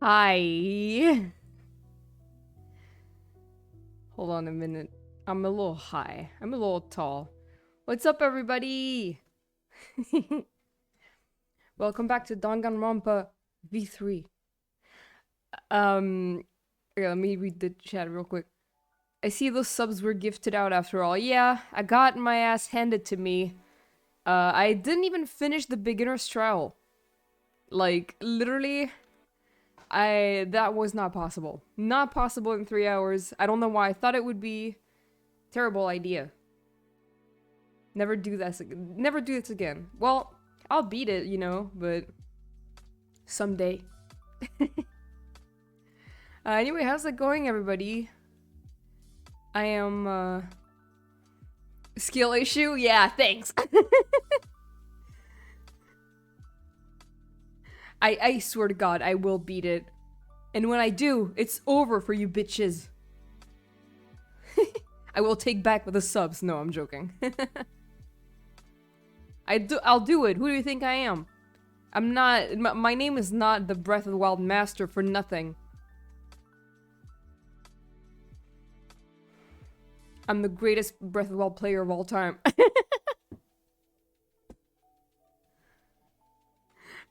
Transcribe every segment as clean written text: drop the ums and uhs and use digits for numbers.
Hi. Hold on a minute. I'm a little high. I'm a little tall. What's up, everybody? Welcome back to Danganronpa V3. Okay, let me read the chat real quick. I see those subs were gifted out after all. Yeah, I got my ass handed to me. I didn't even finish the beginner's trial. Like, literally, that was not possible. Not possible in 3 hours. I don't know why. I thought it would be terrible idea. Never do this again. Well, I'll beat it, you know, but someday. Anyway, how's it going, everybody? I am skill issue? Yeah, thanks. I swear to God, I will beat it. And when I do, it's over for you bitches. I will take back with the subs. No, I'm joking. I'll do it. Who do you think I am? I'm not... My name is not the Breath of the Wild Master for nothing. I'm the greatest Breath of the Wild player of all time.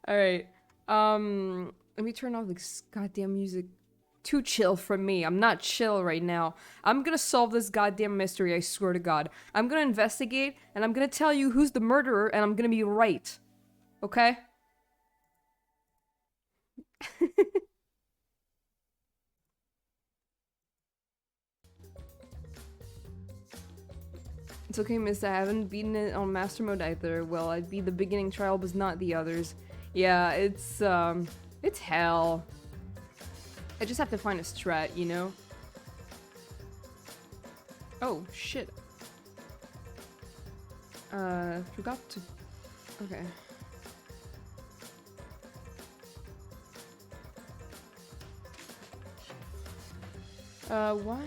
Alright. Let me turn off this goddamn music. Too chill for me. I'm not chill right now. I'm gonna solve this goddamn mystery, I swear to God. I'm gonna investigate, and I'm gonna tell you who's the murderer, and I'm gonna be right. Okay? It's okay, miss. I haven't beaten it on master mode either. Well, I beat the beginning trial, but not the others. Yeah, it's hell. I just have to find a strat, you know? Oh, shit. Forgot to... Okay. Why...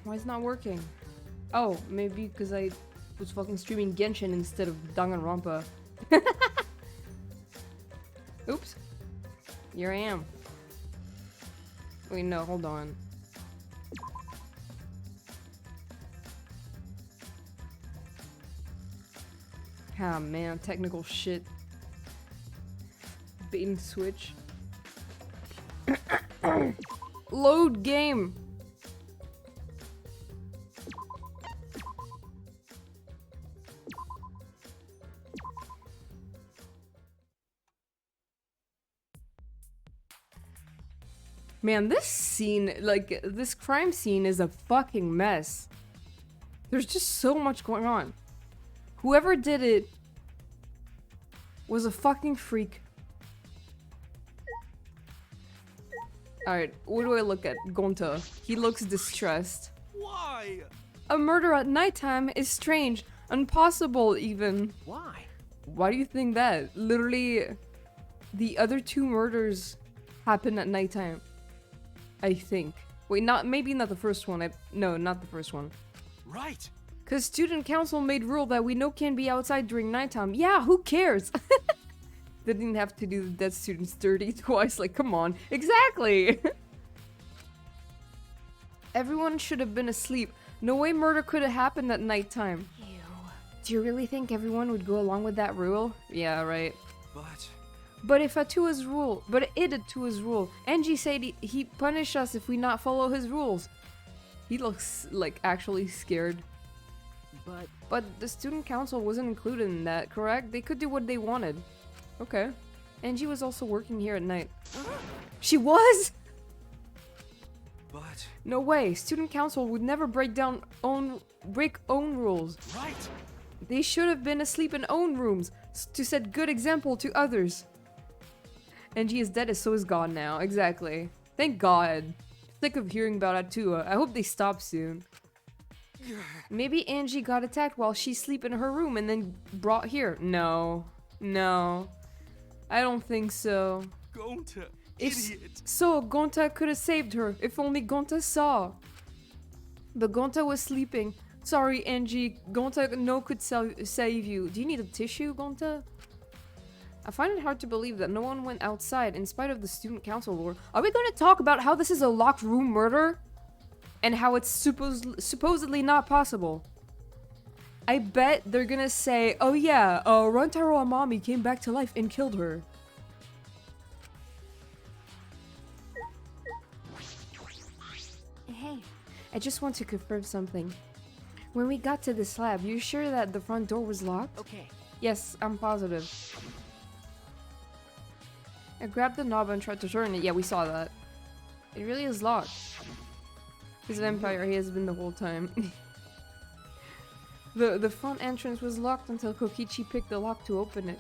Why is it not working? Oh, maybe because I was fucking streaming Genshin instead of Danganronpa. Oops. Here I am. Wait, no, hold on. Ah, man, technical shit. Bait and switch. Load game! Man, this scene, like, this crime scene is a fucking mess. There's just so much going on. Whoever did it was a fucking freak. Alright, what do I look at? Gonta. He looks distressed. Why? A murder at nighttime is strange. Impossible, even. Why? Why do you think that? Literally, the other two murders happened at nighttime. I think. Wait, maybe not the first one. No, not the first one. Right. Cause student council made rule that we know can't be outside during nighttime. Yeah, who cares? They didn't have to do the dead students dirty twice. Like, come on. Exactly. Everyone should have been asleep. No way murder could have happened at nighttime. Ew. Do you really think everyone would go along with that rule? Yeah, right. But if Atua's rule, but Itua's rule, Angie said he punish us if we not follow his rules. He looks like actually scared. But the student council wasn't included in that, correct? They could do what they wanted. Okay. Angie was also working here at night. She was? But no way. Student council would never break own rules. right. They should have been asleep in own rooms to set good example to others. Angie is dead, so is God now. Exactly. Thank God. Sick of hearing about Atua. I hope they stop soon. Maybe Angie got attacked while she sleep in her room and then brought here. No. No. I don't think so. Gonta, idiot. So, Gonta could have saved her if only Gonta saw. But Gonta was sleeping. Sorry, Angie. Gonta could save you. Do you need a tissue, Gonta? I find it hard to believe that no one went outside in spite of the student council lore. Are we going to talk about how this is a locked room murder? And how it's supposedly not possible? I bet they're gonna say, oh yeah, Runtaro Amami came back to life and killed her. Hey, I just want to confirm something. When we got to this lab, you sure that the front door was locked? Okay. Yes, I'm positive. I grabbed the knob and tried to turn it. Yeah, we saw that. It really is locked. He's a vampire, he has been the whole time. The front entrance was locked until Kokichi picked the lock to open it.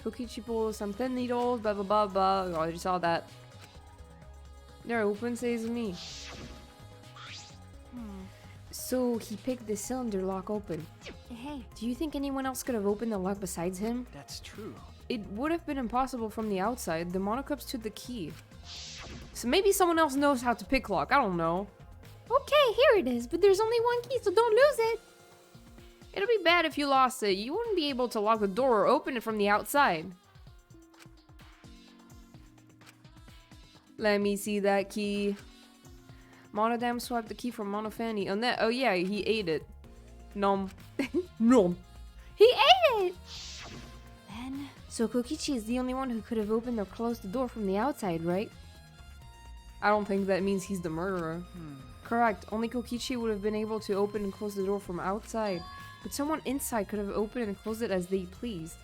Kokichi pulled some thin needles, blah blah blah blah. Oh, I just saw that. There, open, says me. So he picked the cylinder lock open. Hey, do you think anyone else could have opened the lock besides him? That's true. It would have been impossible from the outside. The monocups to the key. So maybe someone else knows how to pick lock. I don't know. Okay, here it is, but there's only one key, so don't lose it. It'll be bad if you lost it. You wouldn't be able to lock the door or open it from the outside. Let me see that key. Monodam swiped the key from Monofanny. Oh yeah, he ate it. Nom. Nom. He ate it! Then... So Kokichi is the only one who could have opened or closed the door from the outside, right? I don't think that means he's the murderer. Correct. Only Kokichi would have been able to open and close the door from outside. But someone inside could have opened and closed it as they pleased.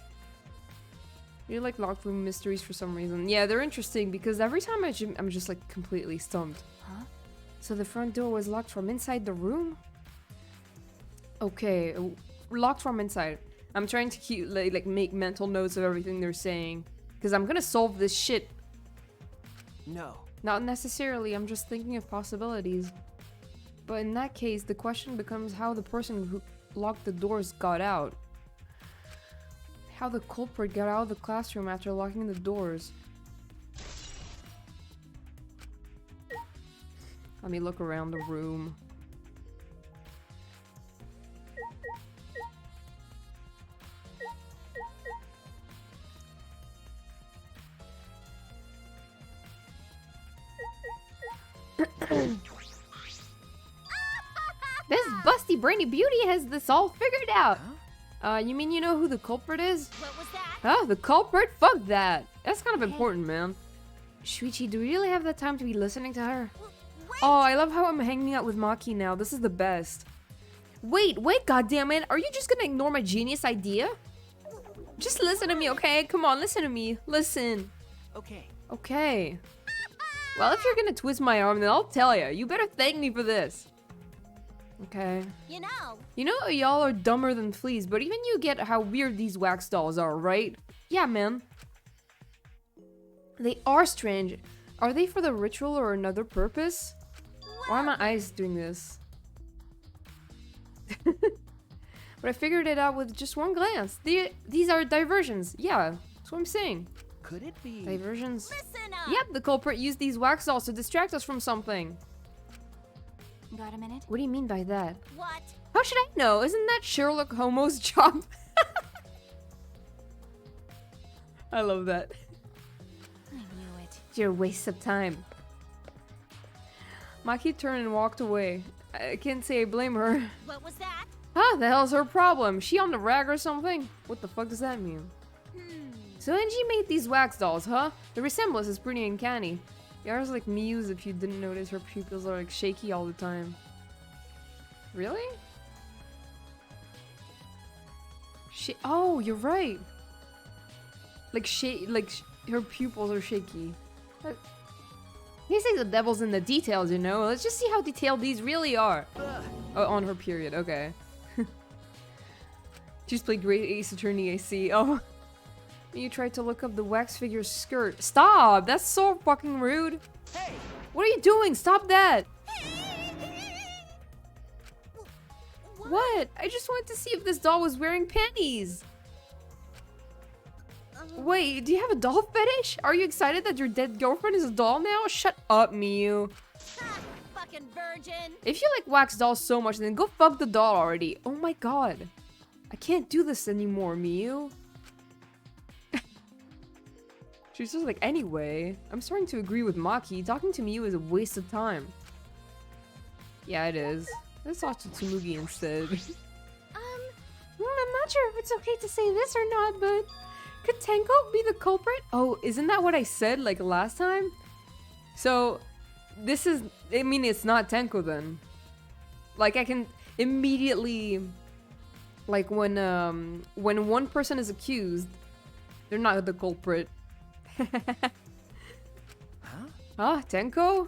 You like locked room mysteries for some reason. Yeah, they're interesting because every time I'm just like completely stumped. Huh? So the front door was locked from inside the room? Okay, locked from inside. I'm trying to keep like make mental notes of everything they're saying. Because I'm gonna solve this shit. No. Not necessarily, I'm just thinking of possibilities. But in that case, the question becomes how the person who locked the doors got out. How the culprit got out of the classroom after locking the doors. Let me look around the room. This busty brainy beauty has this all figured out. You mean you know who the culprit is? What was that? Oh, the culprit? Fuck that. That's kind of important, man. Shuichi, do we really have that time to be listening to her? Wait. Oh, I love how I'm hanging out with Maki now. This is the best. Wait, goddammit. Are you just gonna ignore my genius idea? Just listen to me, okay? Come on, listen to me. Listen. Okay. Okay. Well, if you're gonna twist my arm, then I'll tell you. You better thank me for this. Okay. You know, Y'all are dumber than fleas, but even you get how weird these wax dolls are, right? Yeah, man. They are strange. Are they for the ritual or another purpose? Why are my eyes doing this? But I figured it out with just one glance. These are diversions. Yeah, that's what I'm saying. Could it be? Diversions. listen up. Yep, the culprit used these wax dolls to distract us from something. Got a minute? What do you mean by that? What? How should I know? Isn't that Sherlock Holmes' job? I love that. I knew it. You're a waste of time. Maki turned and walked away. I can't say I blame her. What was that? Huh? The hell's her problem? She on the rag or something? What the fuck does that mean? So Angie made these wax dolls, huh? The resemblance is pretty uncanny. Yara's like Muse if you didn't notice her pupils are like shaky all the time. Really? Oh, you're right. Her pupils are shaky. They say the devil's in the details, you know? Let's just see how detailed these really are. Oh, on her period, okay. Just played Great Ace Attorney, I see. Oh. You tried to look up the wax figure's skirt. Stop! That's so fucking rude. Hey! What are you doing? Stop that! What? I just wanted to see if this doll was wearing panties. Wait, do you have a doll fetish? Are you excited that your dead girlfriend is a doll now? Shut up, Miyu. Fucking virgin. If you like wax dolls so much, then go fuck the doll already. Oh my god. I can't do this anymore, Miyu. She's just like, anyway, I'm starting to agree with Maki. Talking to Miyu is a waste of time. Yeah, it is. Let's talk to Tsumugi instead. I'm not sure if it's okay to say this or not, but could Tenko be the culprit? Oh, isn't that what I said like last time? So, this is, I mean, it's not Tenko then. Like, I can immediately, like, when one person is accused, they're not the culprit. Huh? Tenko?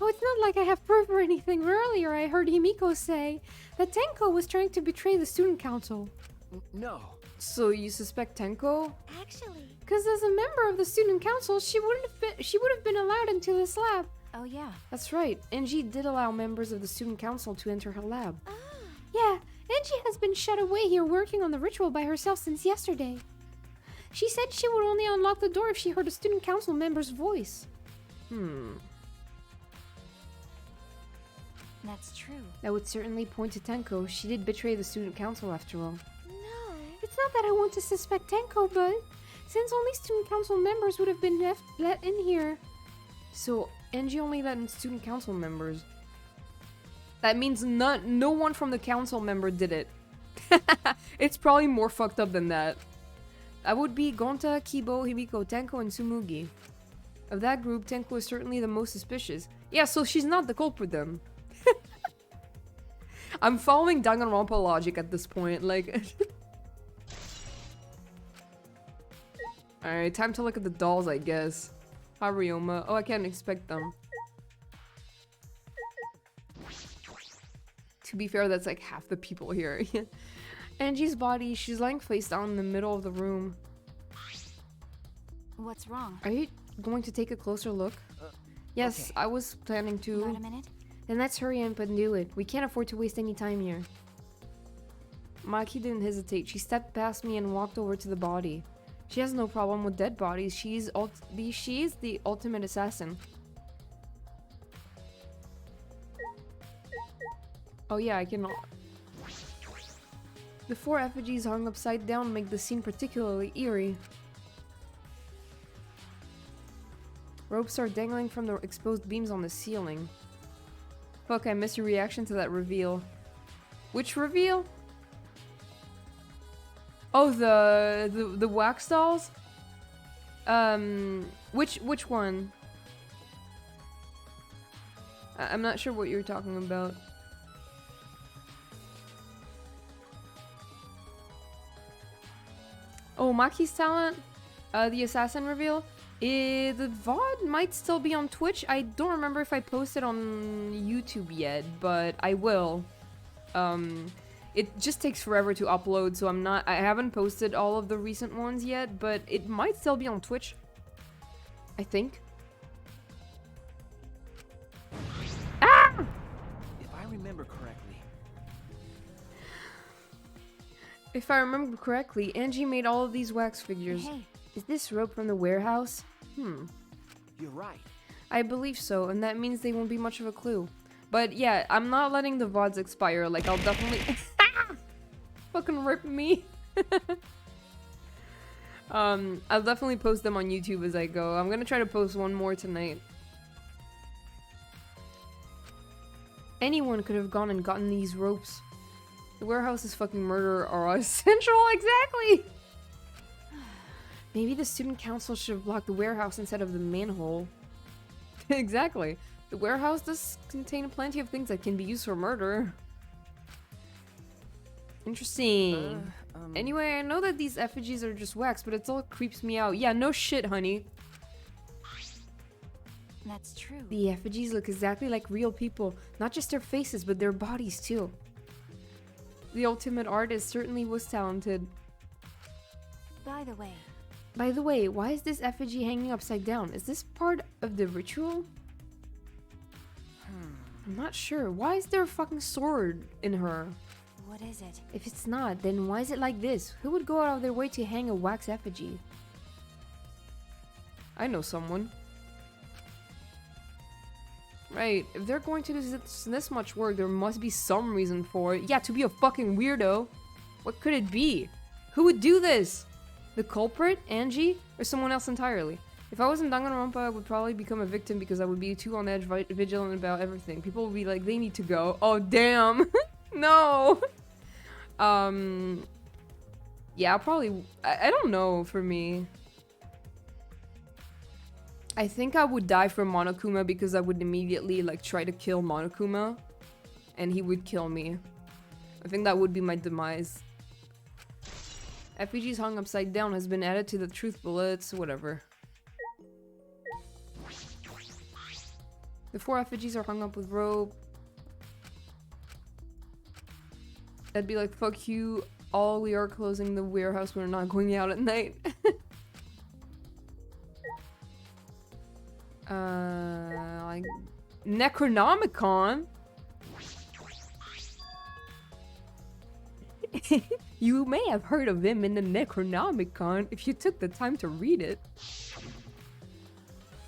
Oh, it's not like I have proof or anything. Earlier, I heard Himiko say that Tenko was trying to betray the student council. No. So you suspect Tenko? Actually, Because as a member of the student council, she would have been allowed into this lab. oh yeah. That's right. Angie did allow members of the student council to enter her lab. Yeah, Angie has been shut away here working on the ritual by herself since yesterday. She said she would only unlock the door if she heard a student council member's voice. That's true. That would certainly point to Tenko. She did betray the student council after all. No. It's not that I want to suspect Tenko, but since only student council members would have been let in here. So Angie only let in student council members. That means no one from the council member did it. It's probably more fucked up than that. That would be Gonta, Kibo, Himiko, Tenko, and Tsumugi. Of that group, Tenko is certainly the most suspicious. Yeah, so she's not the culprit then. I'm following Danganronpa logic at this point, like... Alright, time to look at the dolls, I guess. Hariyoma. Oh, I can't expect them. To be fair, that's like half the people here. Angie's body, she's lying face down in the middle of the room. What's wrong? Are you going to take a closer look? Yes, okay. I was planning to. Got a minute? Then let's hurry up and do it. We can't afford to waste any time here. Maki didn't hesitate. She stepped past me and walked over to the body. She has no problem with dead bodies. She's the ultimate assassin. Oh yeah, I can... The 4 effigies hung upside down make the scene particularly eerie. Ropes are dangling from the exposed beams on the ceiling. Fuck, I missed your reaction to that reveal. Which reveal? Oh, the wax dolls? Which one? I'm not sure what you're talking about. Oh, Maki's talent? The assassin reveal? The VOD might still be on Twitch. I don't remember if I posted on YouTube yet, but I will. It just takes forever to upload, so I haven't posted all of the recent ones yet, but it might still be on Twitch. I think. Ah! If I remember correctly. If I remember correctly, Angie made all of these wax figures. Hey. Is this rope from the warehouse? You're right. I believe so, and that means they won't be much of a clue. But yeah, I'm not letting the VODs expire. Like, I'll definitely... Fucking rip me. I'll definitely post them on YouTube as I go. I'm gonna try to post one more tonight. Anyone could have gone and gotten these ropes. The warehouse is fucking murder or central, exactly! Maybe the student council should have blocked the warehouse instead of the manhole. Exactly. The warehouse does contain plenty of things that can be used for murder. Interesting. Anyway, I know that these effigies are just wax, but it all creeps me out. Yeah, no shit, honey. That's true. The effigies look exactly like real people. Not just their faces, but their bodies too. The ultimate artist certainly was talented. By the way, why is this effigy hanging upside down? Is this part of the ritual? I'm not sure. Why is there a fucking sword in her? what is it? If it's not, then why is it like this? Who would go out of their way to hang a wax effigy? I know someone. Right, if they're going to do this much work, there must be some reason for it. Yeah, to be a fucking weirdo. What could it be? Who would do this? The culprit? Angie? Or someone else entirely? If I was in Danganronpa, I would probably become a victim because I would be too on edge, vigilant about everything. People would be like, they need to go. Oh, damn. No. Yeah, I'll probably... I don't know for me. I think I would die for Monokuma because I would immediately, like, try to kill Monokuma. And he would kill me. I think that would be my demise. Effigies hung upside down has been added to the truth bullets, whatever. The 4 effigies are hung up with rope. That'd be like, fuck you, all we are closing the warehouse, we're not going out at night. Like... Necronomicon? You may have heard of him in the Necronomicon if you took the time to read it.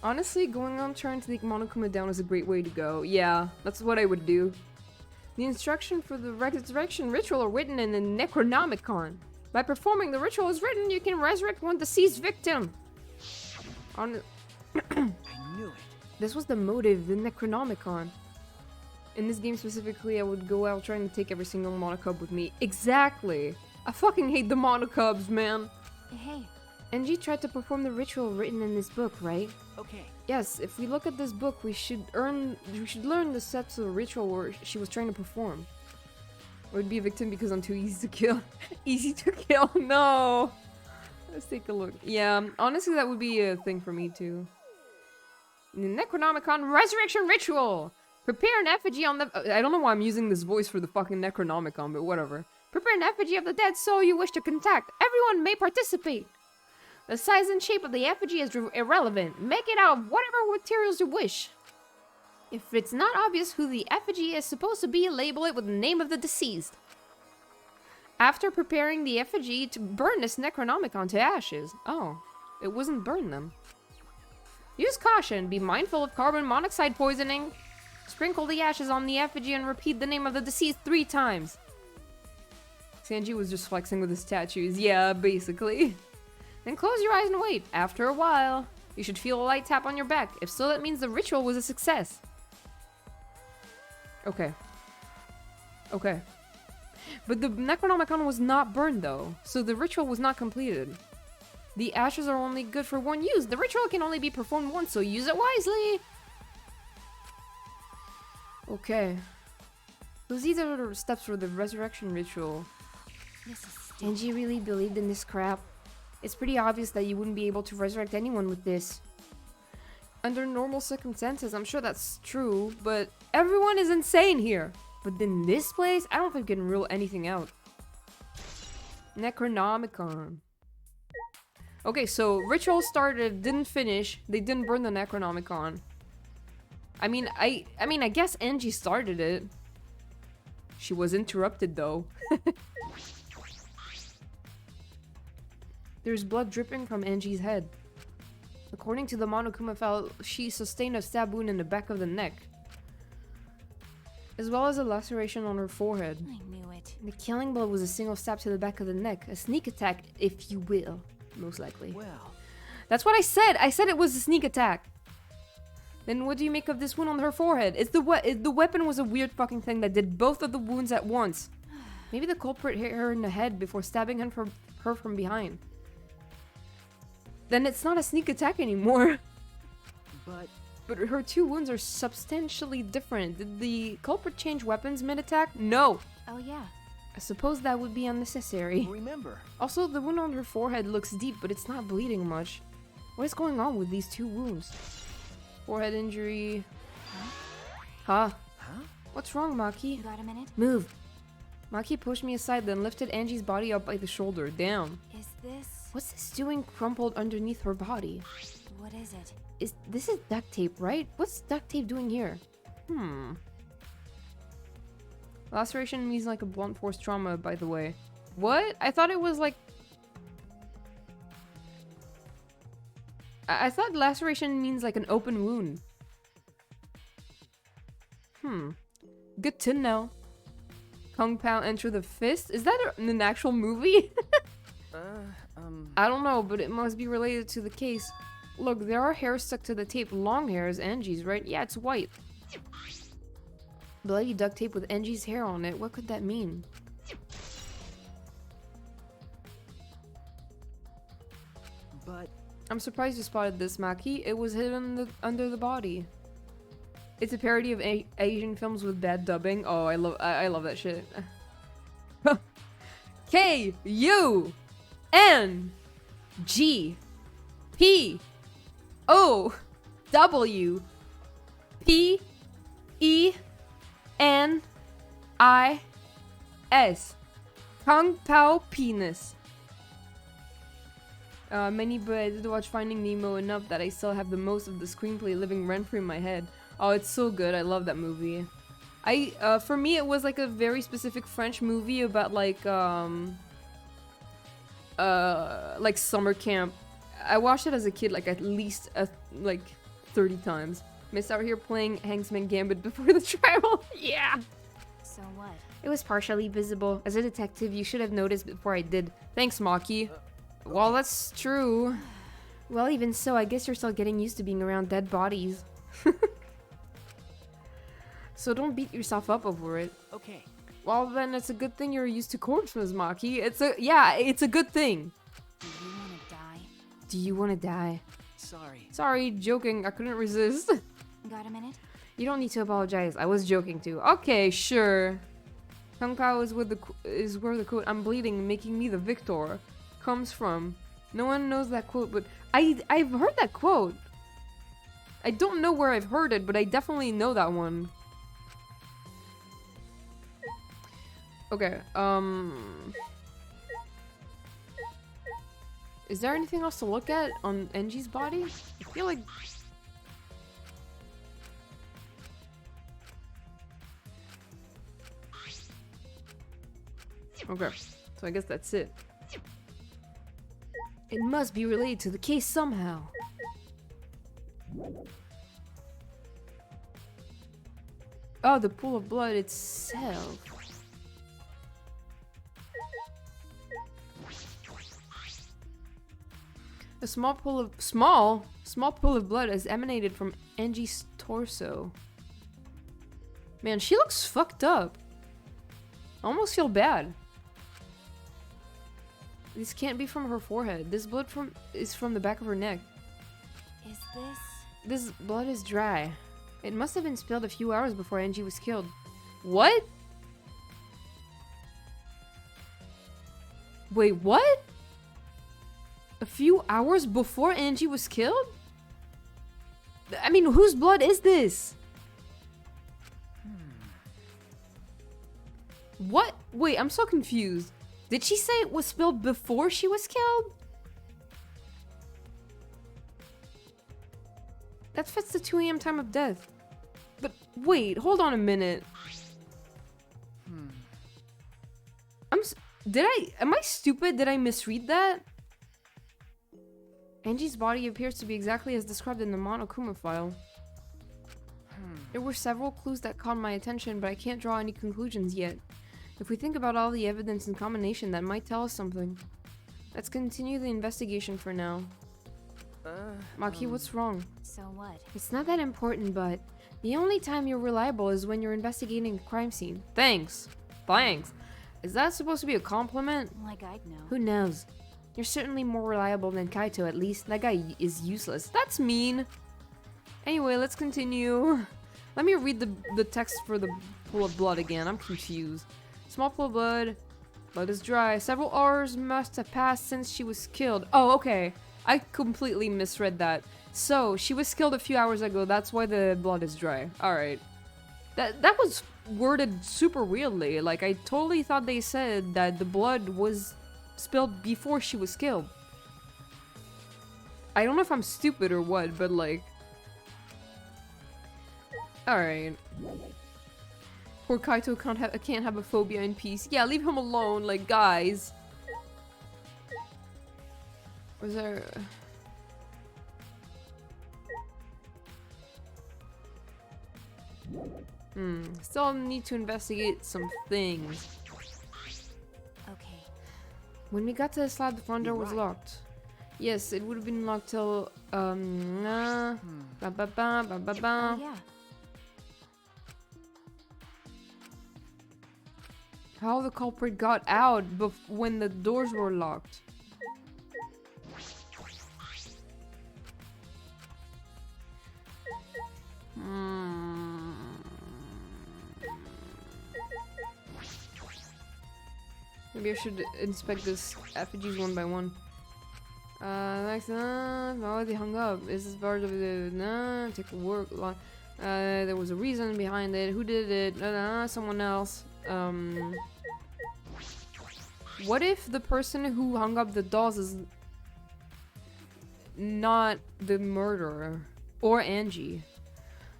Honestly, going on trying to take Monokuma down is a great way to go. Yeah, that's what I would do. The instructions for the resurrection ritual are written in the Necronomicon. By performing the ritual as written, you can resurrect one deceased victim. I knew it. This was the motive, the Necronomicon. In this game specifically, I would go out trying to take every single Monokub with me. Exactly! I fucking hate the Monokubs, man! Hey. Angie tried to perform the ritual written in this book, right? Okay. Yes, if we look at this book, we should learn the steps of the ritual where she was trying to perform. Or would be a victim because I'm too easy to kill. Easy to kill, no! Let's take a look. Yeah, honestly that would be a thing for me too. The Necronomicon Resurrection Ritual! Prepare an effigy on the... I don't know why I'm using this voice for the fucking Necronomicon, but whatever. Prepare an effigy of the dead soul you wish to contact. Everyone may participate. The size and shape of the effigy is irrelevant. Make it out of whatever materials you wish. If it's not obvious who the effigy is supposed to be, label it with the name of the deceased. After preparing the effigy, to burn this Necronomicon to ashes. Oh, it wasn't burn them. Use caution. Be mindful of carbon monoxide poisoning. Sprinkle the ashes on the effigy and repeat the name of the deceased 3 times. Sanji was just flexing with his tattoos. Yeah, basically. Then close your eyes and wait. After a while, you should feel a light tap on your back. If so, that means the ritual was a success. Okay. Okay. But the Necronomicon was not burned though, so the ritual was not completed. The ashes are only good for 1 use. The ritual can only be performed once, so use it wisely. Okay. So these are the steps for the resurrection ritual. Angie really believed in this crap. It's pretty obvious that you wouldn't be able to resurrect anyone with this. Under normal circumstances, I'm sure that's true, but everyone is insane here. But in this place, I don't think we can rule anything out. Necronomicon. Okay, so ritual started, didn't finish. They didn't burn the Necronomicon. I mean, I guess Angie started it. She was interrupted though. There's blood dripping from Angie's head. According to the Monokuma file, she sustained a stab wound in the back of the neck, as well as a laceration on her forehead. I knew it. The killing blow was a single stab to the back of the neck, a sneak attack, if you will, most likely. Well, that's what I said. I said it was a sneak attack. Then what do you make of this wound on her forehead? The weapon was a weird fucking thing that did both of the wounds at once. Maybe the culprit hit her in the head before stabbing her from behind. Then it's not a sneak attack anymore. But her 2 wounds are substantially different. Did the culprit change weapons mid-attack? No. Oh yeah. I suppose that would be unnecessary. remember. Also, the wound on her forehead looks deep, but it's not bleeding much. What is going on with these 2 wounds? Forehead injury. Huh? What's wrong, Maki? You got a minute? Move. Maki pushed me aside, then lifted Angie's body up by the shoulder. Down. Is this... What's this doing crumpled underneath her body? What is it? This is duct tape, right? What's duct tape doing here? Laceration means like a blunt force trauma, by the way. What? I thought it was like... I thought laceration means like an open wound. Good to know. Kung Pao Enter the Fist? Is that an actual movie? I don't know, but it must be related to the case. Look, there are hairs stuck to the tape. Long hairs, Angie's, right? Yeah, it's white. Bloody duct tape with Angie's hair on it. What could that mean? But I'm surprised you spotted this, Maki. It was hidden under the body. It's a parody of Asian films with bad dubbing. Oh, I love that shit. K U N G P O W P E N I S. Kung Pao Penis. Many, but I did watch Finding Nemo enough that I still have the most of the screenplay living rent-free in my head. Oh, it's so good. I love that movie. For me, it was like a very specific French movie about like summer camp. I watched it as a kid like at least like 30 times. Missed out here playing Hangsman Gambit before the trial. Yeah. So what? It was partially visible. As a detective, you should have noticed before I did. Thanks, Maki. Well, that's true. Well, even so, I guess you're still getting used to being around dead bodies. So don't beat yourself up over it. okay. Well, then it's a good thing you're used to corpses, Maki. It's a good thing. Do you want to die? Do you want to die? Sorry. Sorry, joking. I couldn't resist. Got a minute? You don't need to apologize. I was joking too. Okay, sure. Kung Pao is where the quote "I'm bleeding, making me the victor" comes from. No one knows that quote, but I've heard that quote. I don't know where I've heard it, but I definitely know that one. Okay, is there anything else to look at on Engie's body? I feel like... Okay, so I guess that's it. It must be related to the case somehow. Oh, the pool of blood itself. A small pool of blood has emanated from Angie's torso. Man, she looks fucked up. I almost feel bad. This can't be from her forehead. This blood is from the back of her neck. Is this... This blood is dry. It must have been spilled a few hours before Angie was killed. What? Wait, what? A few hours before Angie was killed? I mean, whose blood is this? What? Wait, I'm so confused. Did she say it was spilled before she was killed? That fits the 2 a.m. time of death. But wait, hold on a minute. Am I stupid? Did I misread that? Angie's body appears to be exactly as described in the Monokuma file. There were several clues that caught my attention, but I can't draw any conclusions yet. If we think about all the evidence in combination, that might tell us something. Let's continue the investigation for now. Maki, what's wrong? So what? It's not that important, but the only time you're reliable is when you're investigating a crime scene. Thanks. Thanks. Is that supposed to be a compliment? Like I'd know. Who knows? You're certainly more reliable than Kaito, at least. That guy is useless. That's mean. Anyway, let's continue. Let me read the text for the pool of blood again. I'm confused. Small pool of blood. Blood is dry. Several hours must have passed since she was killed. Oh, okay. I completely misread that. So, she was killed a few hours ago. That's why the blood is dry. Alright. That was worded super weirdly. Like, I totally thought they said that the blood was spilled before she was killed. I don't know if I'm stupid or what, but like... Alright. Poor Kaito can't have a phobia in peace. Yeah, leave him alone, like, guys. Was there... Still need to investigate some things. Okay. When we got to the slab, the front door was locked. Yes, it would have been locked till, Oh, yeah. How the culprit got out when the doors were locked. Maybe I should inspect this effigies one by one. Next, oh, they hung up. Is this part of the, take a work, there was a reason behind it. Who did it? Someone else. What if the person who hung up the dolls is not the murderer? Or Angie?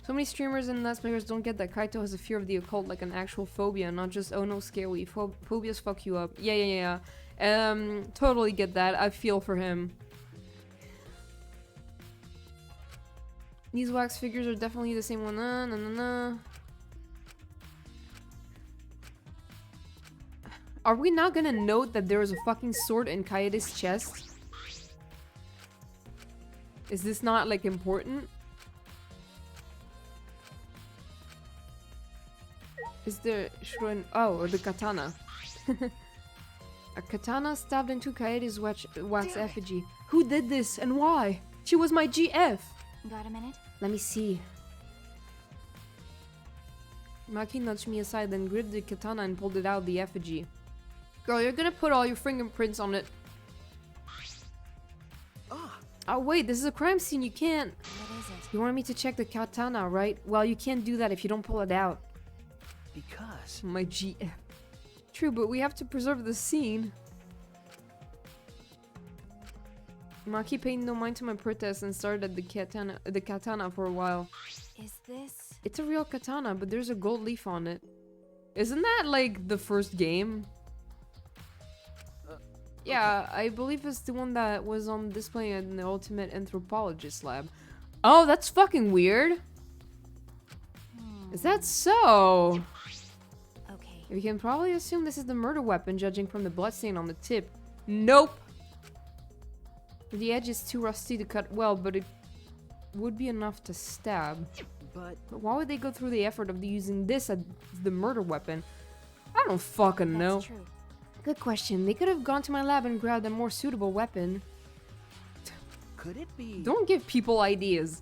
So many streamers and Let's Players don't get that Kaito has a fear of the occult, like an actual phobia, not just, oh no, scary. Phobias fuck you up. Yeah. Totally get that. I feel for him. These wax figures are definitely the same one. Are we not gonna note that there is a fucking sword in Kaede's chest? Is this not, like, important? Is there... Oh, or the katana. A katana stabbed into Kaede's wax effigy. Who did this and why? She was my GF! Got a minute? Let me see. Maki nudged me aside, then gripped the katana and pulled it out of the effigy. Girl, you're gonna put all your fingerprints on it. Oh wait, this is a crime scene, you can't... What is it? You wanted me to check the katana, right? Well, you can't do that if you don't pull it out. Because... My GF. True, but we have to preserve the scene. Maki paid no mind to my protest and stared at the katana for a while. Is this... It's a real katana, but there's a gold leaf on it. Isn't that like the first game? Yeah, I believe it's the one that was on display in the Ultimate Anthropologist lab. Oh, that's fucking weird. Is that so? Okay. We can probably assume this is the murder weapon, judging from the bloodstain on the tip. Nope. The edge is too rusty to cut well, but it would be enough to stab. But Why would they go through the effort of using this as the murder weapon? I don't fucking know. That's true. Good question. They could have gone to my lab and grabbed a more suitable weapon. could it be... Don't give people ideas.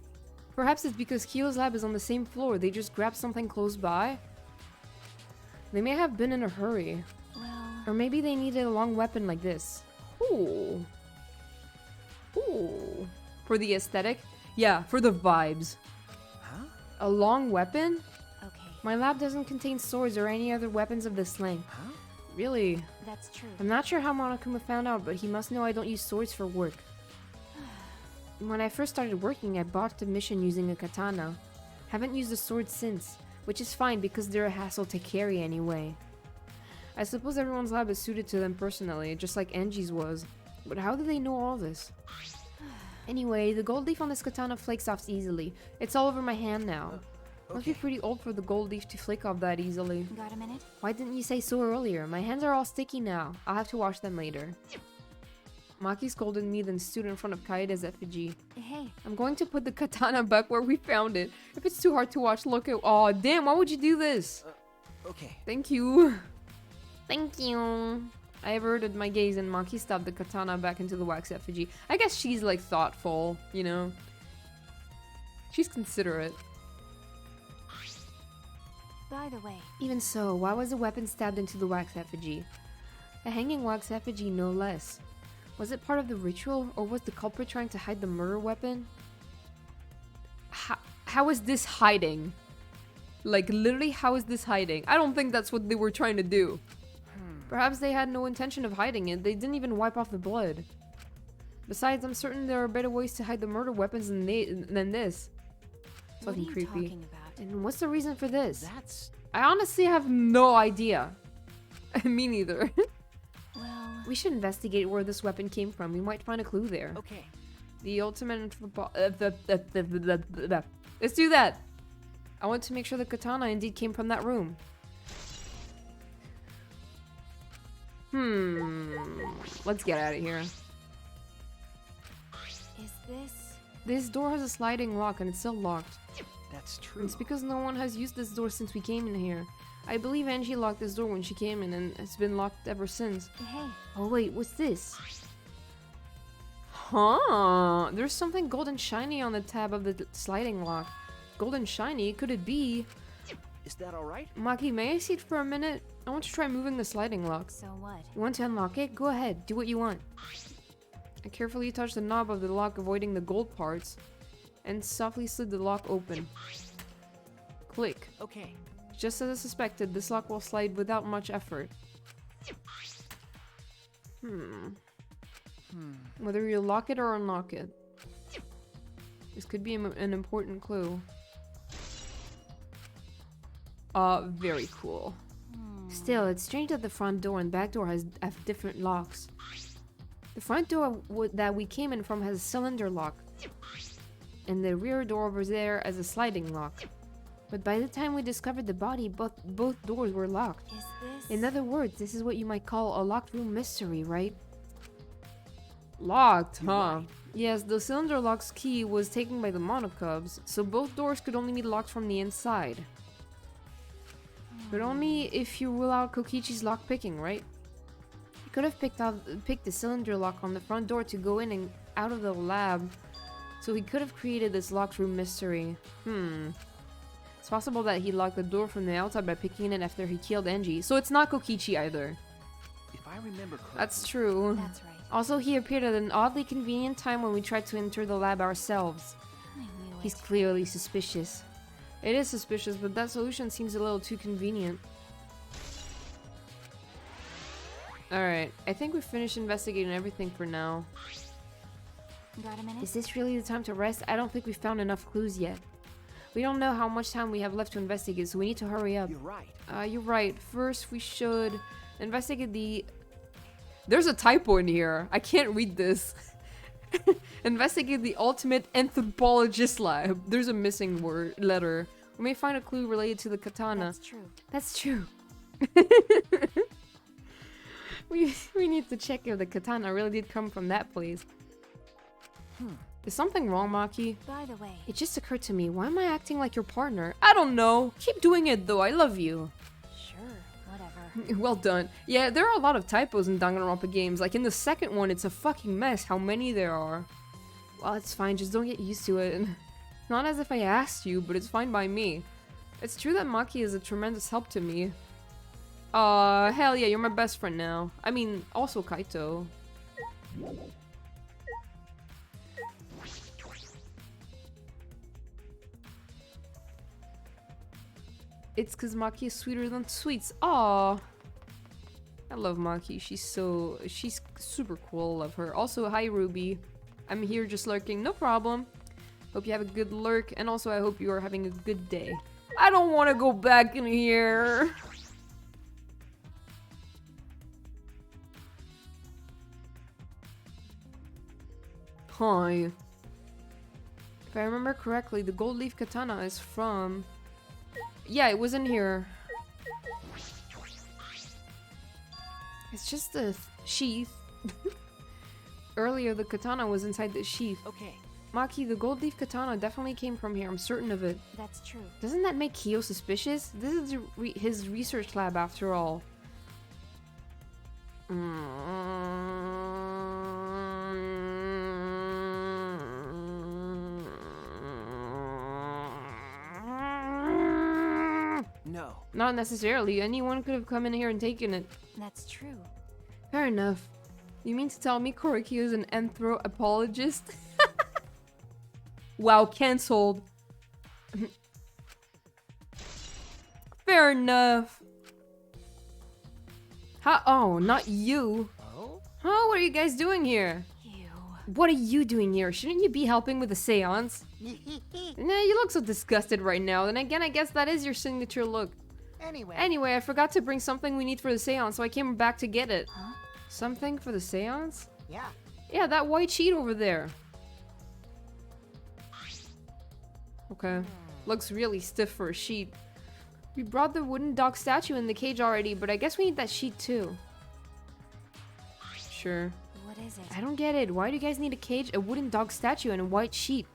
Perhaps it's because Kiyo's lab is on the same floor. They just grabbed something close by. They may have been in a hurry. Well... Or maybe they needed a long weapon like this. Ooh. Ooh. For the aesthetic? Yeah, for the vibes. Huh? A long weapon? Okay. My lab doesn't contain swords or any other weapons of this slang. Huh? Really? That's true. I'm not sure how Monokuma found out, but he must know I don't use swords for work. When I first started working, I bought the mission using a katana. Haven't used a sword since, which is fine because they're a hassle to carry anyway. I suppose everyone's lab is suited to them personally, just like Angie's was. But how do they know all this? Anyway, the gold leaf on this katana flakes off easily. It's all over my hand now. Must be pretty old for the gold leaf to flake off that easily. Got a minute? Why didn't you say so earlier? My hands are all sticky now. I'll have to wash them later. Maki scolded me, then stood in front of Kaede's effigy. Hey. I'm going to put the katana back where we found it. If it's too hard to watch, look at... Aw, damn, why would you do this? Okay. Thank you. Thank you. I averted my gaze and Maki stabbed the katana back into the wax effigy. I guess she's, like, thoughtful, you know? She's considerate. By the way... Even so, why was the weapon stabbed into the wax effigy? A hanging wax effigy, no less. Was it part of the ritual, or was the culprit trying to hide the murder weapon? How is this hiding? Like, literally, how is this hiding? I don't think that's what they were trying to do. Perhaps they had no intention of hiding it. They didn't even wipe off the blood. Besides, I'm certain there are better ways to hide the murder weapons than this. It's What are fucking you creepy. talking about? And what's the reason for this? That's... I honestly have no idea. Me neither. Well... We should investigate where this weapon came from. We might find a clue there. Okay. The ultimate let's do that. I want to make sure the katana indeed came from that room. Let's get out of here. Is this? This door has a sliding lock and it's still locked. That's true. It's because no one has used this door since we came in here. I believe Angie locked this door when she came in and it's been locked ever since. Hey. Oh wait, what's this? Huh? There's something golden shiny on the tab of the sliding lock. Golden shiny? Could it be? Is that all right? Maki, may I see it for a minute? I want to try moving the sliding lock. So what? You want to unlock it? Go ahead, do what you want. I carefully touched the knob of the lock, avoiding the gold parts, and softly slid the lock open. Click. Okay. Just as I suspected, this lock will slide without much effort. Whether you lock it or unlock it. This could be an important clue. Very cool. Still, it's strange that the front door and back door have different locks. The front door that we came in from has a cylinder lock, and the rear door over there has a sliding lock. But by the time we discovered the body, both doors were locked. Is this? In other words, this is what you might call a locked room mystery, right? Locked, huh? Yes, the cylinder lock's key was taken by the monocubs, so both doors could only be locked from the inside. But only if you rule out Kokichi's lock picking, right? He could have picked the cylinder lock on the front door to go in and out of the lab, so he could have created this locked room mystery. It's possible that he locked the door from the outside by picking it after he killed Angie, so it's not Kokichi either. If I remember correctly. That's true. That's right. Also, he appeared at an oddly convenient time when we tried to enter the lab ourselves. I knew He's it. clearly suspicious. It is suspicious, but that solution seems a little too convenient. Alright, I think we've finished investigating everything for now. Got a minute? Is this really the time to rest? I don't think we've found enough clues yet. We don't know how much time we have left to investigate, so we need to hurry up. You're right. You're right. First, we should investigate the... There's a typo in here. I can't read this. Investigate the ultimate anthropologist lab. There's a missing letter. We may find a clue related to the katana. That's true. That's true. we need to check if the katana really did come from that place. Is something wrong, Maki? By the way. It just occurred to me, why am I acting like your partner? I don't know. Keep doing it though, I love you. Sure, whatever. Well done. Yeah, there are a lot of typos in Danganronpa games. Like in the second one, it's a fucking mess how many there are. Well, it's fine, just don't get used to it. Not as if I asked you, but it's fine by me. It's true that Maki is a tremendous help to me. Hell yeah, you're my best friend now. I mean, also Kaito. It's cause Maki is sweeter than sweets. Aww. I love Maki. She's super cool. Love her. Also, hi Ruby. I'm here just lurking. No problem. Hope you have a good lurk. And also, I hope you are having a good day. I don't want to go back in here. Hi. If I remember correctly, the gold leaf katana is from... Yeah, it was in here. It's just a sheath. Earlier, the katana was inside the sheath. Okay. Maki, the gold leaf katana definitely came from here. I'm certain of it. That's true. Doesn't that make Kyo suspicious? This is his research lab after all. No. Not necessarily. Anyone could have come in here and taken it. That's true. Fair enough. You mean to tell me Koriki is an anthropologist? Wow, cancelled. Fair enough. Oh, not you. Oh? Huh? What are you guys doing here? Ew. What are you doing here? Shouldn't you be helping with the seance? Nah, you look so disgusted right now. Then again, I guess that is your signature look. Anyway, I forgot to bring something we need for the seance, so I came back to get it. Huh? Something for the seance? Yeah. Yeah, that white sheet over there. Okay. Looks really stiff for a sheet. We brought the wooden dog statue in the cage already, but I guess we need that sheet too. Sure. What is it? I don't get it. Why do you guys need a cage, a wooden dog statue, and a white sheet?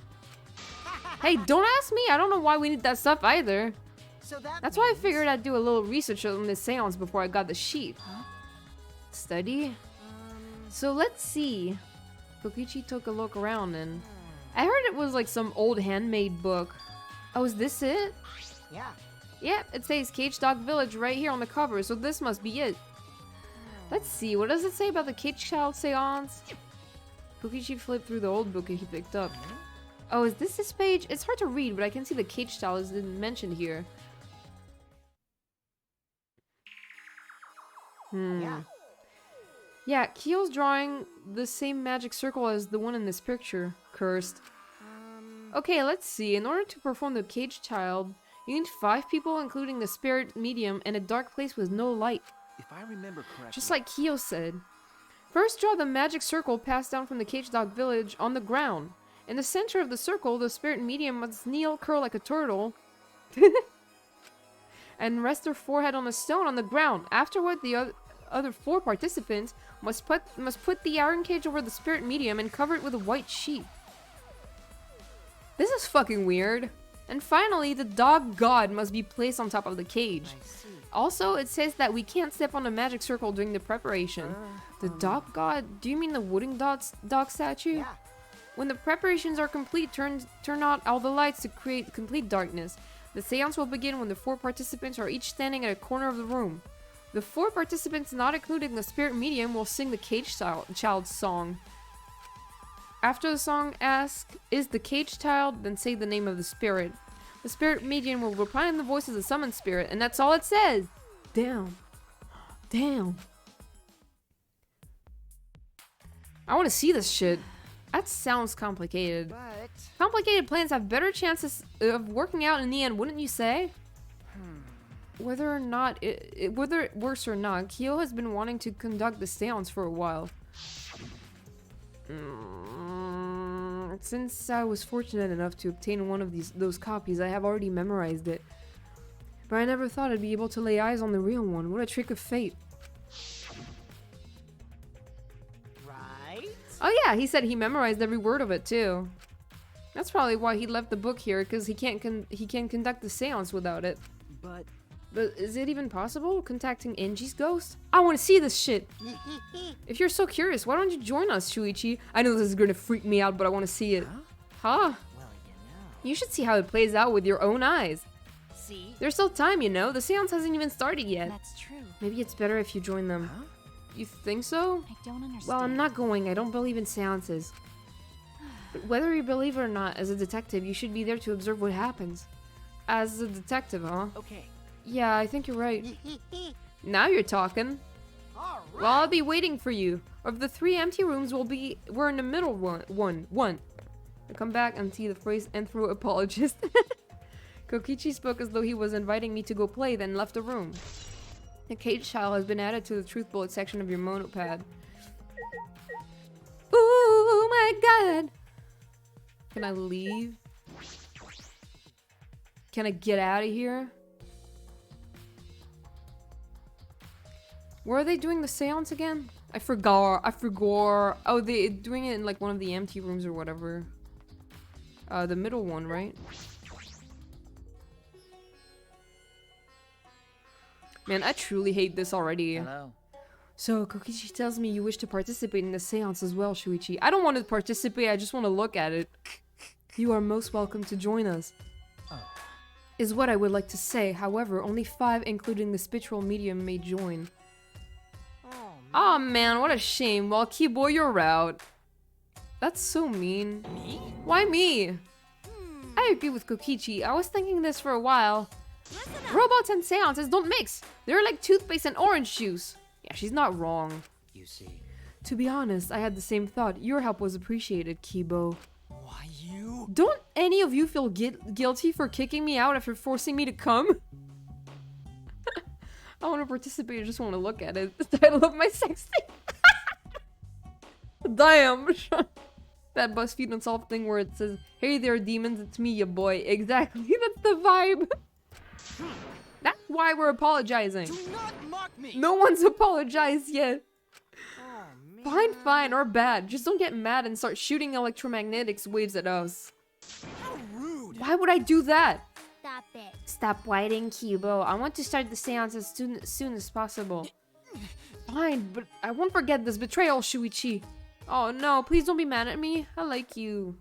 Hey, don't ask me. I don't know why we need that stuff either. So That's why I figured I'd do a little research on this seance before I got the sheet. Huh? Study? So let's see. Kokichi took a look around and... I heard it was like some old handmade book. Oh, is this it? Yeah. Yep, it says Cage Dog Village right here on the cover, so this must be it. Let's see, what does it say about the Cage Child Seance? Kokichi flipped through the old book he picked up. Oh, is this page? It's hard to read, but I can see the Cage Child is mentioned here. Yeah, Kyo's drawing the same magic circle as the one in this picture. Cursed. Okay, let's see. In order to perform the Cage Child, you need 5 people, including the spirit medium, and a dark place with no light. If I remember correctly. Just like Kyo said. First, draw the magic circle passed down from the Cage Dog Village on the ground. In the center of the circle, the spirit medium must kneel, curl like a turtle, and rest their forehead on a stone on the ground. Afterward, the other 4 participants must put the iron cage over the spirit medium and cover it with a white sheet. This is fucking weird. And finally, the dog god must be placed on top of the cage. I see. Also, it says that we can't step on a magic circle during the preparation. The dog god? Do you mean the wooden dog statue? Yeah. When the preparations are complete, turn out all the lights to create complete darkness. The seance will begin when the 4 participants are each standing at a corner of the room. The 4 participants, not including the spirit medium, will sing the Cage Child's song. After the song, ask, "Is the Cage Child?" Then say the name of the spirit. The spirit medium will reply in the voice of the summoned spirit, and that's all it says. Damn. Damn. I want to see this shit. That sounds complicated. But Complicated plans have better chances of working out in the end, wouldn't you say? Whether it works or not, Kyo has been wanting to conduct the seance for a while. Since I was fortunate enough to obtain one of those copies, I have already memorized it. But I never thought I'd be able to lay eyes on the real one. What a trick of fate. right? Oh yeah, he said he memorized every word of it too. That's probably why he left the book here, because he can't conduct the seance without it. But But is it even possible, contacting Enji's ghost? I want to see this shit! If you're so curious, why don't you join us, Shuichi? I know this is gonna freak me out, but I want to see it. Huh? well, You should see how it plays out with your own eyes. See? There's still time, you know? The seance hasn't even started yet. That's true. Maybe it's better if you join them. Huh? You think so? I don't understand. Well, I'm not going. I don't believe in seances. But whether you believe it or not, as a detective, you should be there to observe what happens. As a detective, huh? Okay. Yeah, I think you're right. Now you're talking. All right. Well, I'll be waiting for you. Of the 3 empty rooms, we're in the middle one. I come back and see the phrase "anthro apologist." Kokichi spoke as though he was inviting me to go play, then left the room. The Cage Child has been added to the truth bullet section of your monopad. Ooh, my god! Can I leave? Can I get out of here? Where are they doing the seance again? I forgot. Oh, they're doing it in like one of the empty rooms or whatever. The middle one, right? Man, I truly hate this already. Hello. So, Kokichi tells me you wish to participate in the seance as well, Shuichi. I don't want to participate, I just want to look at it. You are most welcome to join us. Oh. Is what I would like to say. However, only 5, including the spiritual medium, may join. Oh man, what a shame. Well, Kibo, you're out. That's so mean. Me? Why me? I agree with Kokichi. I was thinking this for a while. Robots and seances don't mix. They're like toothpaste and orange juice. Yeah, she's not wrong. You see. To be honest, I had the same thought. Your help was appreciated, Kibo. Why you? Don't any of you feel guilty for kicking me out after forcing me to come? I want to participate, I just want to look at it. The title of my sex tape. Damn. That BuzzFeed Unsolved thing where it says, "Hey there, demons, it's me, ya boy." Exactly, that's the vibe. That's why we're apologizing. Do not mock me. No one's apologized yet. Oh, man. Fine, fine, or bad. Just don't get mad and start shooting electromagnetic waves at us. How rude. Why would I do that? Stop it. Stop whiting, Cubo. I want to start the seance as soon as possible. Fine, but I won't forget this betrayal, Shuichi. Oh no, please don't be mad at me. I like you.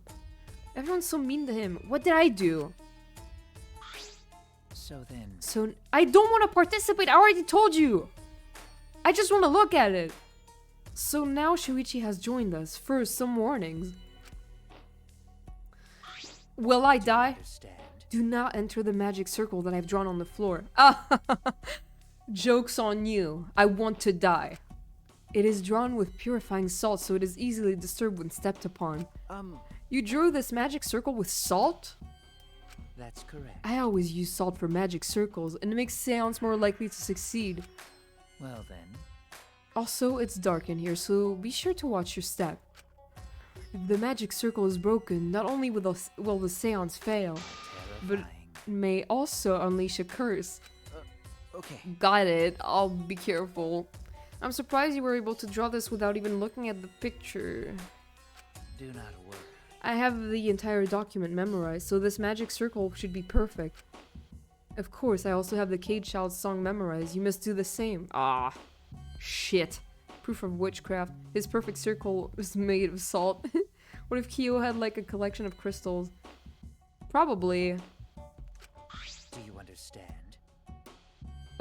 Everyone's so mean to him. What did I do? So I don't want to participate. I already told you. I just want to look at it. So now Shuichi has joined us. First, some warnings. Will I die? Do not enter the magic circle that I've drawn on the floor. Joke's on you. I want to die. It is drawn with purifying salt, so it is easily disturbed when stepped upon. You drew this magic circle with salt? That's correct. I always use salt for magic circles, and it makes seance more likely to succeed. Well then. Also, it's dark in here, so be sure to watch your step. If the magic circle is broken, not only will the seance fail, but may also unleash a curse. Okay. Got it. I'll be careful. I'm surprised you were able to draw this without even looking at the picture. Do not worry. I have the entire document memorized, so this magic circle should be perfect. Of course, I also have the Cage Child's song memorized. You must do the same. Ah, shit. Proof of witchcraft. His perfect circle is made of salt. What if Kyo had like a collection of crystals? Probably. Do you understand?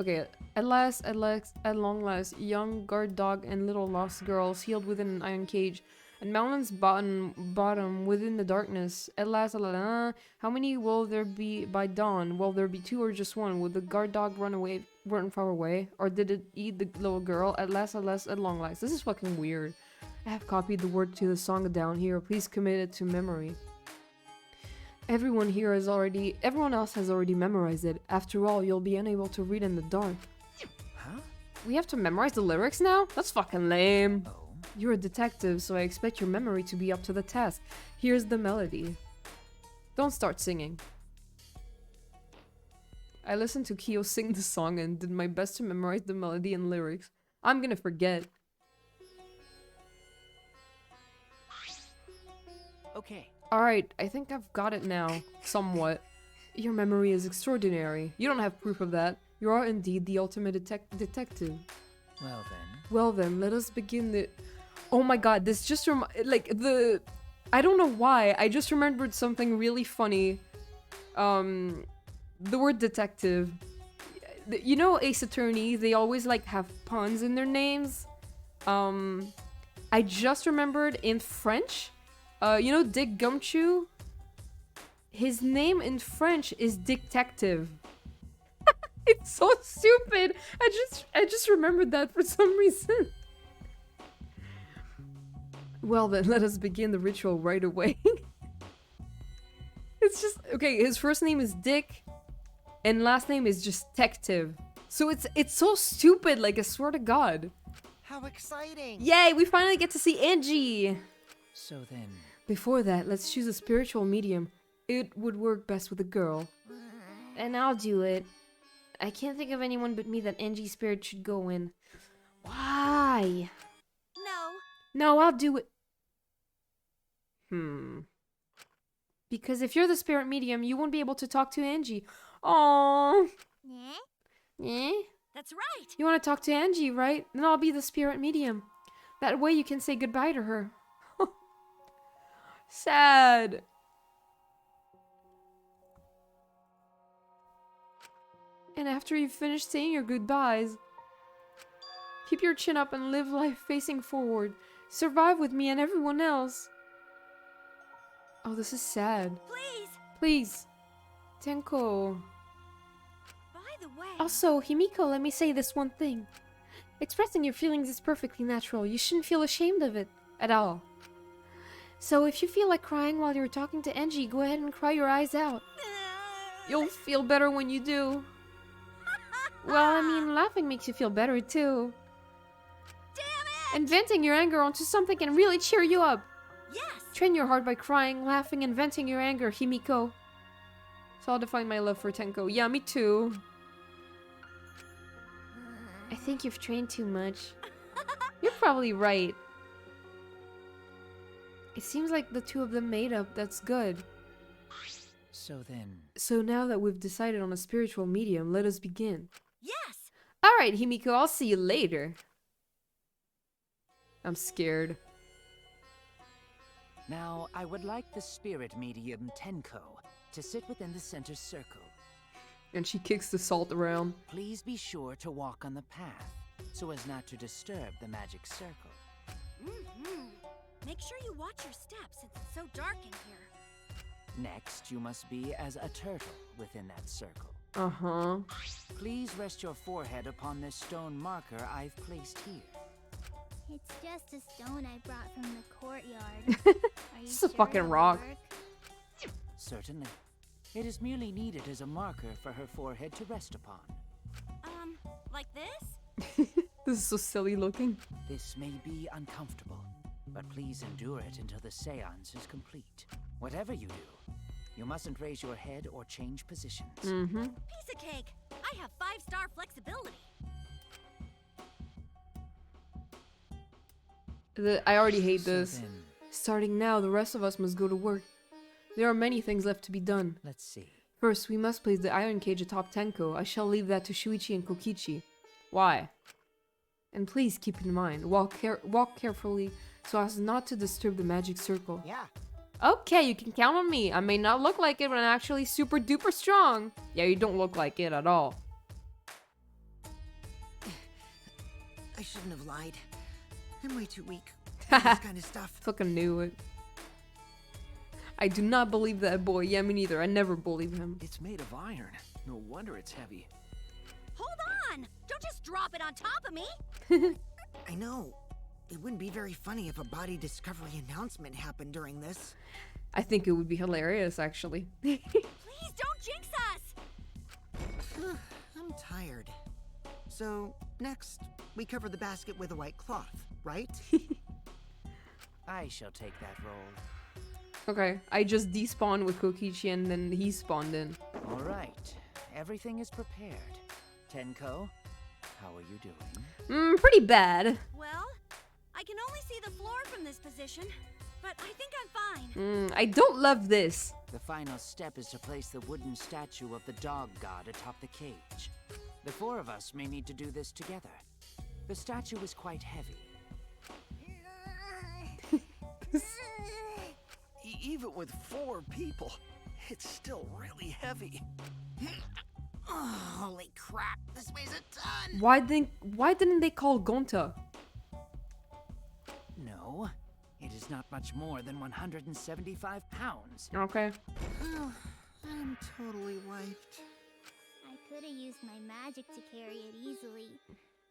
Okay, at long last, young guard dog and little lost girls healed within an iron cage, and mountains bottom within the darkness. At last, how many will there be by dawn? Will there be 2 or just 1? Will the guard dog run far away? Or did it eat the little girl? At last, at long last. This is fucking weird. I have copied the word to the song down here. Please commit it to memory. Everyone else has already memorized it. After all, you'll be unable to read in the dark. Huh? We have to memorize the lyrics now? That's fucking lame. Oh. You're a detective, so I expect your memory to be up to the task. Here's the melody. Don't start singing. I listened to Kyo sing the song and did my best to memorize the melody and lyrics. I'm gonna forget. Okay. Alright, I think I've got it now. Somewhat. Your memory is extraordinary. You don't have proof of that. You are indeed the ultimate detective. Well then. Let us begin the... Oh my god, this just I don't know why, I just remembered something really funny. The word detective. You know Ace Attorney, they always like have puns in their names. I just remembered in French, you know Dick Gumshoe? His name in French is Detective. It's so stupid. I just remembered that for some reason. Well then, let us begin the ritual right away. It's just okay. His first name is Dick, and last name is just Detective. So it's so stupid. Like I swear to God. How exciting! Yay! We finally get to see Angie. So then. Before that, let's choose a spiritual medium. It would work best with a girl. And I'll do it. I can't think of anyone but me that Angie's spirit should go in. Why? No, I'll do it. Because if you're the spirit medium, you won't be able to talk to Angie. Aww. Eh? That's right. You want to talk to Angie, right? Then I'll be the spirit medium. That way you can say goodbye to her. Sad. And after you've finished saying your goodbyes, keep your chin up and live life facing forward. Survive with me and everyone else. Oh, this is sad. Please. Tenko. By the way. Also, Himiko, let me say this one thing. Expressing your feelings is perfectly natural. You shouldn't feel ashamed of it at all. So if you feel like crying while you're talking to Angie, go ahead and cry your eyes out. You'll feel better when you do. Well, I mean, laughing makes you feel better too. Damn it! And venting your anger onto something can really cheer you up. Yes. Train your heart by crying, laughing, and venting your anger, Himiko. So I'll define my love for Tenko. Yeah, me too. I think you've trained too much. You're probably right. It seems like the two of them made up. That's good. So now that we've decided on a spiritual medium, let us begin. Yes! Alright, Himiko, I'll see you later. I'm scared. Now, I would like the spirit medium Tenko to sit within the center circle. And she kicks the salt around. Please be sure to walk on the path, so as not to disturb the magic circle. Make sure you watch your steps since it's so dark in here. Next, you must be as a turtle within that circle. Uh-huh. Please rest your forehead upon this stone marker I've placed here. It's just a stone I brought from the courtyard. Are you It's sure a fucking it'll rock. work? Certainly. It is merely needed as a marker for her forehead to rest upon. Like this? This is so silly looking. This may be uncomfortable, but please endure it until the seance is complete. Whatever you do, you mustn't raise your head or change positions. Mm-hmm. Piece of cake! I have 5-star flexibility. I already hate So this. then, Starting now, the rest of us must go to work. There are many things left to be done. let's see. First, we must place the iron cage atop Tenko. I shall leave that to Shuichi and Kokichi. Why? And please keep in mind, walk carefully so as not to disturb the magic circle. Yeah. Okay, you can count on me. I may not look like it, but I'm actually super duper strong. Yeah, you don't look like it at all. I shouldn't have lied. I'm way too weak for this kind of stuff. Fucking knew it. I do not believe that boy. Yeah, me neither. I never believe him. It's made of iron. No wonder it's heavy. Hold on! Don't just drop it on top of me! I know. It wouldn't be very funny if a body discovery announcement happened during this. I think it would be hilarious, actually. Please don't jinx us! I'm tired. So, next, we cover the basket with a white cloth, right? I shall take that role. Okay, I just despawned with Kokichi and then he spawned in. All right. Everything is prepared. Tenko, how are you doing? Pretty bad. Well, I can only see the floor from this position, but I think I'm fine. I don't love this. The final step is to place the wooden statue of the dog god atop the cage. The four of us may need to do this together. The statue is quite heavy. Even with 4 people, it's still really heavy. Oh, holy crap, this weighs a ton! Why didn't they call Gonta? No, it is not much more than 175 pounds. Okay. I'm totally wiped. I could have used my magic to carry it easily,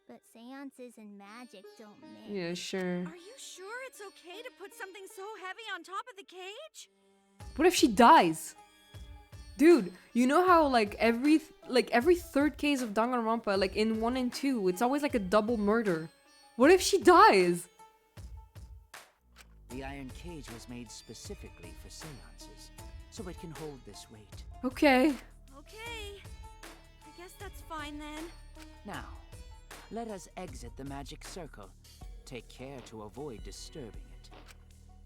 but seances and magic don't mix. Yeah, sure. Are you sure it's okay to put something so heavy on top of the cage? What if she dies? Dude, you know how like every third case of Danganronpa, like in 1 and 2, it's always like a double murder. What if she dies? The iron cage was made specifically for seances, so it can hold this weight. Okay. Okay. I guess that's fine then. Now, let us exit the magic circle. Take care to avoid disturbing it.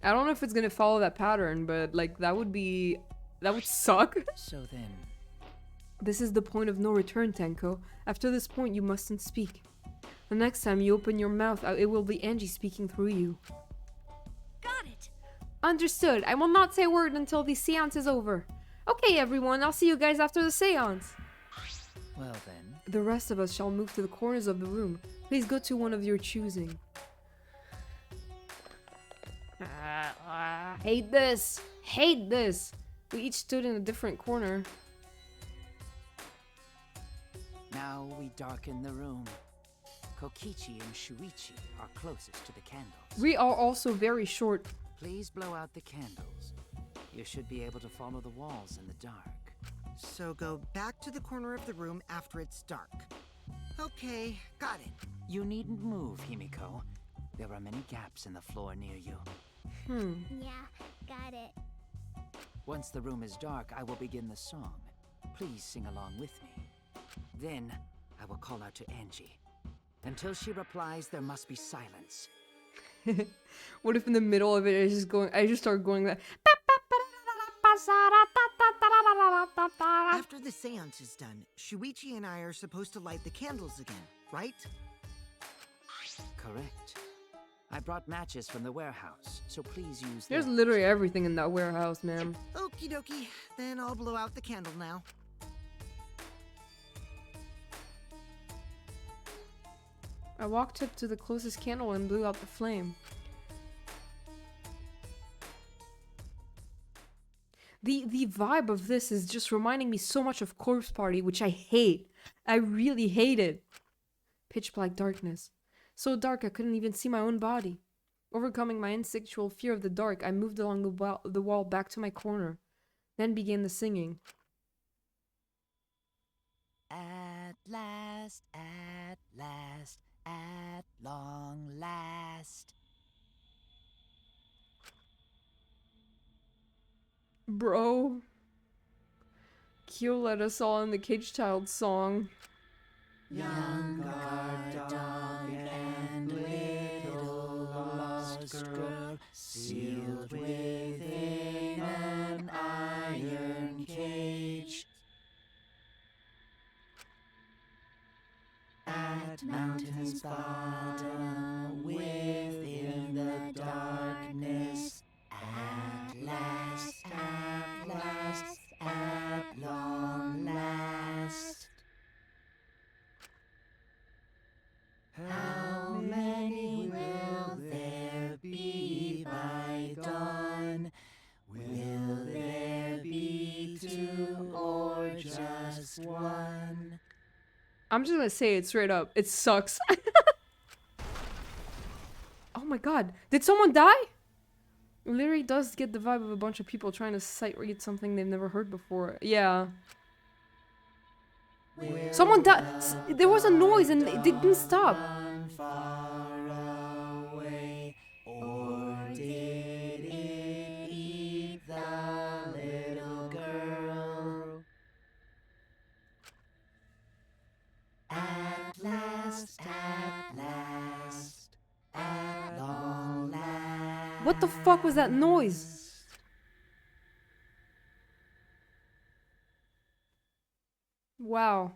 I don't know if it's gonna follow that pattern, but like that would suck. So then, This is the point of no return, Tenko. After this point, you mustn't speak. The next time you open your mouth, it will be Angie speaking through you. Got it. Understood. I will not say a word until the seance is over. Okay, everyone, I'll see you guys after the seance. well then, The rest of us shall move to the corners of the room. Please go to one of your choosing. Hate this. Hate this. We each stood in a different corner. now we darken the room. Kokichi and Shuichi are closest to the candles. We are also very short. Please blow out the candles. You should be able to follow the walls in the dark. So go back to the corner of the room after it's dark. Okay, got it. You needn't move, Himiko. There are many gaps in the floor near you. Yeah, Got it. Once the room is dark, I will begin the song. Please sing along with me. Then, I will call out to Angie. Until she replies, there must be silence. What if in the middle of it, I just start going that. After the seance is done, Shuichi and I are supposed to light the candles again, right? Correct. I brought matches from the warehouse, so please use There's those. literally everything in that warehouse, man. Okie dokie, then I'll blow out the candle now. I walked up to the closest candle and blew out the flame. The vibe of this is just reminding me so much of Corpse Party, which I hate. I really hate it. Pitch black darkness. So dark I couldn't even see my own body. Overcoming my instinctual fear of the dark, I moved along the wall back to my corner. Then began the singing. At last, at long last. Bro. Kyo led us all in the Cage Child song. Young guard dog and little lost girl, sealed within an iron cage. At mountain's bottom, within the darkness, at last, at long last. How many will there be by dawn? Will there be two or just one? I'm just gonna say it straight up. It sucks. Oh my god. Did someone die? It literally does get the vibe of a bunch of people trying to sight read something they've never heard before. Yeah. Someone died. There was a noise and it didn't stop. Far away, or did it eat the little girl? At last, at long last. What the fuck was that noise? Wow.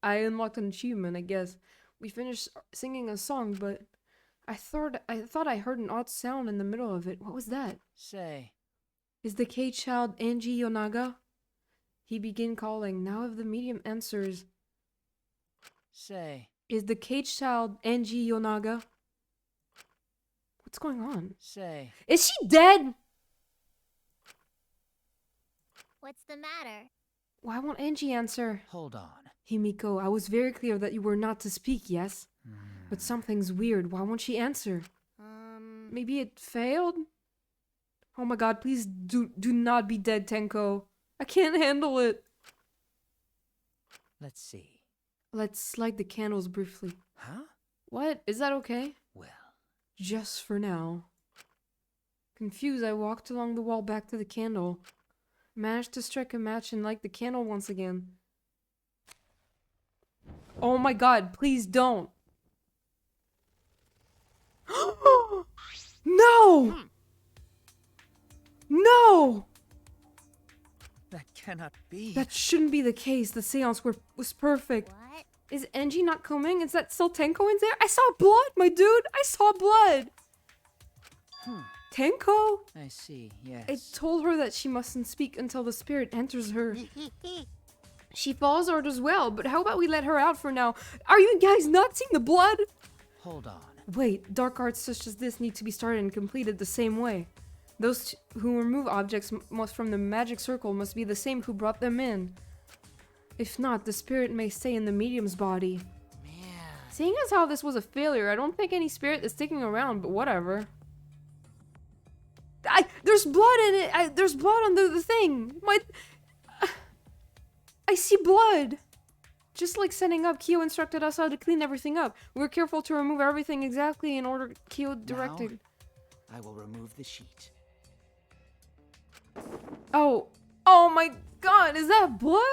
I unlocked an achievement, I guess. We finished singing a song, but I thought I heard an odd sound in the middle of it. What was that? Say, Is the Cage Child Angie Yonaga? He began calling. Now if the medium answers, say, is the Cage Child Angie Yonaga? What's going on? say. Is she dead? What's the matter? Why won't Angie answer? Hold on. Himiko, I was very clear that you were not to speak, yes? But something's weird. Why won't she answer? Maybe it failed? Oh my god, please do not be dead, Tenko. I can't handle it. Let's see. Let's light the candles briefly. Huh? What? Is that okay? Well, Just for now. Confused, I walked along the wall back to the candle. Managed to strike a match and light the candle once again. Oh my god, please don't. No! No! that cannot be. That shouldn't be the case. The seance was perfect. What? Is Angie not coming? Is that still Tenko in there? I saw blood, my dude! I saw blood! Tenko? I see, yes. I told her that she mustn't speak until the spirit enters her. She follows orders well, but how about we let her out for now? Are you guys not seeing the blood? Hold on. Wait, dark arts such as this need to be started and completed the same way. Those who remove objects from the magic circle must be the same who brought them in. If not, the spirit may stay in the medium's body. Man. Seeing as how this was a failure, I don't think any spirit is sticking around, but whatever. There's blood in it! There's blood on the thing! I see blood! Just like setting up, Kyo instructed us how to clean everything up. We were careful to remove everything exactly in order Kyo directed. Now, I will remove the sheet. Oh. Oh my god, is that blood?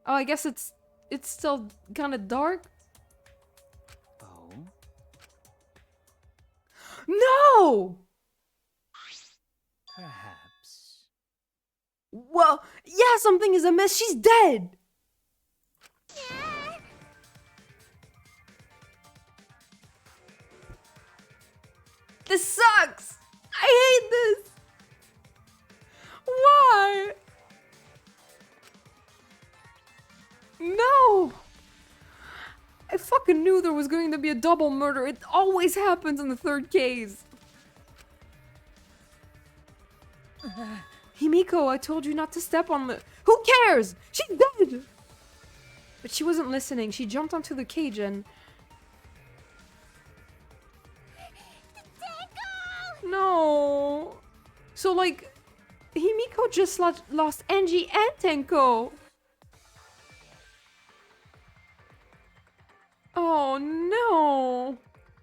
Oh, I guess it's still kind of dark. Oh? No! Perhaps. Well, yeah, something is amiss. She's dead. This sucks. I hate this. Why? No. I fucking knew there was going to be a double murder. It always happens in the third case. Himiko, I told you not to step on the— Who cares? She's dead! But she wasn't listening. She jumped onto the cage and— No! So, like, Himiko just lost Angie and Tenko! Oh, no!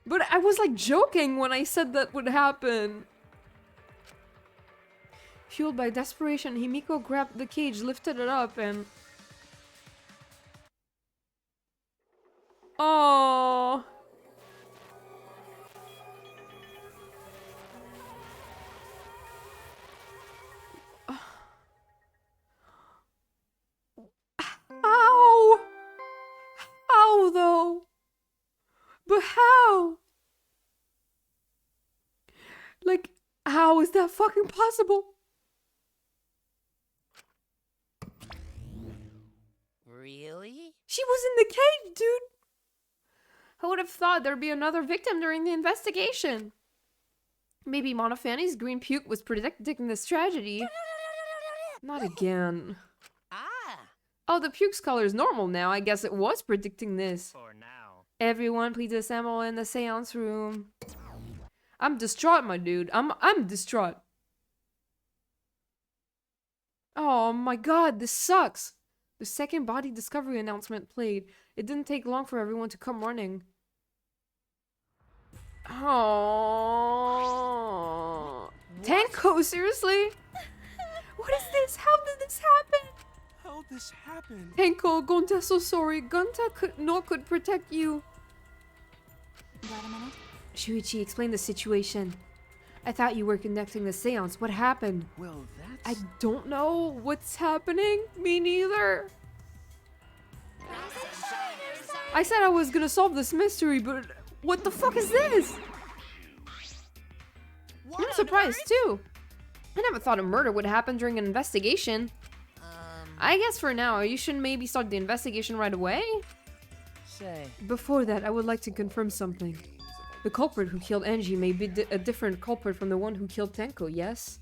But I was, like, joking when I said that would happen. Fueled by desperation, Himiko grabbed the cage, lifted it up, and... Oh. How? How, though? But how? Like, how is that fucking possible? Really? She was in the cage, dude! I would have thought there'd be another victim during the investigation. Maybe Monofanny's green puke was predicting this tragedy. Not again. Ah! Oh, the puke's color is normal now. I guess it was predicting this. For now. Everyone, please assemble in the seance room. I'm distraught, my dude. I'm distraught. Oh my god, this sucks. The second body discovery announcement played. It didn't take long for everyone to come running. Oh. Tenko, seriously? What is this? How did this happen? How'd this happen? Tenko, Gonta's so sorry. Gonta could protect you. Got a minute? Shuichi, explain the situation. I thought you were conducting the seance. What happened? Well, that's... I don't know what's happening. Me neither. I said I was gonna solve this mystery, but what the fuck is this? I'm surprised too. I never thought a murder would happen during an investigation. I guess for now, you should maybe start the investigation right away. Say. Before that, I would like to confirm something. The culprit who killed Angie may be a different culprit from the one who killed Tenko, yes?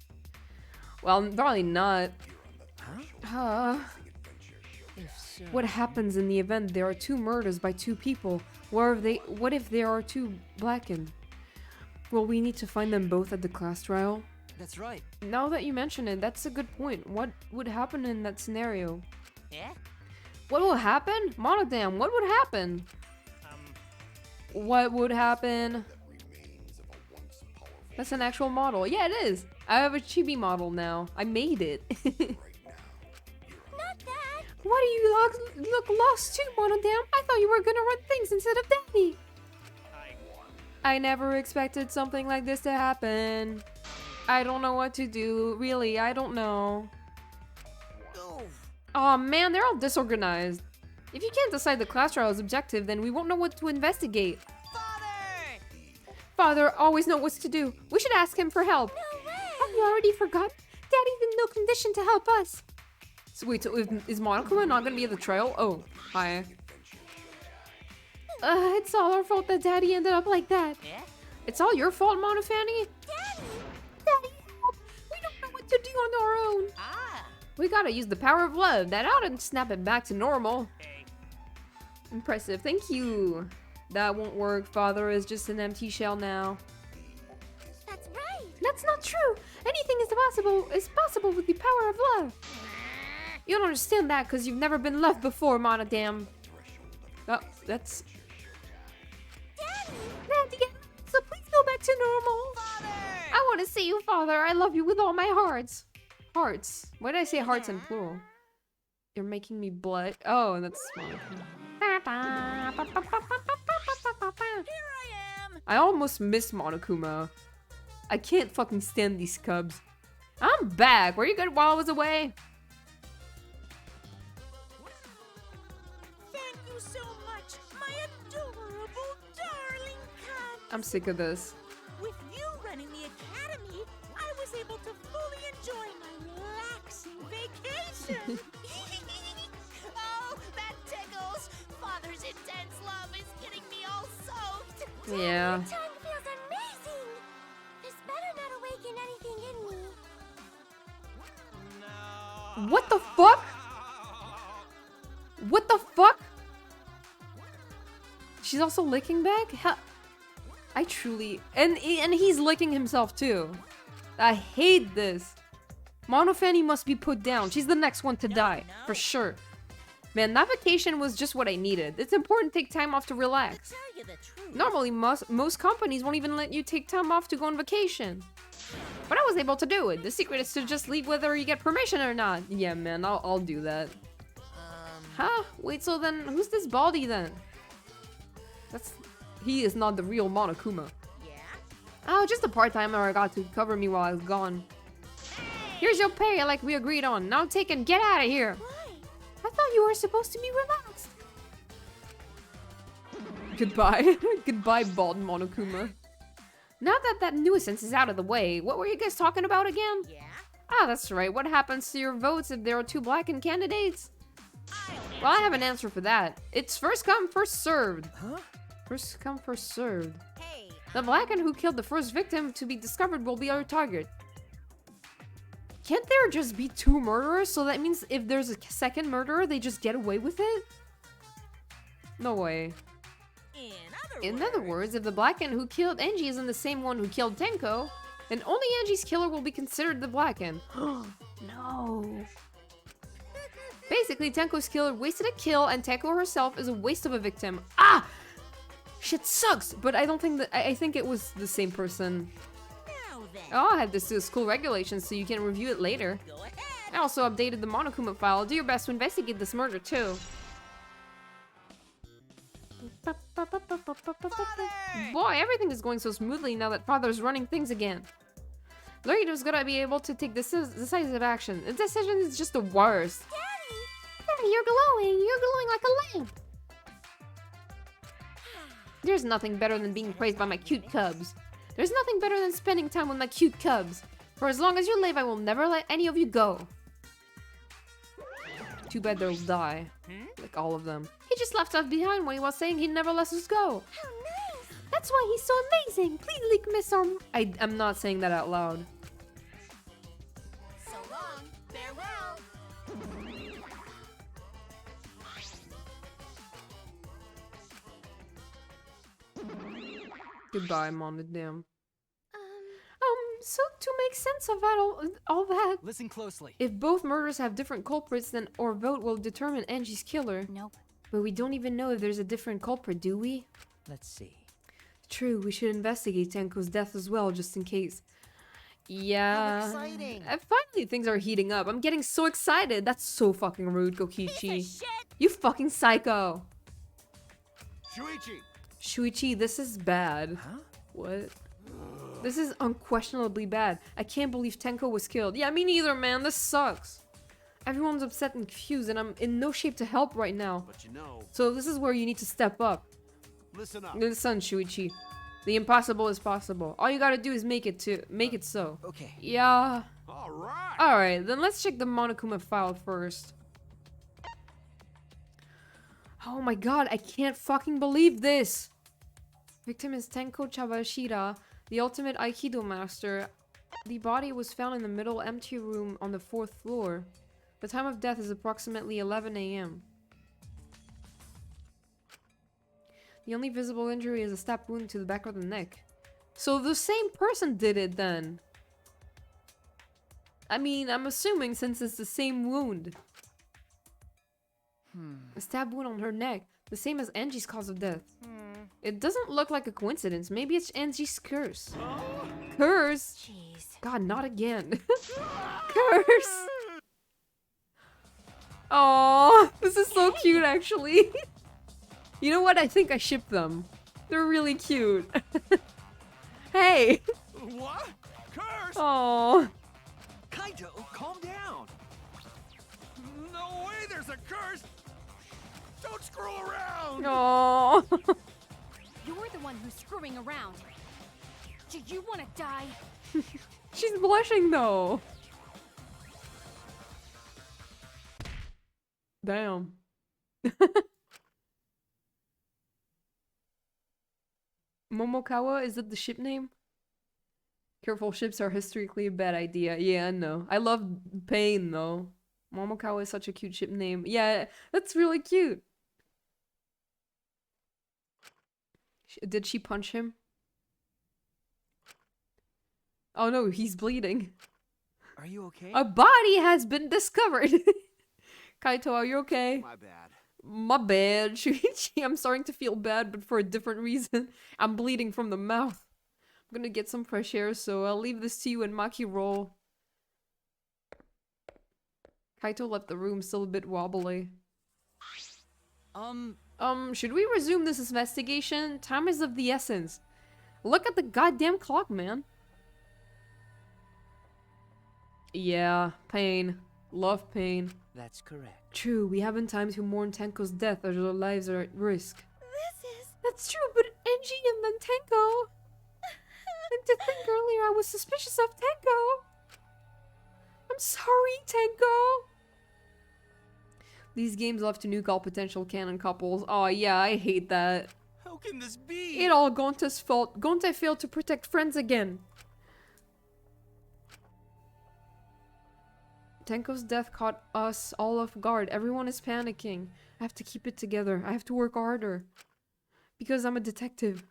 Well, probably not. If so... What happens in the event there are two murders by two people? What if there are two blackened? Well, we need to find them both at the class trial. That's right. Now that you mention it, that's a good point. What would happen in that scenario? Yeah? What will happen? Monodam, what would happen? What would happen? That's an actual model. Yeah, it is. I have a chibi model now. I made it. Not that. Why do you look lost too, Monodam? I thought you were gonna run things instead of Daddy. I never expected something like this to happen. I don't know what to do. Really, I don't know. Oh man, they're all disorganized. If you can't decide the class trial is objective, then we won't know what to investigate. Father always knows what to do. We should ask him for help. No way. Have you already forgot? Daddy's in no condition to help us. So wait, so is Monokuma not gonna be at the trial? Oh, hi. It's all our fault that Daddy ended up like that. Yeah? It's all your fault, Monofanny? Daddy, help! We don't know what to do on our own. Ah! We gotta use the power of love. That ought to snap it back to normal. Impressive, thank you. That won't work. Father is just an empty shell now. That's right. That's not true. Anything is possible with the power of love. You don't understand that because you've never been loved before, Monodam. Oh, that's... Daddy, so please go back to normal. I want to see you, Father. I love you with all my heart. Hearts. Why did I say hearts in plural? You're making me blood. Oh, that's smart. Here I am. I almost missed Monokuma. I can't fucking stand these cubs. I'm back. Were you good while I was away? Thank you so much, my adorable darling cub. I'm sick of this. With you running the academy, I was able to fully enjoy my relaxing vacation. Oh, that tickles. Father's intense love is getting me all soaked. Yeah. Tongue feels amazing. This better not awaken anything in me. What the fuck? What the fuck? She's also licking back? I truly... And he's licking himself too. I hate this. Monofani must be put down. She's the next one to die. For sure. Man, that vacation was just what I needed. It's important to take time off to relax. Tell you the truth. Normally, most companies won't even let you take time off to go on vacation. But I was able to do it. The secret is to just leave whether you get permission or not. Yeah, man, I'll do that. Huh? Wait, so then, who's this Baldy then? He is not the real Monokuma. Yeah? Oh, just a part-timer I got to cover me while I was gone. Here's your pay like we agreed on. Now take and get out of here. Why? I thought you were supposed to be relaxed. Goodbye. Goodbye, bald Monokuma. Now that nuisance is out of the way, what were you guys talking about again? Yeah? Ah, that's right. What happens to your votes if there are two blackened candidates? Well, I have an answer for that. It's first come, first served. Huh? First come, first served. Hey. The blackened who killed the first victim to be discovered will be our target. Can't there just be two murderers? So that means if there's a second murderer, they just get away with it? No way. In other words, if the blackened who killed Angie isn't the same one who killed Tenko, then only Angie's killer will be considered the blackened. No. Basically, Tenko's killer wasted a kill, and Tenko herself is a waste of a victim. Ah! Shit sucks! But I don't think that... I think it was the same person. Now then. Oh, I had this to school regulations so you can review it later. Go ahead. I also updated the Monokuma file. Do your best to investigate this murder, too. Boy, everything is going so smoothly now that Father's running things again. Laredo's gonna be able to take decisive action. The decision is just the worst. Daddy, you're glowing. You're glowing like a lamp. There's nothing better than being praised by my cute cubs. There's nothing better than spending time with my cute cubs. For as long as you live, I will never let any of you go. Too bad they'll die. Like all of them. He just left us behind when he was saying he'd never let us go. How nice. That's why he's so amazing. Please leak Miss I'm not saying that out loud. So long. Farewell. Goodbye, Mom and Dam. So to make sense of that, all that... Listen closely. If both murders have different culprits, then our vote will determine Angie's killer. Nope. But we don't even know if there's a different culprit, do we? Let's see. True, we should investigate Tenko's death as well, just in case. Yeah. How exciting. Finally, things are heating up. I'm getting so excited. That's so fucking rude, Kokichi. Piece of shit. You fucking psycho. Shuichi! Shuichi, this is bad. Huh? What? This is unquestionably bad. I can't believe Tenko was killed. Yeah, me neither, man. This sucks. Everyone's upset and confused, and I'm in no shape to help right now. But you know, So this is where you need to step up. listen up. Listen, Shuichi. The impossible is possible. All you gotta do is make it so. Okay. Yeah. Alright! Alright, then let's check the Monokuma file first. Oh my god, I can't fucking believe this! Victim is Tenko Chabashira, the ultimate Aikido master. The body was found in the middle empty room on the 4th floor. The time of death is approximately 11 AM. The only visible injury is a stab wound to the back of the neck. So the same person did it then. I mean, I'm assuming since it's the same wound. A stab wound on her neck, the same as Angie's cause of death. It doesn't look like a coincidence. Maybe it's Angie's curse. Curse? Jeez. God, not again. Curse! Oh, this is so cute actually. You know what? I think I ship them. They're really cute. Hey! What? Curse! Oh. Kaito, calm down. No way there's a curse! Don't screw around! Oh. You're the one who's screwing around. Do you want to die? She's blushing though. Damn. Momokawa, is that the ship name? Careful, ships are historically a bad idea. Yeah, I know. I love Pain though. Momokawa is such a cute ship name. Yeah, that's really cute. Did she punch him? Oh no, he's bleeding. Are you okay? A body has been discovered. Kaito, are you okay? My bad. My bad. Shuichi, I'm starting to feel bad, but for a different reason. I'm bleeding from the mouth. I'm gonna get some fresh air, so I'll leave this to you and Maki roll. Kaito left the room, still a bit wobbly. Should we resume this investigation? Time is of the essence. Look at the goddamn clock, man. Yeah, Pain. Love Pain. That's correct. True, we haven't time to mourn Tenko's death as our lives are at risk. This is... That's true, but Angie and then Tenko. And to think earlier I was suspicious of Tenko. I'm sorry, Tenko. These games love to nuke all potential canon couples. Oh yeah, I hate that. How can this be? It all Gonta's fault. Gonta failed to protect friends again. Tenko's death caught us all off guard. Everyone is panicking. I have to keep it together. I have to work harder. Because I'm a detective.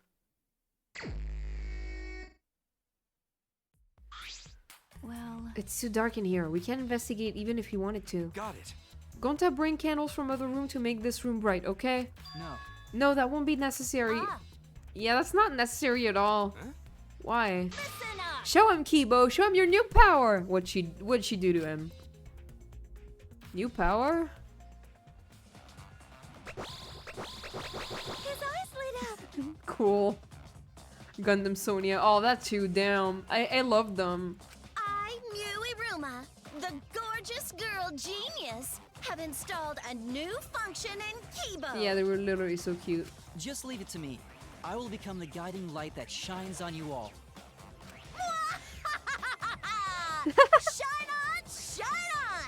Well... It's too dark in here. We can't investigate even if he wanted to. Got it. Gonta, bring candles from other room to make this room bright, okay? No. No, that won't be necessary. Ah. Yeah, that's not necessary at all. Huh? Why? Listen up! Show him, Kibo. Show him your new power. What'd she do to him? New power? His eyes lit up! Cool. Gundam Sonia. Oh, that too. Damn. I love them. I, Muiruma, the gorgeous girl genius, have installed a new function in Kibo. Yeah, they were literally so cute. Just leave it to me. I will become the guiding light that shines on you all. Shine on, shine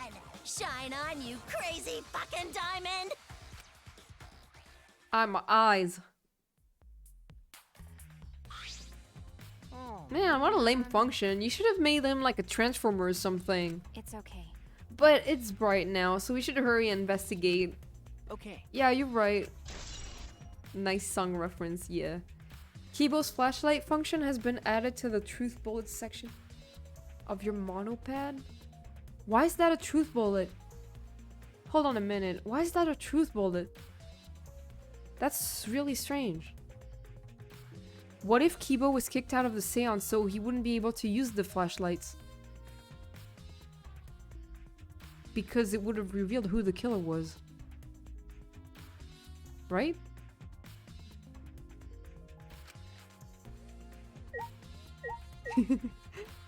on! Shine on, you crazy fucking diamond! My eyes. Man, what a lame function. You should have made them like a transformer or something. It's okay. But it's bright now, so we should hurry and investigate. Okay. Yeah, you're right. Nice song reference, yeah. Kibo's flashlight function has been added to the truth bullet section of your monopad? Why is that a truth bullet? Hold on a minute. Why is that a truth bullet? That's really strange. What if Kibo was kicked out of the seance so he wouldn't be able to use the flashlights? Because it would have revealed who the killer was. Right?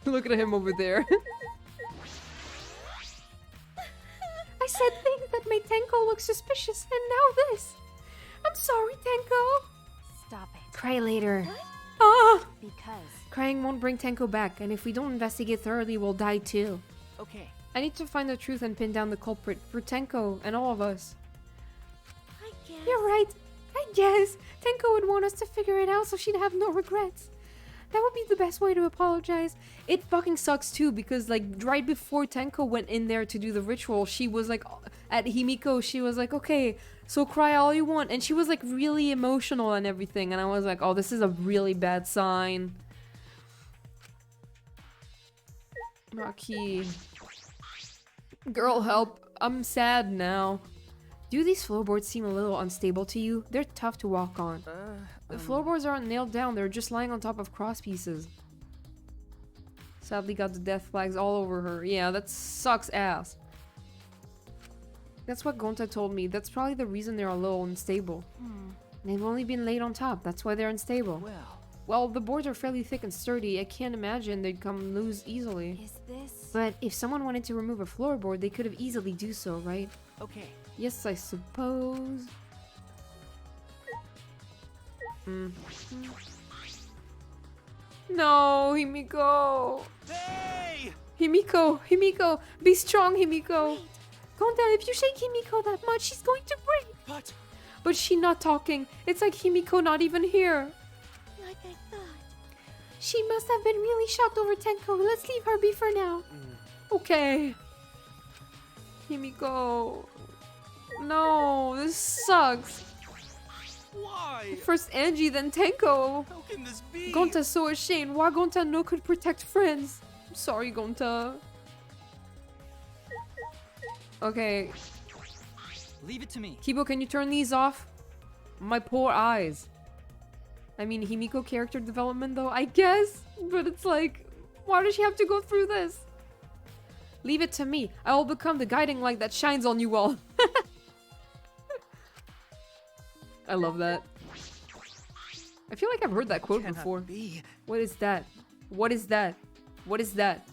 Look at him over there. I said things that made Tenko look suspicious, and now this. I'm sorry, Tenko. Stop it. Cry later. Ah! Because. Crying won't bring Tenko back, and if we don't investigate thoroughly, we'll die too. Okay. I need to find the truth and pin down the culprit for Tenko and all of us. I guess. You're right. I guess. Tenko would want us to figure it out so she'd have no regrets. That would be the best way to apologize. It fucking sucks too because like right before Tenko went in there to do the ritual, she was like at Himiko, she was like, okay, so cry all you want, and she was like really emotional and everything, and I was like, oh, this is a really bad sign. Maki. Girl, help. I'm sad now. Do these floorboards seem a little unstable to you? They're tough to walk on. The floorboards aren't nailed down, they're just lying on top of cross pieces. Sadly got the death flags all over her. Yeah, that sucks ass. That's what Gonta told me. That's probably the reason they're a little unstable. They've only been laid on top. That's why they're unstable. Well, the boards are fairly thick and sturdy. I can't imagine they'd come loose easily. Is this? But if someone wanted to remove a floorboard, they could have easily do so, right? Okay. Yes, I suppose. No, Himiko. Hey! Himiko, be strong, Himiko. Gonta, if you shake Himiko that much, she's going to break. But she not talking. It's like Himiko not even here. Like I thought. She must have been really shocked over Tenko. Let's leave her be for now. Okay. Himiko. No, this sucks. Why? First Angie, then Tenko. How can this be? Gonta's so ashamed. Why Gonta no could protect friends? I'm sorry, Gonta. Okay. Leave it to me. Kibo, can you turn these off? My poor eyes. I mean, Himiko character development though, I guess. But it's like, why does she have to go through this? Leave it to me. I will become the guiding light that shines on you all. I love that. I feel like I've heard that quote before. What is that? What is that? What is that?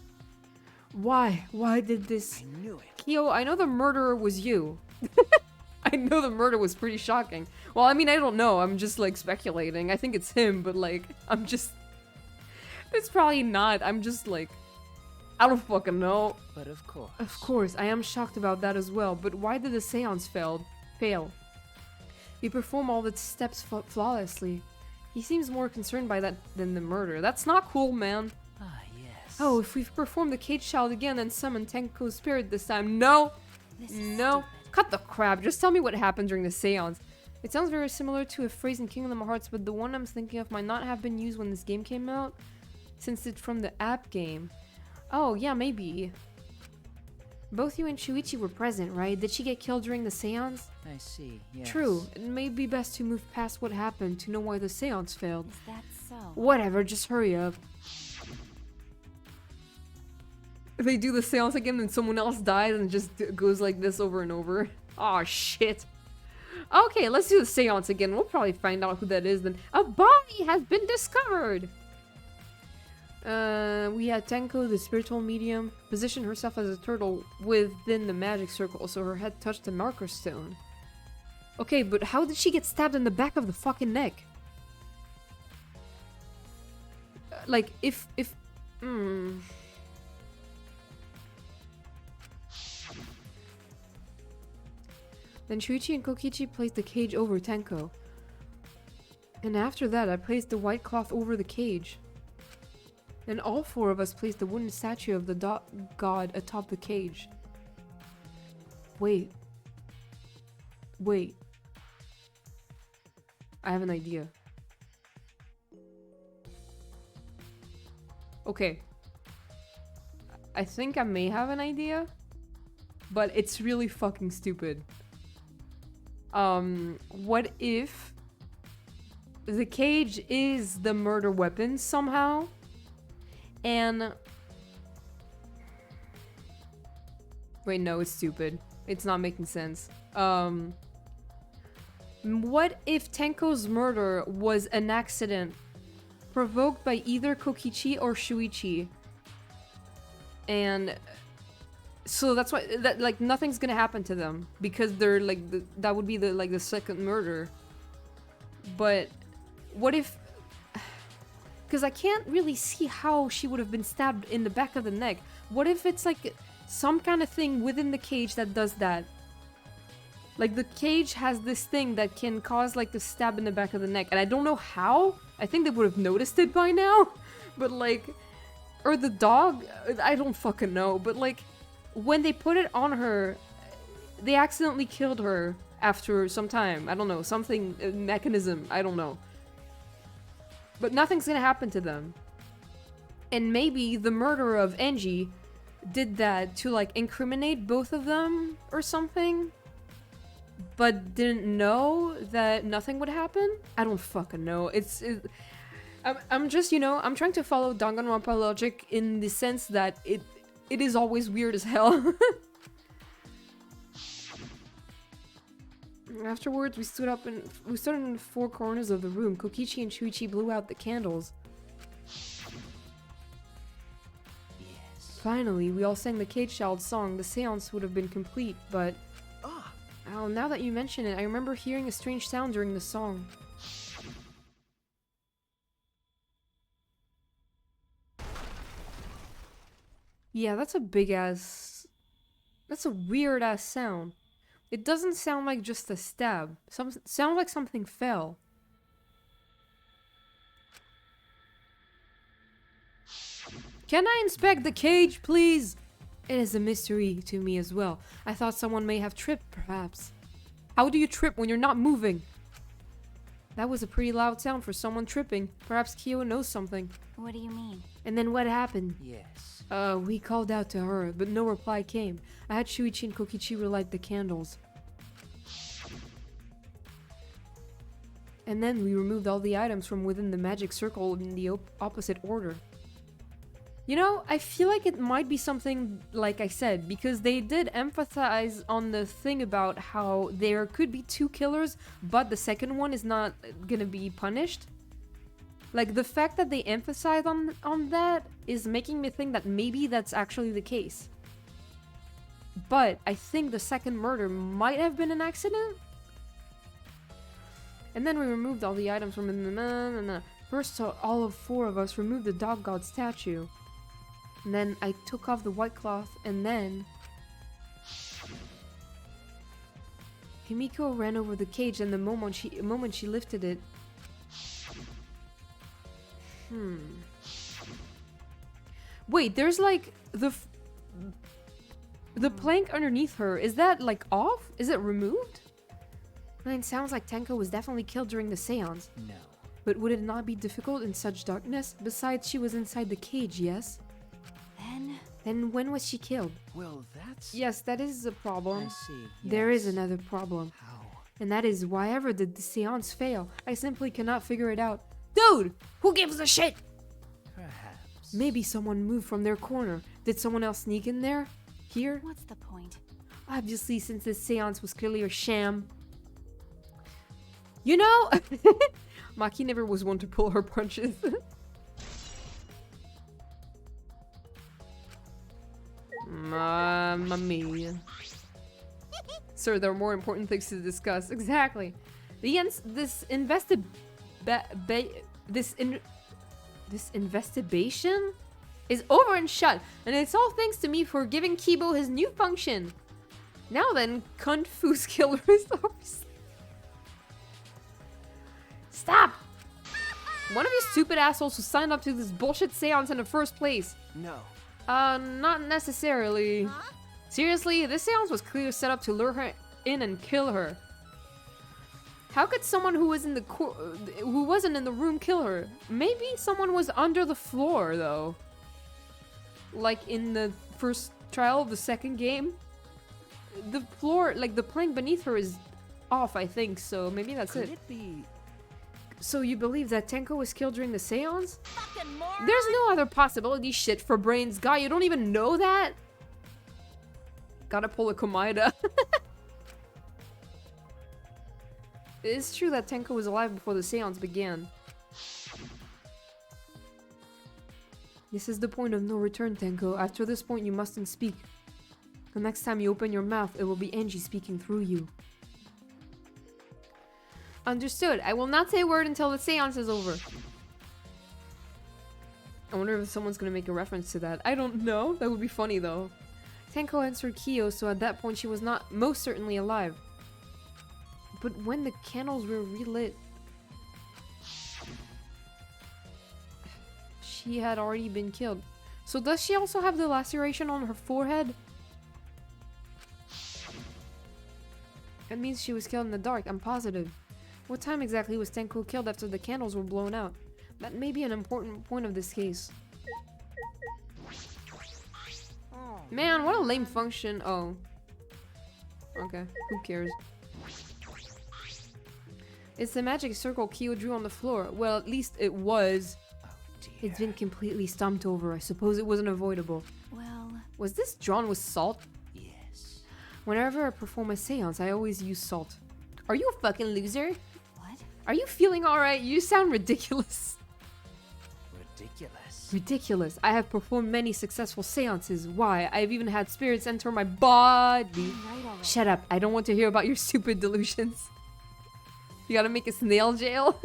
Why? Why did this? I knew it. Kyo, I know the murderer was you. I know the murder was pretty shocking. Well, I mean, I don't know. I'm just like speculating. I think it's him, but like, I'm just... It's probably not. I'm just like... I don't fucking know. But of course. Of course, I am shocked about that as well. But why did the seance fail? We perform all the steps flawlessly. He seems more concerned by that than the murder. That's not cool, man. Ah, yes. Oh, if we've performed the cage child again and summoned Tenko's spirit this time. No! No. Cut the crap. Just tell me what happened during the seance. It sounds very similar to a phrase in Kingdom Hearts, but the one I'm thinking of might not have been used when this game came out, since it's from the app game. Oh, yeah, maybe. Both you and Shuichi were present, right? Did she get killed during the seance? I see, yes. True. It may be best to move past what happened to know why the seance failed. Is that so? Whatever, just hurry up. If they do the seance again and someone else dies and it just goes like this over and over. Aw, shit. Okay, let's do the seance again. We'll probably find out who that is then. A body has been discovered! We had Tenko, the spiritual medium, position herself as a turtle within the magic circle, so her head touched the marker stone. Okay, but how did she get stabbed in the back of the fucking neck? Like, if... Then Shuichi and Kokichi placed the cage over Tenko. And after that, I placed the white cloth over the cage. Then all four of us placed the wooden statue of the god atop the cage. Wait. I have an idea. Okay. I think I may have an idea, but it's really fucking stupid. What if the cage is the murder weapon somehow? And... Wait, no, it's stupid. It's not making sense. What if Tenko's murder was an accident provoked by either Kokichi or Shuichi? And... So that's why, like, nothing's gonna happen to them because they're like that would be the second murder. But what if? Because I can't really see how she would have been stabbed in the back of the neck. What if it's like some kind of thing within the cage that does that? Like the cage has this thing that can cause like the stab in the back of the neck, and I don't know how. I think they would have noticed it by now, but like, or the dog. I don't fucking know, but like. When they put it on her, they accidentally killed her after some time. I don't know, something, a mechanism, I don't know. But nothing's gonna happen to them. And maybe the murderer of Enji did that to like incriminate both of them or something, but didn't know that nothing would happen? I don't fucking know. I'm just, you know, I'm trying to follow Danganronpa logic in the sense that it is always weird as hell. Afterwards, we stood in the four corners of the room. Kokichi and Shuichi blew out the candles. Yes. Finally, we all sang the Cage Child song. The seance would have been complete, but... Ah, Oh, now that you mention it, I remember hearing a strange sound during the song. Yeah, that's a big ass... That's a weird ass sound. It doesn't sound like just a stab. Sounds like something fell. Can I inspect the cage, please? It is a mystery to me as well. I thought someone may have tripped, perhaps. How do you trip when you're not moving? That was a pretty loud sound for someone tripping. Perhaps Kyo knows something. What do you mean? And then what happened? Yes. We called out to her, but no reply came. I had Shuichi and Kokichi relight the candles. And then we removed all the items from within the magic circle in the opposite order. You know, I feel like it might be something like I said, because they did emphasize on the thing about how there could be two killers, but the second one is not gonna be punished. Like, the fact that they emphasize on that is making me think that maybe that's actually the case. But I think the second murder might have been an accident. And then we removed all the items from the... First, all of four of us removed the dog god statue. And then I took off the white cloth, and then... Himiko ran over the cage, and the moment she lifted it... Wait, there's like the plank underneath her. Is that like off? Is it removed? I mean, it sounds like Tenko was definitely killed during the seance. No. But would it not be difficult in such darkness? Besides, she was inside the cage, yes? Then when was she killed? well, that's... Yes, that is a problem. I see. There is yes. another problem. How? And that is, why ever did the seance fail? I simply cannot figure it out. Dude! Who gives a shit? Perhaps. Maybe someone moved from their corner. Did someone else sneak in there? Here? What's the point? Obviously, since this seance was clearly a sham. You know, Maki never was one to pull her punches. Mamma mia. Sir, there are more important things to discuss. Exactly. This investigation is over and shut, and it's all thanks to me for giving Kibo his new function. Now then, Kung Fu's killer is obviously... Stop! One of you stupid assholes who signed up to this bullshit seance in the first place. No. Not necessarily. Huh? Seriously, this seance was clearly set up to lure her in and kill her. How could someone who was in the who wasn't in the room kill her? Maybe someone was under the floor, though. Like in the first trial of the second game. The floor, like the plank beneath her is off, I think, so maybe that's Could it. it be... So you believe that Tenko was killed during the seance? Fucking moron! There's no other possibility, shit for brains. Guy, you don't even know that? Gotta pull a Komaeda. It is true that Tenko was alive before the seance began. This is the point of no return, Tenko. After this point, you mustn't speak. The next time you open your mouth, it will be Angie speaking through you. Understood. I will not say a word until the seance is over. I wonder if someone's gonna make a reference to that. I don't know. That would be funny, though. Tenko answered Kyo, so at that point she was not most certainly alive. But when the candles were relit... She had already been killed. So does she also have the laceration on her forehead? That means she was killed in the dark, I'm positive. What time exactly was Tenko killed after the candles were blown out? That may be an important point of this case. Man, what a lame function. Oh. Okay, who cares? It's the magic circle Kyo drew on the floor. Well, at least it was. Oh dear. It's been completely stomped over. I suppose it wasn't avoidable. Well, Was this drawn with salt? Yes. Whenever I perform a seance, I always use salt. Are you a fucking loser? what? Are you feeling alright? You sound ridiculous. Ridiculous. Ridiculous. I have performed many successful seances. Why? I've even had spirits enter my body. Right already. Shut up. I don't want to hear about your stupid delusions. You gotta make a snail jail.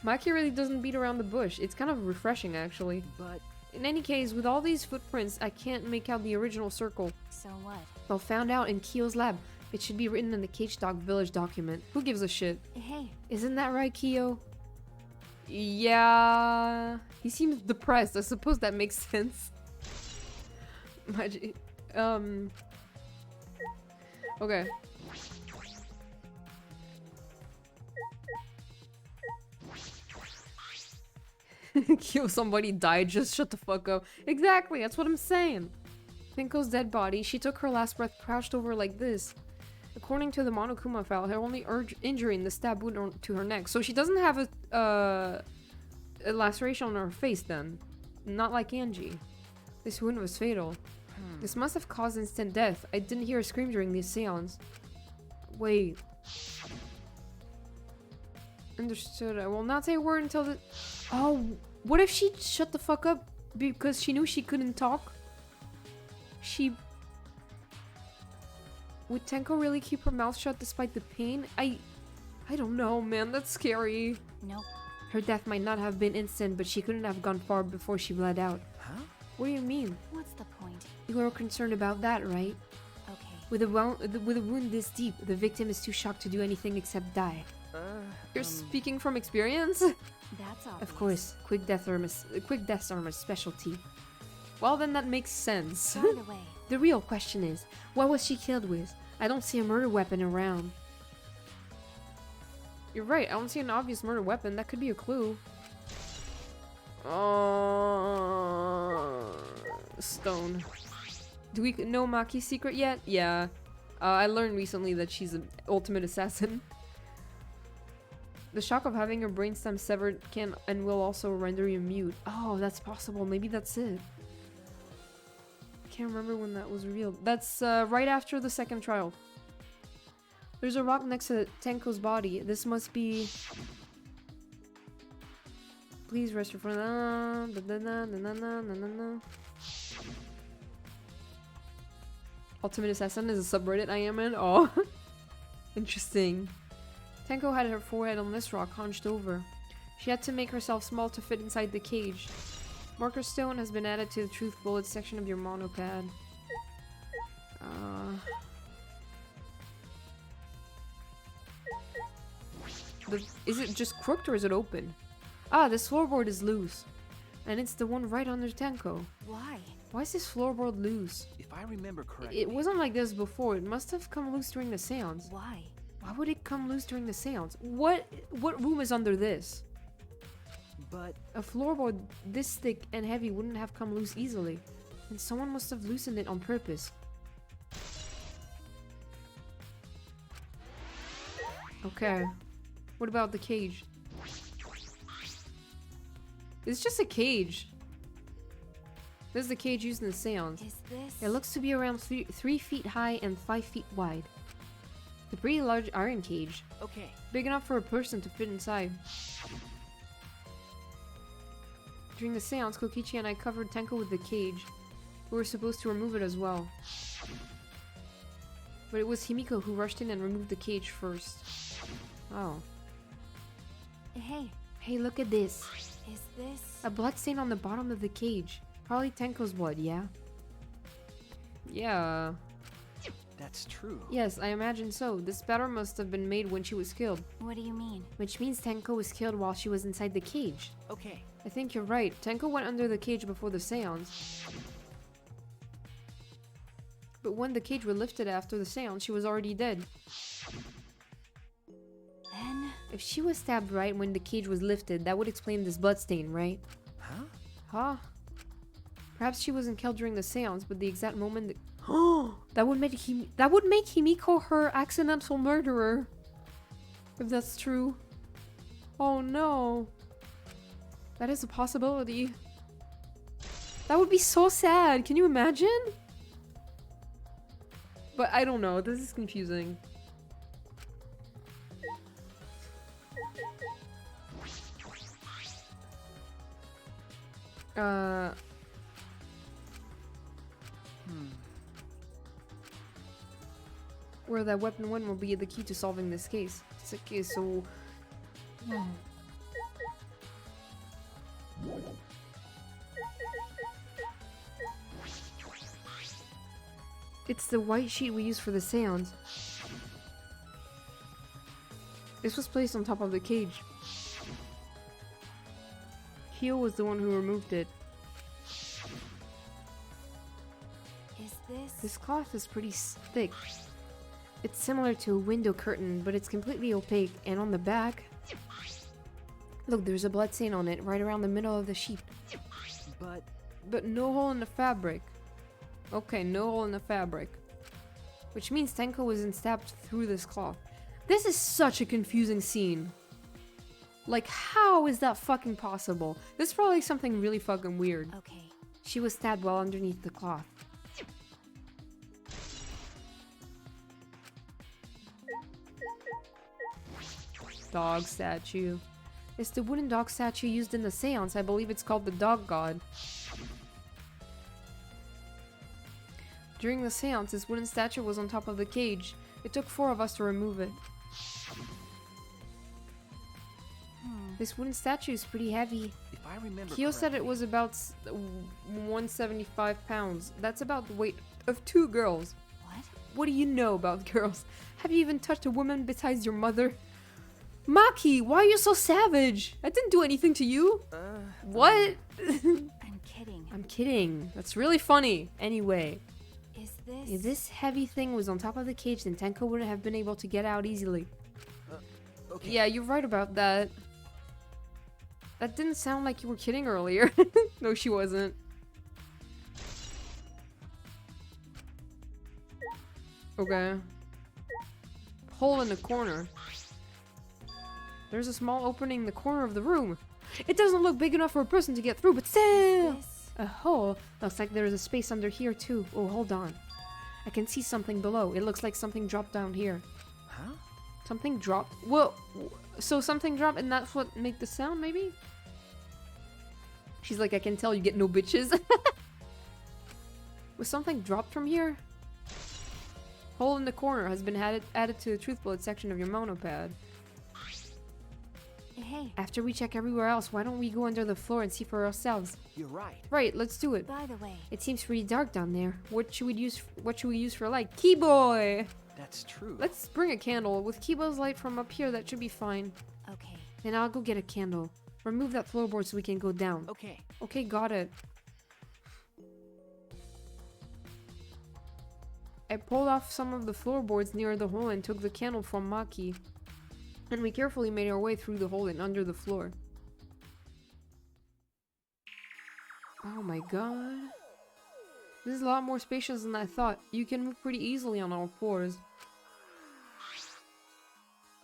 Maki really doesn't beat around the bush. It's kind of refreshing, actually. But In any case, with all these footprints, I can't make out the original circle. So what? Well, found out in Kyo's lab. It should be written in the Cage Dog Village document. Who gives a shit? Hey, Isn't that right, Kyo? Yeah... He seems depressed. I suppose that makes sense. Okay. Kyo, somebody died. Just shut the fuck up. Exactly, that's what I'm saying. Tenko's dead body. She took her last breath crouched over like this. According to the Monokuma file, her only injury in the stab wound to her neck. So she doesn't have a laceration on her face then. Not like Angie. This wound was fatal. This must have caused instant death. I didn't hear a scream during these seance. Wait. Understood. I will not say a word until the... Oh, what if she shut the fuck up because she knew she couldn't talk? Would Tenko really keep her mouth shut despite the pain? I don't know, man. That's scary. nope. Her death might not have been instant, but she couldn't have gone far before she bled out. huh? What do you mean? What's the point? You are concerned about that, right? Okay. With a wound this deep, the victim is too shocked to do anything except die. You're speaking from experience? That's obvious. Of course, quick deaths are my specialty. Well, then that makes sense. By the way, The real question is, what was she killed with? I don't see a murder weapon around. You're right, I don't see an obvious murder weapon. That could be a clue. Stone. Do we know Maki's secret yet? Yeah. I learned recently that she's an ultimate assassin. The shock of having her brainstem severed can and will also render you mute. Oh, that's possible. Maybe that's it. Can't remember when that was revealed. That's right after the second trial. There's a rock next to Tenko's body. This must be... Please rest your front. Ultimate Assassin is a subreddit I am in. Oh. Interesting. Tenko had her forehead on this rock hunched over. She had to make herself small to fit inside the cage. Marker stone has been added to the truth bullet section of your monopad. Is it just crooked or is it open? Ah, this floorboard is loose. And it's the one right under Tenko. why? Why is this floorboard loose? If I remember correctly, It wasn't like this before. It must have come loose during the seance. Why? Why would it come loose during the seance? What room is under this? But A floorboard this thick and heavy wouldn't have come loose easily. And someone must have loosened it on purpose. Okay. What about the cage? It's just a cage. This is the cage used in the seance. Is this... It looks to be around 3 feet high and 5 feet wide. It's a pretty large iron cage. okay. Big enough for a person to fit inside. During the seance, Kokichi and I covered Tenko with the cage. We were supposed to remove it as well. But it was Himiko who rushed in and removed the cage first. Oh. Hey, Hey, look at this. is this... A blood stain on the bottom of the cage. Probably Tenko's blood, yeah? Yeah. that's true. Yes, I imagine so. This spatter must have been made when she was killed. What do you mean? Which means Tenko was killed while she was inside the cage. Okay. I think you're right. Tenko went under the cage before the seance. But when the cage was lifted after the seance, she was already dead. Then... If she was stabbed right when the cage was lifted, that would explain this bloodstain, right? Huh? Huh? Perhaps she wasn't killed during the seance, but the exact moment that... that would make Himiko her accidental murderer. If that's true. Oh no. That is a possibility. That would be so sad. Can you imagine? But I don't know. This is confusing. Where that weapon went will be the key to solving this case. Okay, so... It's the white sheet we use for the seance. This was placed on top of the cage. Kyo was the one who removed it. Is this... This cloth is pretty thick. It's similar to a window curtain, but it's completely opaque, and on the back... Look, there's a blood stain on it, right around the middle of the sheet. But no hole in the fabric. Okay, no hole in the fabric. Which means Tenko wasn't stabbed through this cloth. This is such a confusing scene. Like, how is that fucking possible? This is probably something really fucking weird. Okay. She was stabbed well underneath the cloth. Dog statue. It's the wooden dog statue used in the seance. I believe it's called the dog god. During the seance, this wooden statue was on top of the cage. It took 4 of us to remove it. This wooden statue is pretty heavy. If I remember Kyo said it was about 175 pounds. That's about the weight of 2 girls. What? What do you know about girls? Have you even touched a woman besides your mother? Maki, why are you so savage? I didn't do anything to you. What? I'm kidding. I'm kidding. That's really funny. Anyway. Is this... If this heavy thing was on top of the cage, then Tenko wouldn't have been able to get out easily. Okay. Yeah, you're right about that. That didn't sound like you were kidding earlier. No, she wasn't. Okay. Hole in the corner. There's a small opening in the corner of the room. It doesn't look big enough for a person to get through, but still! A hole? Looks like there's a space under here too. Oh, hold on. I can see something below. It looks like something dropped down here. Huh? Something dropped? Whoa! So something dropped and that's what made the sound, maybe? She's like, I can tell you get no bitches. Was something dropped from here? Hole in the corner has been added to the truth bullet section of your monopad. Hey. After we check everywhere else, why don't we go under the floor and see for ourselves? You're right. Right, let's do it. By the way... It seems pretty dark down there. What should we use for light? Keyboy! That's true. Let's bring a candle. With Keyboy's light from up here, that should be fine. Okay. Then I'll go get a candle. Remove that floorboard so we can go down. Okay. Okay, got it. I pulled off some of the floorboards near the hole and took the candle from Maki. And we carefully made our way through the hole and under the floor. Oh my god. This is a lot more spacious than I thought. You can move pretty easily on all fours.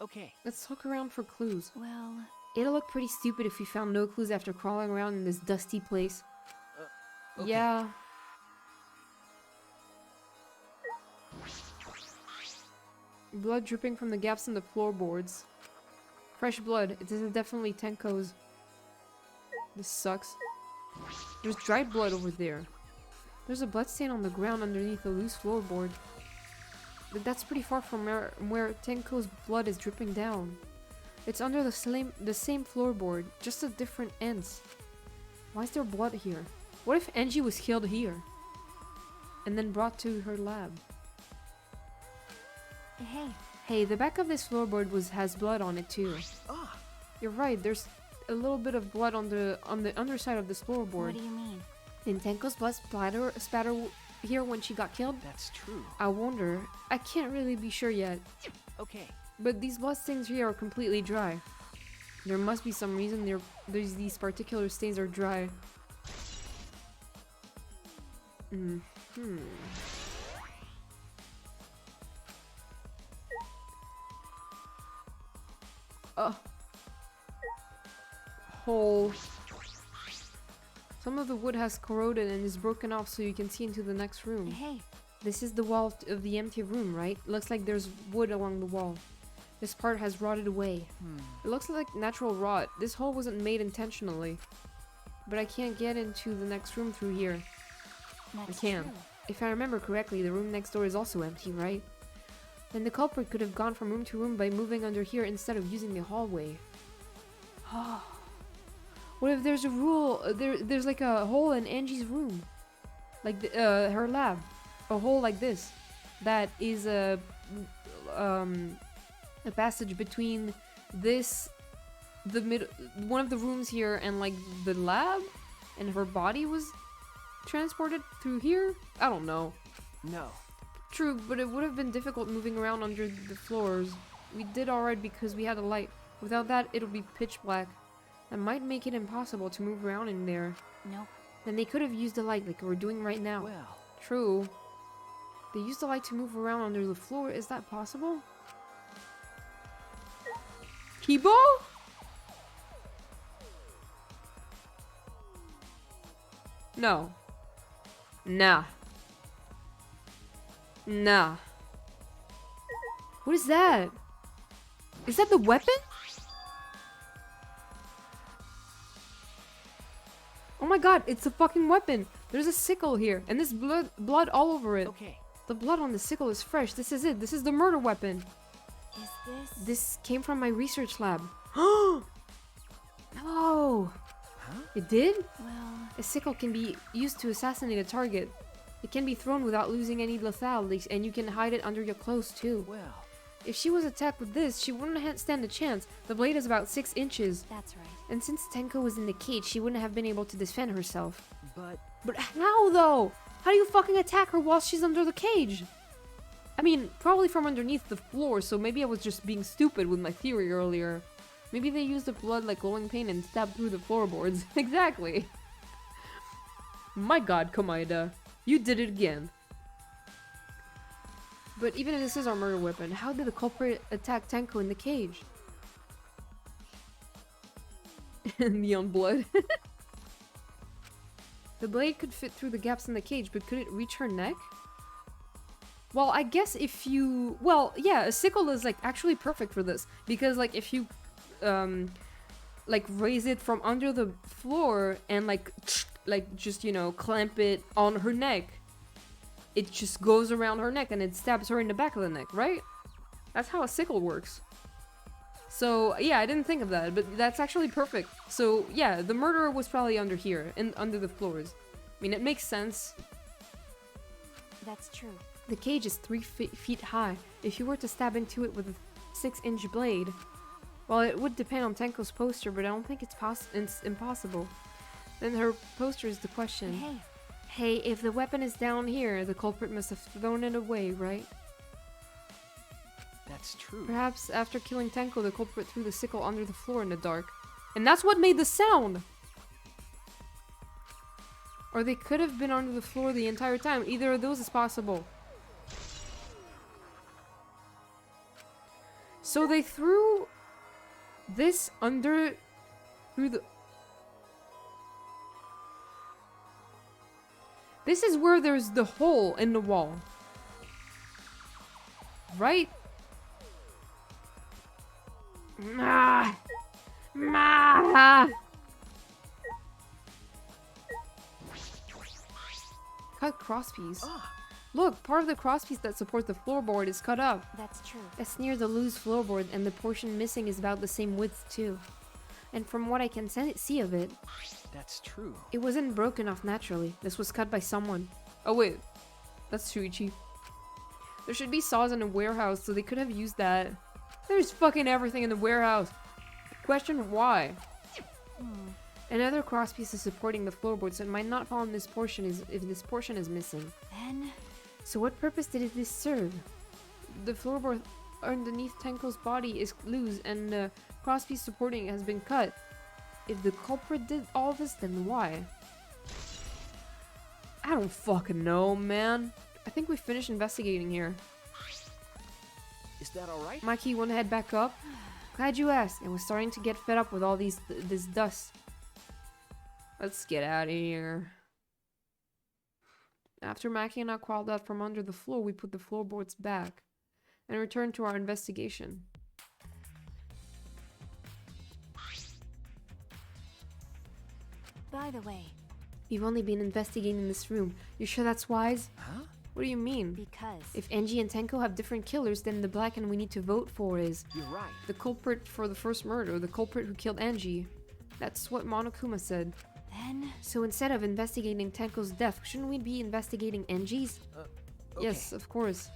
Okay. Let's look around for clues. Well... It'll look pretty stupid if we found no clues after crawling around in this dusty place. Okay. Yeah. Blood dripping from the gaps in the floorboards. Fresh blood. It is definitely Tenko's. This sucks. There's dried blood over there. There's a blood stain on the ground underneath the loose floorboard. But that's pretty far from where Tenko's blood is dripping down. It's under the same floorboard, just at different ends. Why is there blood here? What if Angie was killed here? And then brought to her lab? Hey. Hey, the back of this floorboard has blood on it too. Ah. You're right, there's a little bit of blood on the underside of this floorboard. What do you mean? Did Tenko's blood spatter here when she got killed? That's true. I wonder. I can't really be sure yet. Okay. But these blood stains here are completely dry. There must be some reason these particular stains are dry. a hole. Some of the wood has corroded and is broken off so you can see into the next room. Hey, This is the wall of the empty room, right? Looks like there's wood along the wall. This part has rotted away. It looks like natural rot. This hole wasn't made intentionally. But I can't get into the next room through here. that's I can. true. If I remember correctly, the room next door is also empty, right? Then the culprit could have gone from room to room by moving under here instead of using the hallway. What if there's a rule? There's like a hole in Angie's room, like her lab, a hole like this, that is a passage between this, the mid, one of the rooms here, and like the lab, and her body was transported through here. I don't know. No. True, but it would have been difficult moving around under the floors. We did alright because we had a light. Without that, it'll be pitch black. That might make it impossible to move around in there. Nope. Then they could have used the light like we're doing right now. Well, True. They used the light to move around under the floor. Is that possible? Kibo? No. Nah. Nah. What is that? Is that the weapon? Oh my god, it's a fucking weapon. There's a sickle here, and there's blood all over it. okay. The blood on the sickle is fresh. This is it. This is the murder weapon. Is this? This came from my research lab. No! Huh? It did? Well, A sickle can be used to assassinate a target. It can be thrown without losing any lethality, and you can hide it under your clothes too. Well, If she was attacked with this, she wouldn't stand a chance. The blade is about 6 inches. that's right. And since Tenko was in the cage, she wouldn't have been able to defend herself. but But how though? How do you fucking attack her while she's under the cage? I mean, probably from underneath the floor, so maybe I was just being stupid with my theory earlier. Maybe they used the blood like glowing paint and stabbed through the floorboards. Exactly. My god, Komaeda. You did it again. But even if this is our murder weapon, how did the culprit attack Tenko in the cage? Neon blood. The blade could fit through the gaps in the cage, but could it reach her neck? Well, I guess if you... Well, yeah, a sickle is, like, actually perfect for this. Because, like, if you, like, raise it from under the floor and, like, just, you know, clamp it on her neck, it just goes around her neck and it stabs her in the back of the neck, right? That's how a sickle works. So, yeah, I didn't think of that, but that's actually perfect. So, yeah, the murderer was probably under here, and under the floors. I mean, it makes sense. That's true. The cage is 3 feet high. If you were to stab into it with a 6-inch blade, well, it would depend on Tenko's posture, but I don't think it's impossible. Then her posture is the question. Hey, Hey, if the weapon is down here, the culprit must have thrown it away, right? that's true. Perhaps after killing Tenko, the culprit threw the sickle under the floor in the dark. And that's what made the sound! Or they could have been under the floor the entire time. Either of those is possible. So they threw this under... through the... This is where there's the hole in the wall. Right? Cut crosspiece. Ah, Look, part of the crosspiece that supports the floorboard is cut up. that's true. It's near the loose floorboard, and the portion missing is about the same width too. And from what I can see of it, that's true. it wasn't broken off naturally. This was cut by someone. Oh wait, that's Shuichi. There should be saws in a warehouse, so they could have used that. There's fucking everything in the warehouse. Question why? Another crosspiece is supporting the floorboard, so it might not fall in this portion if this portion is missing. Then, So what purpose did this serve? The floorboard underneath Tenko's body is loose and the crosspiece supporting it has been cut. If the culprit did all this, then why? I don't fucking know, man. I think we finished investigating here. Is that all right? Mikey, you wanna head back up? Glad you asked. I was starting to get fed up with all this dust. Let's get out of here. After Mackie and I crawled out from under the floor, we put the floorboards back and returned to our investigation. By the way, We've only been investigating this room. You sure that's wise? Huh? What do you mean? because If Enji and Tenko have different killers, then the black and we need to vote for is You're right. the culprit for the first murder, the culprit who killed Enji. That's what Monokuma said. then So instead of investigating Tenko's death, shouldn't we be investigating Enji's? Okay. Yes, of course.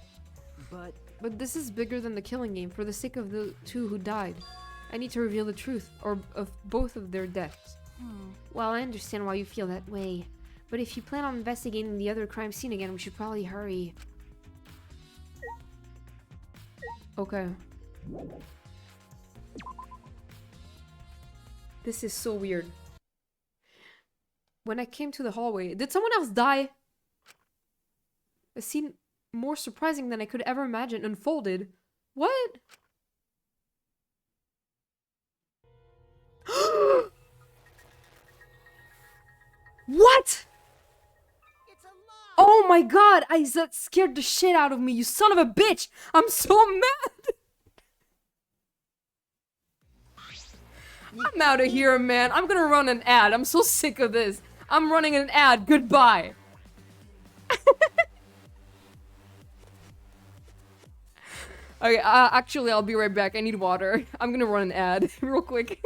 But But this is bigger than the killing game. For the sake of the two who died, I need to reveal the truth, or of both of their deaths. Well, I understand why you feel that way. But if you plan on investigating the other crime scene again, we should probably hurry. Okay. This is so weird. When I came to the hallway, did someone else die? A scene more surprising than I could ever imagine unfolded. What? What? It's a lie! Oh my god, that scared the shit out of me, you son of a bitch! I'm so mad! I'm out of here, man. I'm gonna run an ad. I'm so sick of this. I'm running an ad. Goodbye. Okay, actually, I'll be right back. I need water. I'm gonna run an ad real quick.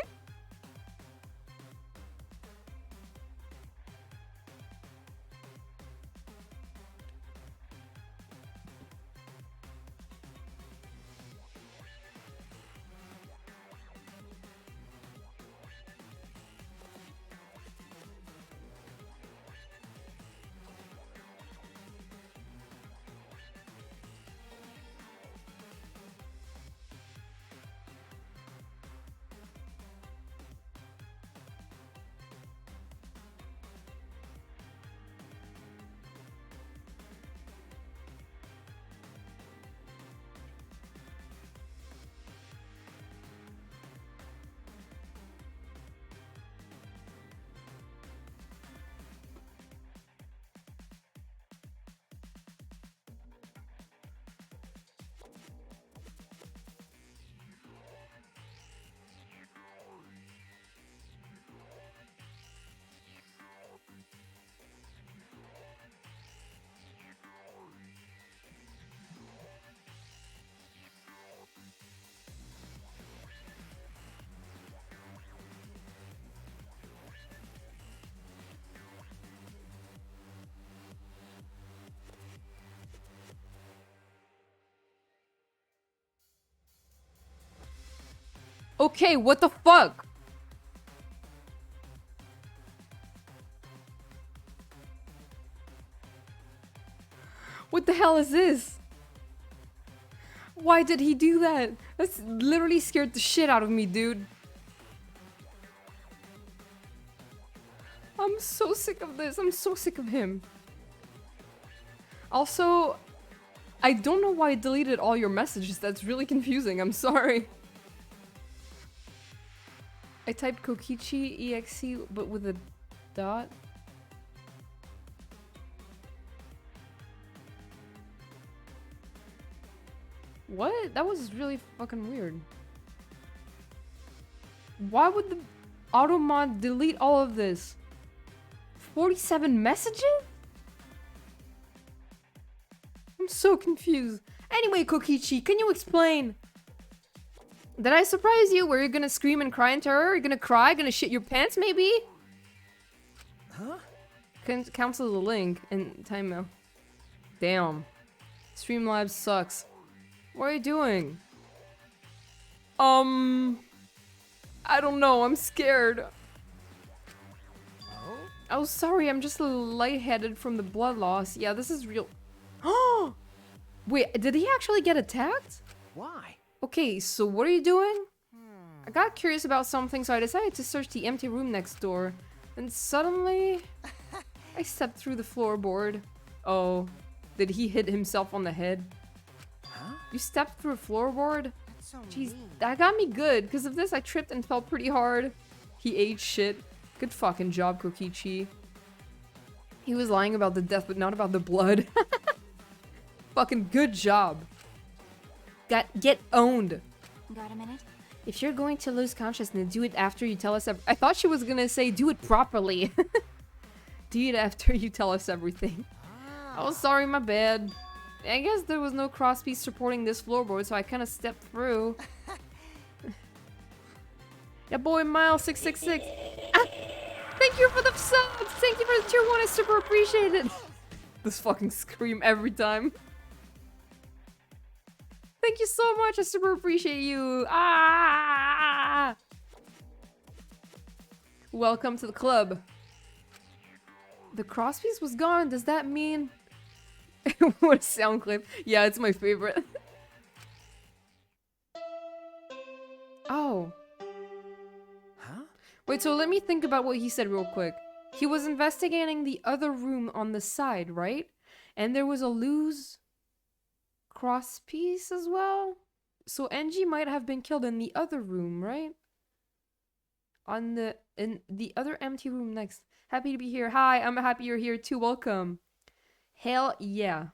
Okay, what the fuck? What the hell is this? Why did he do that? That's literally scared the shit out of me, dude. I'm so sick of this. I'm so sick of him. Also, I don't know why I deleted all your messages. That's really confusing. I'm sorry. I typed Kokichi EXE, but with a dot. What? That was really fucking weird. Why would the automod delete all of this? 47 messages? I'm so confused. Anyway, Kokichi, can you explain? Did I surprise you? Were you gonna scream and cry in terror? Are you gonna cry? Gonna shit your pants, maybe? Huh? Cancel the link and timeout. Damn. Streamlabs sucks. What are you doing? I don't know. I'm scared. Oh, sorry. I'm just a little lightheaded from the blood loss. Yeah, this is real. Oh! Wait, did he actually get attacked? Why? Okay, so what are you doing? I got curious about something, so I decided to search the empty room next door. And suddenly, I stepped through the floorboard. Oh, did he hit himself on the head? Huh? You stepped through a floorboard? That So Jeez, mean. that got me good. Because of this, I tripped and fell pretty hard. He ate shit. Good fucking job, Kokichi. He was lying about the death, but not about the blood. Fucking good job. Get owned. Got a minute? If you're going to lose consciousness, do it after you tell us I thought she was gonna say do it properly. Do it after you tell us everything. Oh, sorry, my bad. I guess there was no crosspiece supporting this floorboard, so I kind of stepped through. Yeah, boy, Mile666. Ah, thank you for the subs! Thank you for the tier 1, I super appreciate it! This fucking scream every time. Thank you so much, I super appreciate you! Ah! Welcome to the club. The crosspiece was gone, does that mean... What a sound clip. Yeah, it's my favorite. Oh. Huh? Wait, so let me think about what he said real quick. He was investigating the other room on the side, right? And there was a loose crosspiece as well? So Enji might have been killed in the other room, right? In the other empty room next. Happy to be here. Hi, I'm happy you're here too. Welcome. Hell yeah.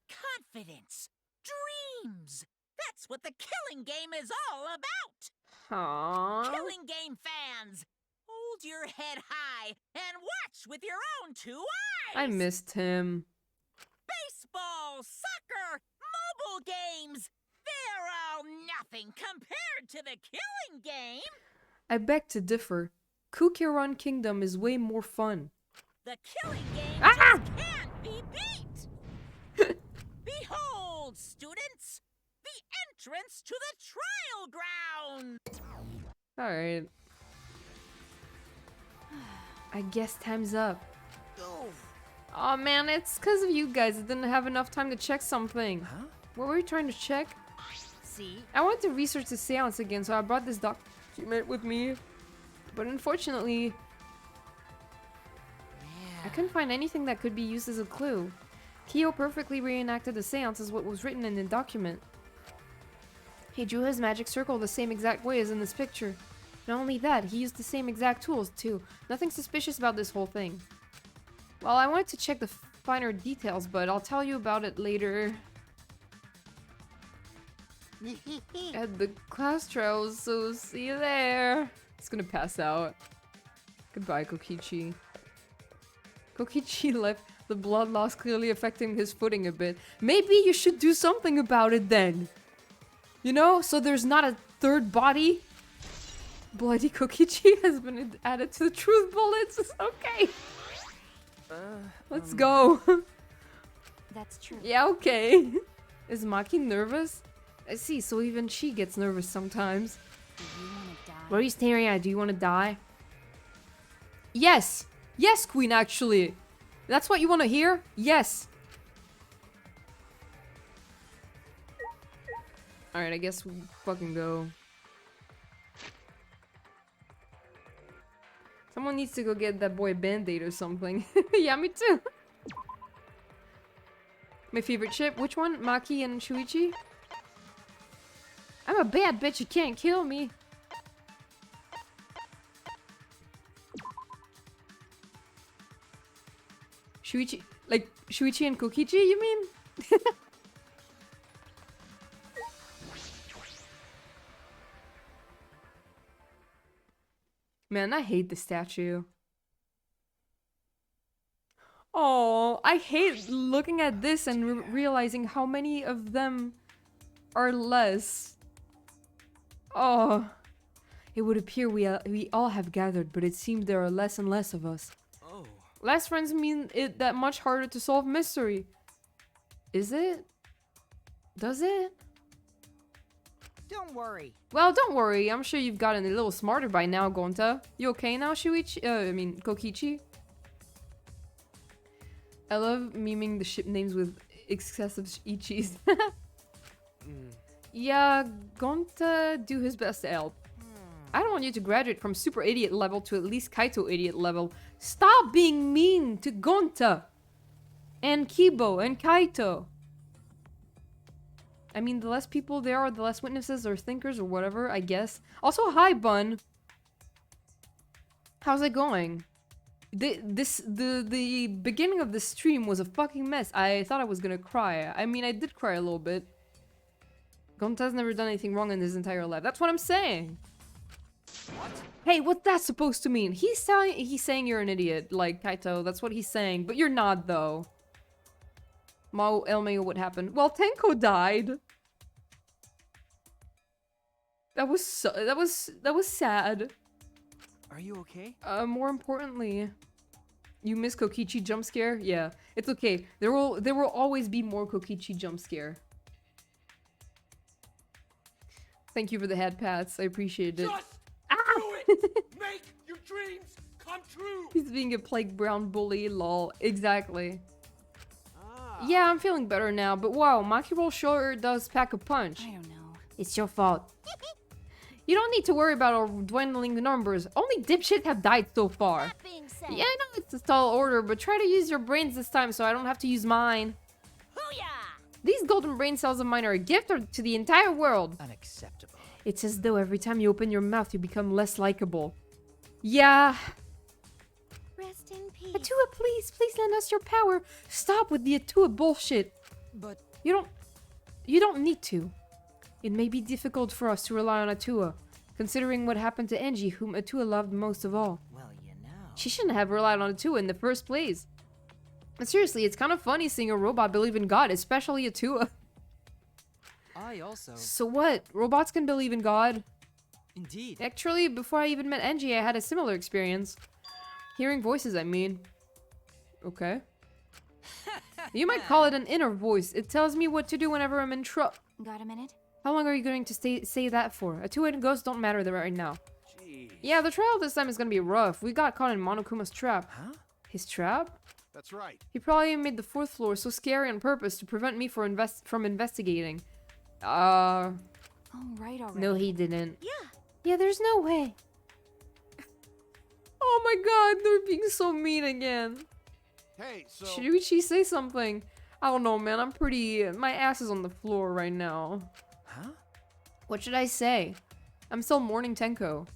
Confidence. Dreams. That's what the killing game is all about. Aww. Killing game fans, hold your head high and watch with your own 2 eyes. I missed him. Baseball, soccer, mobile games. They're all nothing compared to the killing game. I beg to differ. Kukiran Kingdom is way more fun. The killing game Ah! just can't be beat. Behold, students, the entrance to the trial ground. Alright. I guess time's up. Oh, Oh man, it's because of you guys. I didn't have enough time to check something. Huh? What were you trying to check? See? I wanted to research the seance again, so I brought this document with me. But unfortunately, I couldn't find anything that could be used as a clue. Kyo perfectly reenacted the seance as what was written in the document. He drew his magic circle the same exact way as in this picture. Not only that, he used the same exact tools too. Nothing suspicious about this whole thing. Well, I wanted to check the finer details, but I'll tell you about it later. At the class trials, so see you there. It's gonna pass out. Goodbye, Kokichi. Kokichi left, the blood loss clearly affecting his footing a bit. Maybe you should do something about it then. You know, so there's not a third body. Bloody Kokichi has been added to the truth bullets. Okay. Let's go. That's true. Yeah, okay. Is Maki nervous? I see, so even she gets nervous sometimes. Do you want to die? What are you staring at? Do you want to die? Yes! Yes, Queen, actually! That's what you want to hear? Yes! Alright, I guess we fucking go. Someone needs to go get that boy Band-Aid or something. Yeah, me too! My favorite chip? Which one? Maki and Shuichi? I'm a bad bitch, you can't kill me! Shuichi, like Shuichi and Kokichi, you mean? Man, I hate the statue. Oh, I hate looking at this and realizing how many of them are less. Oh, it would appear we all have gathered, but it seems there are less and less of us. Oh. Less friends mean it that much harder to solve mystery. Is it? Does it? don't worry. Well, don't worry. I'm sure you've gotten a little smarter by now, Gonta. You okay now, Shuichi? Kokichi? I love memeing the ship names with excessive ichis. Yeah, Gonta do his best to help. I don't want you to graduate from super idiot level to at least Kaito idiot level. Stop being mean to Gonta! And Kibo and Kaito! I mean, the less people there are, the less witnesses or thinkers or whatever, I guess. Also, hi, Bun. How's it going? The beginning of the stream was a fucking mess. I thought I was gonna cry. I mean, I did cry a little bit. Gonta's never done anything wrong in his entire life. That's what I'm saying. What? Hey, what's that supposed to mean? He's saying you're an idiot, like Kaito. That's what he's saying, but you're not though. Mao LMAO, what happened? Well, Tenko died. That was sad. Are you okay? More importantly, you miss Kokichi jump scare? Yeah, it's okay. There will always be more Kokichi jump scare. Thank you for the head pats. I appreciate it. Just do it! Make your dreams come true! He's being a plague brown bully, lol. Exactly. Ah. Yeah, I'm feeling better now, but wow, Maki Roll sure does pack a punch. I don't know. It's your fault. You don't need to worry about our dwindling numbers. Only dipshits have died so far. That being said, Yeah, I know it's a tall order, but try to use your brains this time so I don't have to use mine. Hoo-yah! These golden brain cells of mine are a gift to the entire world. Unacceptable. It's as though every time you open your mouth, you become less likable. Yeah. rest in peace. Atua, please lend us your power. Stop with the Atua bullshit. But You don't need to. It may be difficult for us to rely on Atua, considering what happened to Enji, whom Atua loved most of all. Well, you know. She shouldn't have relied on Atua in the first place. And seriously, it's kind of funny seeing a robot believe in God, especially Atua. I also... So what? Robots can believe in God? Indeed. Actually, before I even met Enji, I had a similar experience. Hearing voices, I mean. Okay. You might call it an inner voice. It tells me what to do whenever I'm in trouble. Got a minute? How long are you going to say that for? Atua and Ghost don't matter there right now. Jeez. Yeah, the trial this time is gonna be rough. We got caught in Monokuma's trap. Huh? His trap? That's right. He probably made the 4th floor so scary on purpose to prevent me from investigating. Oh, right already. No he didn't. Yeah, there's no way. Oh my god, they're being so mean again. Hey, so Should she say something? I don't know, man. My ass is on the floor right now. Huh? What should I say? I'm still mourning Tenko.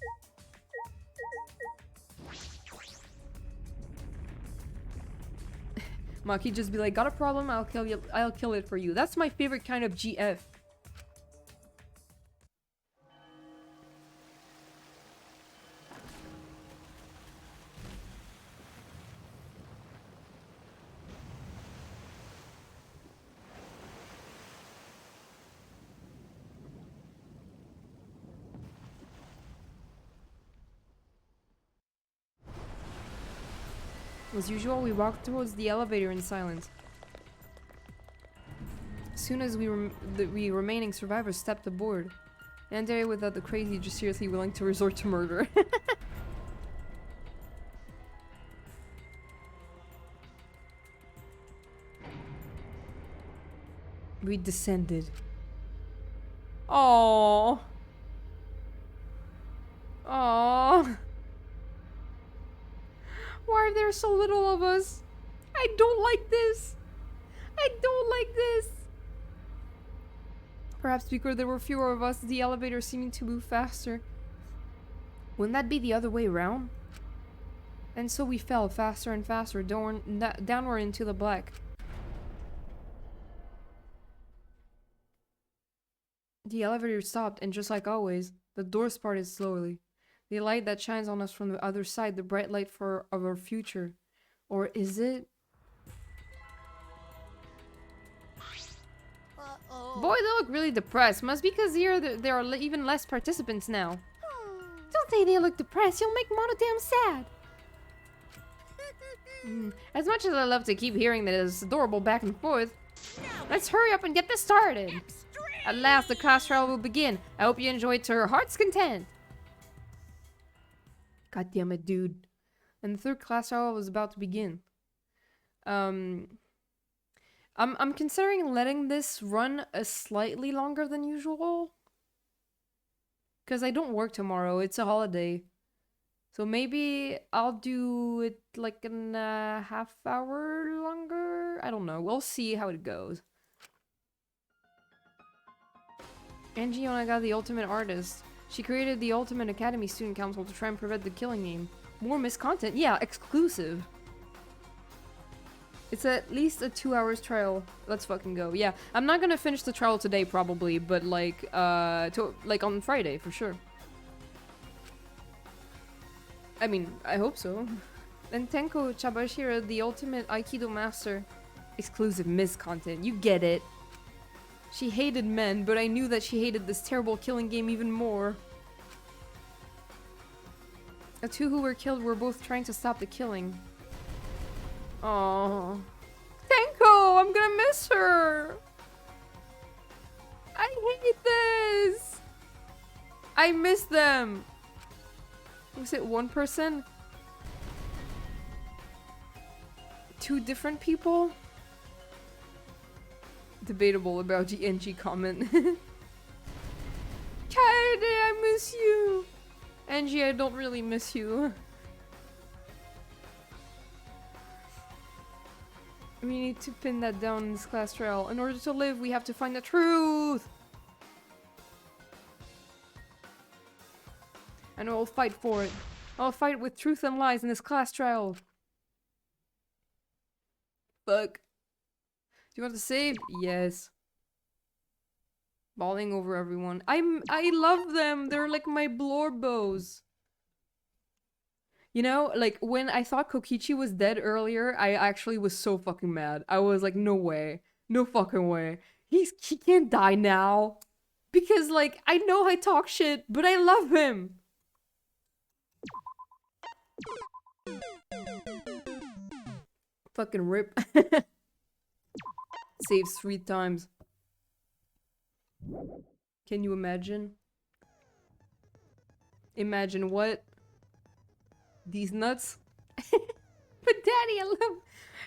Maki just be like, got a problem? I'll kill it for you. That's my favorite kind of GF. As usual, we walked towards the elevator in silence. As soon as the remaining survivors stepped aboard, Yandere, without the crazy, just seriously willing to resort to murder. We descended. Oh. Oh. Why are there so little of us? I don't like this. I don't like this. Perhaps because there were fewer of us, the elevator seeming to move faster. Wouldn't that be the other way around? And so we fell faster and faster downward into the black. The elevator stopped, and just like always, the doors parted slowly. The light that shines on us from the other side, the bright light of our future. Or is it? Boy, they look really depressed. Must be because here there are even less participants now. Don't say they look depressed. You'll make Mono damn sad. As much as I love to keep hearing that it's adorable back and forth, let's hurry up and get this started. At last, the class trial will begin. I hope you enjoy it to your heart's content. God damn it, dude. And the 3rd class trial was about to begin. I'm considering letting this run a slightly longer than usual. Because I don't work tomorrow. It's a holiday. So maybe I'll do it like in a half hour longer. I don't know. We'll see how it goes. Angie Onaga, the ultimate artist. She created the Ultimate Academy Student Council to try and prevent the killing game. More missed content? Yeah, exclusive. It's at least a 2 hours trial. Let's fucking go. Yeah, I'm not gonna finish the trial today probably, but like, like on Friday for sure. I mean, I hope so. And Tenko Chabashira, the ultimate Aikido master. Exclusive missed content. You get it. She hated men, but I knew that she hated this terrible killing game even more. The two who were killed were both trying to stop the killing. Oh, Tenko, I'm gonna miss her. I hate this. I miss them. Was it one person? Two different people? Debatable about the NG comment. Kaede, I miss you. Angie, I don't really miss you. We need to pin that down in this class trial. In order to live, we have to find the truth. And I'll fight for it. I'll fight with truth and lies in this class trial. Fuck. Do you want to save? Yes. Bawling over everyone. I love them. They're like my blorbos. You know, like when I thought Kokichi was dead earlier, I actually was so fucking mad. I was like, no way. No fucking way. He can't die now. Because like, I know I talk shit, but I love him. Fucking rip. Saves 3 times. Can you imagine? Imagine what? These nuts? But daddy, I love...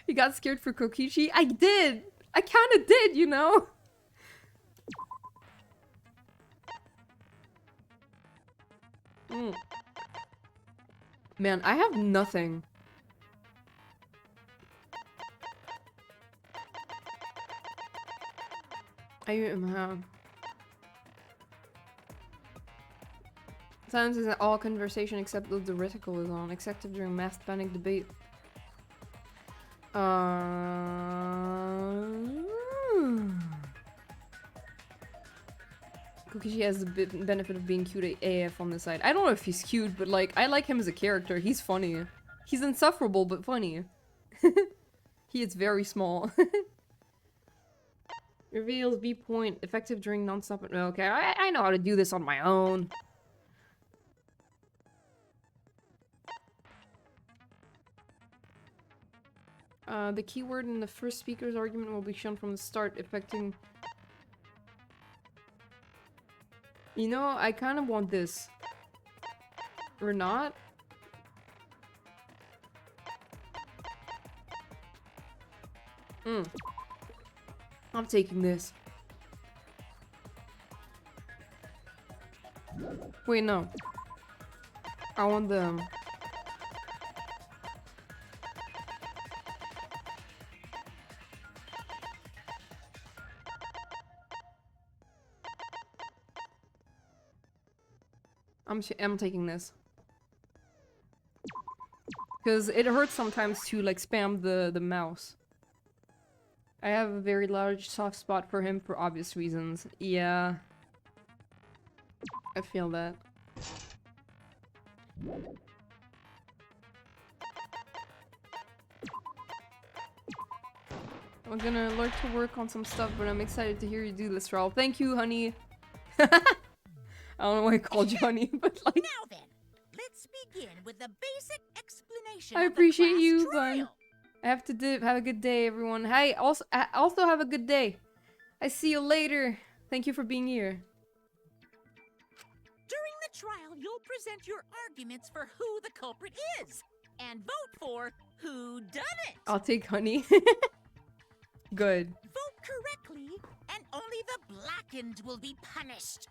You got scared for Kokichi? I did! I kinda did, you know? Man, I have nothing. I am Silence is an all conversation except the reticle is on, except during masked panic debate. Kokichi has the benefit of being cute AF on the side. I don't know if he's cute, but like, I like him as a character. He's funny. He's insufferable, but funny. He is very small. Reveals B point, effective during non-stop. Okay, I know how to do this on my own. The keyword in the first speaker's argument will be shown from the start, affecting... You know, I kind of want this. Or not? I'm taking this. Wait, no. I want them. I'm taking this. Because it hurts sometimes to like spam the mouse. I have a very large soft spot for him for obvious reasons. Yeah. I feel that. I'm gonna learn to work on some stuff, but I'm excited to hear you do this, Raul. Thank you, honey. I don't know why I called you honey, but like... Now then, let's begin with the basic explanation I appreciate you, Bun. I have to dip. Have a good day, everyone. Hey, also have a good day. I see you later. Thank you for being here. During the trial, you'll present your arguments for who the culprit is, and vote for who done it. I'll take honey. Good. Vote correctly, and only the blackened will be punished.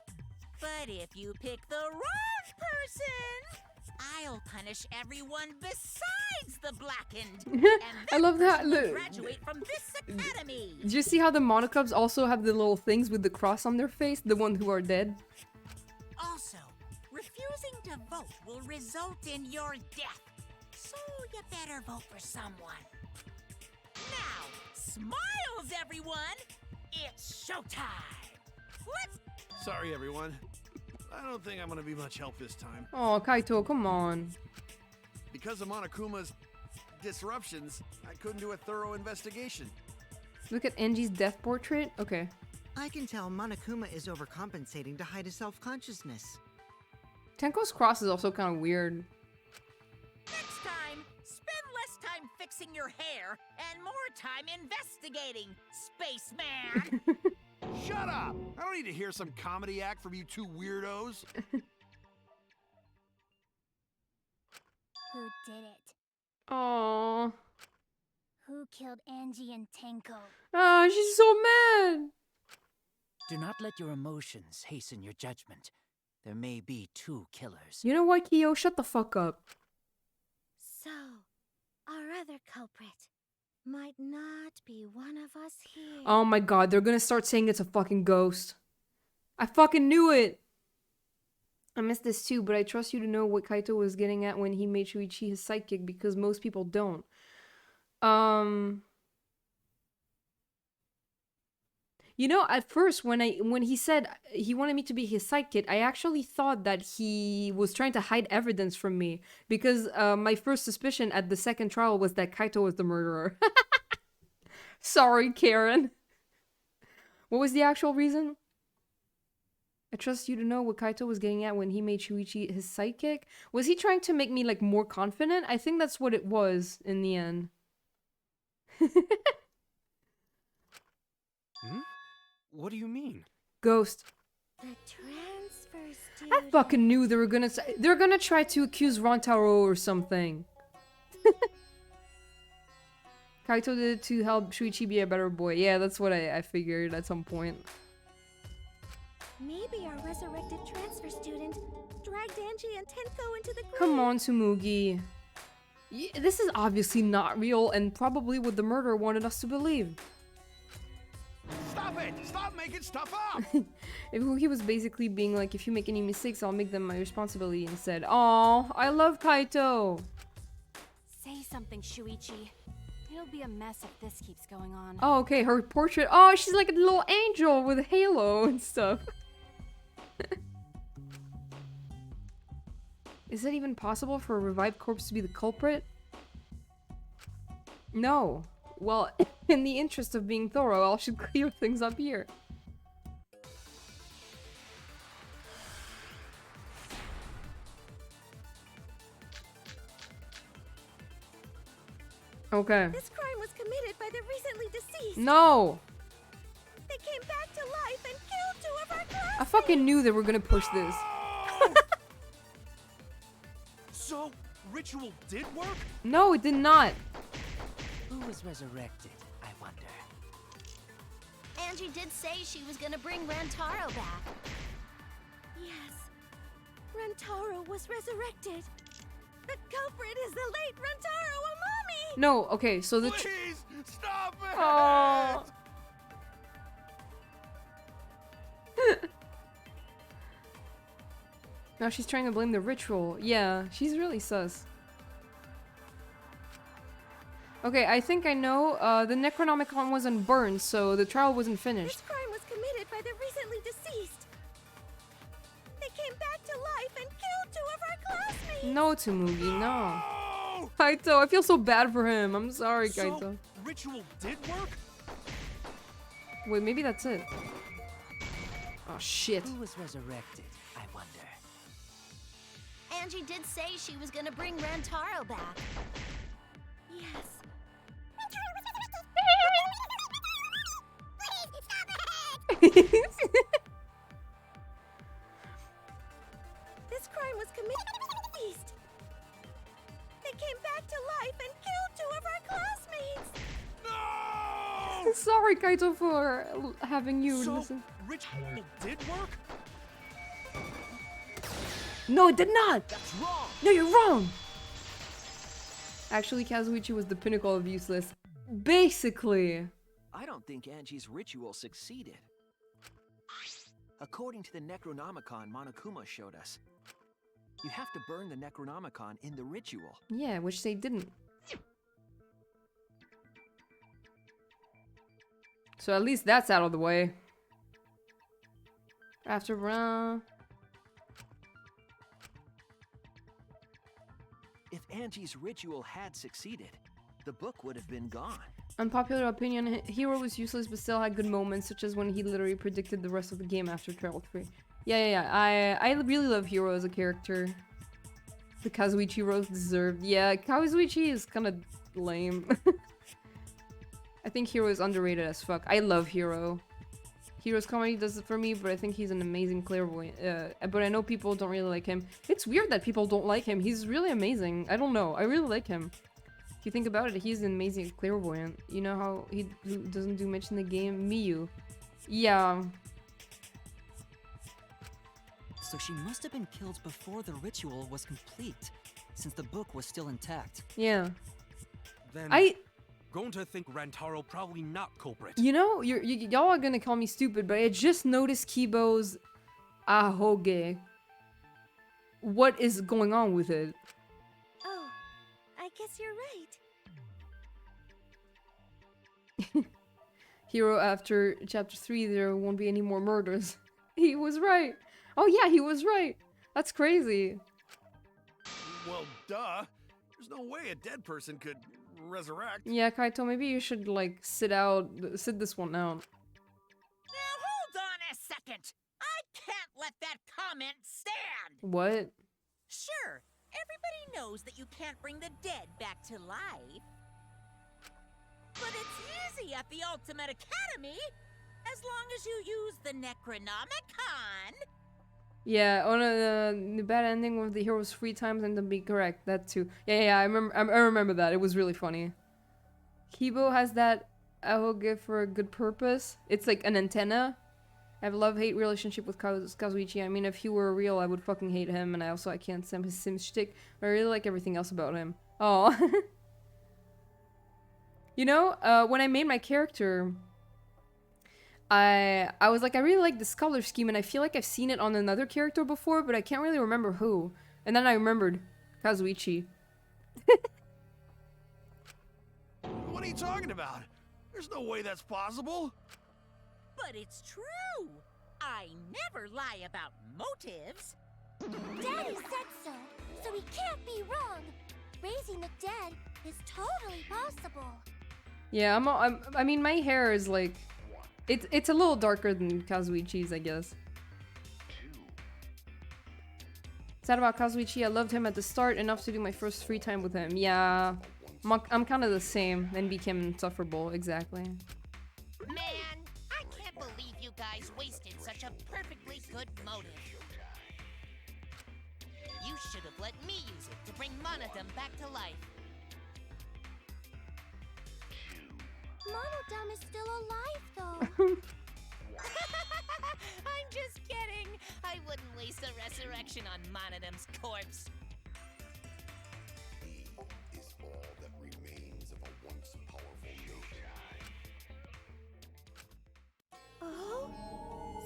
But if you pick the wrong person, I'll punish everyone besides the blackened. I love that. Will Look. graduate from this academy. Do you see how the monocubs also have the little things with the cross on their face? The ones who are dead? Also, refusing to vote will result in your death. So you better vote for someone. Now, smiles, everyone! It's showtime! Let's... Sorry, everyone. I don't think I'm gonna be much help this time. Oh, Kaito, come on. Because of Monokuma's disruptions, I couldn't do a thorough investigation. Look at Enji's death portrait. Okay. I can tell Monokuma is overcompensating to hide his self-consciousness. Tenko's cross is also kind of weird. Next time, spend less time fixing your hair and more time investigating, spaceman! Shut up! I don't need to hear some comedy act from you two weirdos. Who did it? Aww. Who killed Angie and Tenko? Ah, she's so mad. Do not let your emotions hasten your judgment. There may be 2 killers. You know what, Kyo? Shut the fuck up. So, our other culprit might not be one of us here. Oh my god, they're gonna start saying it's a fucking ghost. I fucking knew it! I missed this too, but I trust you to know what Kaito was getting at when he made Shuichi his sidekick, because most people don't. You know, at first, when he said he wanted me to be his sidekick, I actually thought that he was trying to hide evidence from me. Because my first suspicion at the second trial was that Kaito was the murderer. Sorry, Karen. What was the actual reason? I trust you to know what Kaito was getting at when he made Shuichi his sidekick. Was he trying to make me, like, more confident? I think that's what it was in the end. Hmm? What do you mean? Ghost. The transfer student. I fucking knew they were gonna they're gonna try to accuse Rantaro or something. Kaito did it to help Shuichi be a better boy. Yeah, that's what I figured at some point. Maybe our resurrected transfer student dragged Angie and Tenko into the grave. Come on, Tsumugi. This is obviously not real and probably what the murderer wanted us to believe. Stop it! Stop making stuff up! He was basically being like, if you make any mistakes, I'll make them my responsibility instead. Aw, I love Kaito. Say something, Shuichi. It'll be a mess if this keeps going on. Oh, okay, her portrait. Oh, she's like a little angel with a halo and stuff. Is it even possible for a revived corpse to be the culprit? No. Well, in the interest of being thorough, I should clear things up here. Okay. This crime was committed by the recently deceased. No! They came back to life and killed 2 of our classmates. I fucking knew they were gonna push this. So, ritual did work? No, it did not. Who was resurrected, I wonder? Angie did say she was gonna bring Rantaro back. Yes. Rantaro was resurrected. The culprit is the late Rantaro Amami. No, okay, so the Please, stop it! Oh. Now she's trying to blame the ritual. Yeah, she's really sus. Okay, I think I know. The Necronomicon wasn't burned, so the trial wasn't finished. This crime was committed by the recently deceased. They came back to life and killed 2 of our classmates. No, Tsumugi, no. No! Kaito, I feel so bad for him. I'm sorry, So, Kaito. ritual did work? Wait, maybe that's it. Oh, shit. Who was resurrected, I wonder? Angie did say she was gonna bring Rantaro back. Yes. This crime was committed by the deceased. They came back to life and killed 2 of our classmates. No! Sorry, Kaito, for having you So, listen. ritual did work? No, it did not! That's wrong! No, you're wrong! Actually, Kazuichi was the pinnacle of useless. Basically. I don't think Angie's ritual succeeded. According to the Necronomicon Monokuma showed us, you have to burn the Necronomicon in the ritual. Yeah, which they didn't. So at least that's out of the way. After If Angie's ritual had succeeded, the book would have been gone. unpopular opinion, Hero was useless but still had good moments, such as when he literally predicted the rest of the game after Trial 3. Yeah. I really love Hero as a character. The Kazuichi roast deserved. Yeah, Kazuichi is kind of lame. I think Hero is underrated as fuck. I love Hero. Hero's comedy does it for me, but I think he's an amazing clairvoyant. But I know people don't really like him. It's weird that people don't like him. He's really amazing. I don't know. I really like him. If you think about it, he's an amazing clairvoyant. You know how he doesn't do much in the game? Miyu. Yeah. So she must have been killed before the ritual was complete, since the book was still intact. Yeah. Then I... going to think Rantaro probably not culprit. You know, y'all are gonna call me stupid, but I just noticed Kibo's ahoge. What is going on with it? Oh, I guess you're right. Hero, after chapter 3, there won't be any more murders. He was right. Oh yeah, he was right. That's crazy. Well, duh. There's no way a dead person could resurrect. Yeah, Kaito, maybe you should, like, sit this one out. Now hold on a second. I can't let that comment stand. What? Sure, everybody knows that you can't bring the dead back to life. But it's easy at the Ultimate Academy, as long as you use the Necronomicon. Yeah, on the bad ending with the hero's free times and to be correct, that too. Yeah, I remember that. It was really funny. Kibo has that ahoge for a good purpose. It's like an antenna. I have a love-hate relationship with Kazuichi. I mean, if he were real, I would fucking hate him, and I can't stand his Sims shtick, but I really like everything else about him. Oh. You know, when I made my character, I was like, I really like this color scheme, and I feel like I've seen it on another character before, but I can't really remember who. And then I remembered Kazuichi. What are you talking about? There's no way that's possible. But it's true. I never lie about motives. Daddy said so, so he can't be wrong. Raising the dead is totally possible. Yeah, I mean, my hair is like, it's a little darker than Kazuichi's, I guess. Sad about Kazuichi, I loved him at the start enough to do my first free time with him. Yeah, I'm kind of the same, then became insufferable, exactly. Man, I can't believe you guys wasted such a perfectly good motive. You should have let me use it to bring Monodum back to life. Monodum is still alive, though. I'm just kidding. I wouldn't waste a resurrection on Monodum's corpse. He is all that remains of a once powerful nation. Oh?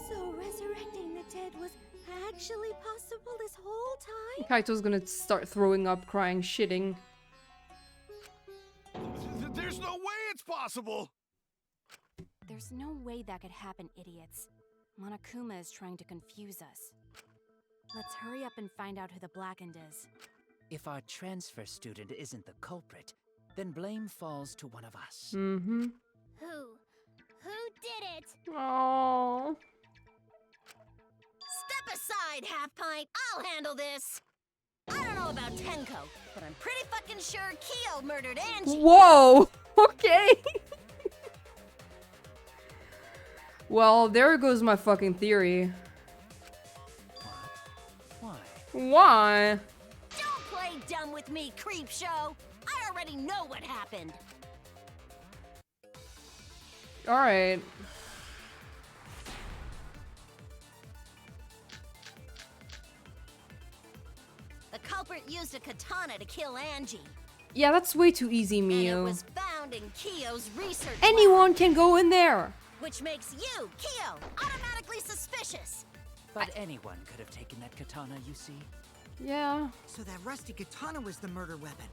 So resurrecting the dead was actually possible this whole time? Kaito's gonna start throwing up, crying, shitting. There's no way it's possible! There's no way that could happen, idiots. Monokuma is trying to confuse us. Let's hurry up and find out who the Blackened is. If our transfer student isn't the culprit, then blame falls to one of us. Mm-hmm. Who did it? Oh. Step aside, Half Pint. I'll handle this. I don't know about Tenko, but I'm pretty fucking sure Kyo murdered Angie. Whoa! Okay. Well, there goes my fucking theory. Why? Why? Don't play dumb with me, Creepshow. I already know what happened. Alright. used a katana to kill Angie. Yeah, that's way too easy, And it Miu. was found in Kyo's research Anyone lab, can go in there. which makes you, Kyo, automatically suspicious. But anyone could have taken that katana, you see. Yeah. So that rusty katana was the murder weapon.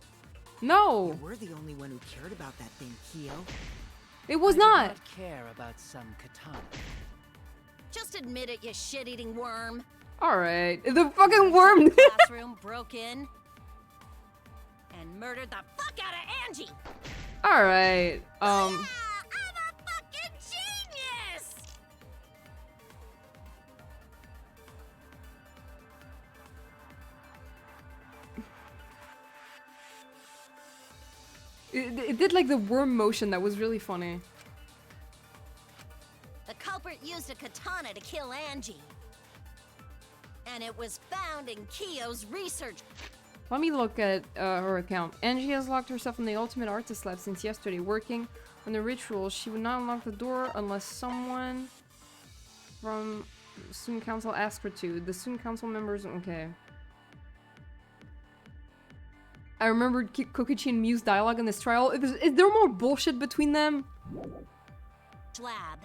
No, We're the only one who cared about that thing, Kyo. it was I did not. not care about some katana. Just admit it, you shit-eating worm. All right, the fucking worm. Classroom broke in and murdered the fuck out of Angie. All right. I'm a fucking genius. It did like the worm motion that was really funny. The culprit used a katana to kill Angie. And it was found in Kyo's research. Let me look at her account. Angie has locked herself in the Ultimate Artist Lab since yesterday, working on the ritual. She would not unlock the door unless someone from Student Council asked her to. The Student Council members... Okay. I remembered Kokichi and Miu's dialogue in this trial. Is there more bullshit between them? Lab.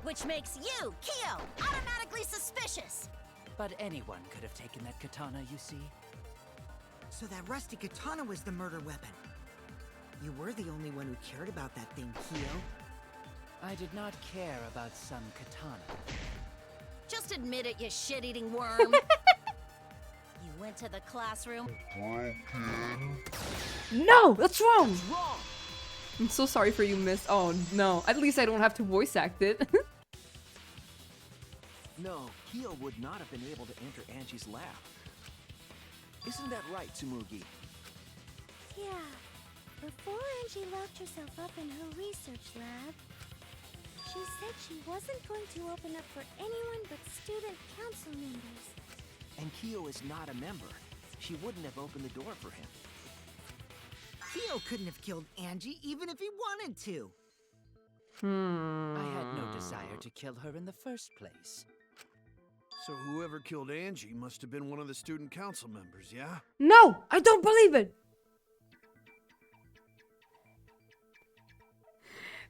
Which makes you, Kyo, automatically suspicious. But anyone could have taken that katana, you see. So that rusty katana was the murder weapon. You were the only one who cared about that thing, Kyo. I did not care about some katana. Just admit it, you shit-eating worm. You went to the classroom. No! That's wrong! I'm so sorry for you, miss. Oh, no. At least I don't have to voice act it. No, Kyo would not have been able to enter Angie's lab. Isn't that right, Tsumugi? Yeah. Before Angie locked herself up in her research lab, she said she wasn't going to open up for anyone but student council members. And Kyo is not a member. She wouldn't have opened the door for him. Kyo couldn't have killed Angie even if he wanted to. I had no desire to kill her in the first place. So whoever killed Angie must have been one of the student council members, yeah? No! I don't believe it!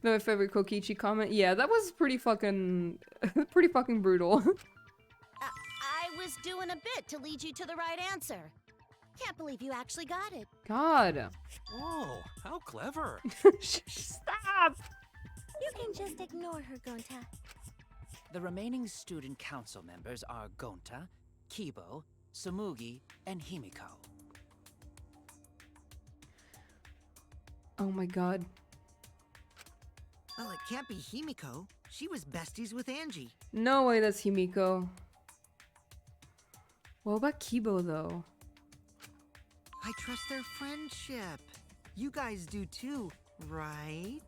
My favorite Kokichi comment? Yeah, that was pretty fucking... pretty fucking brutal. I was doing a bit to lead you to the right answer. Can't believe you actually got it. God. Oh, how clever. Stop! You can just ignore her, Gonta. The remaining student council members are Gonta, Kibo, Tsumugi, and Himiko. Oh my god. Well, it can't be Himiko. She was besties with Angie. No way that's Himiko. What about Kibo, though? I trust their friendship. You guys do too, right?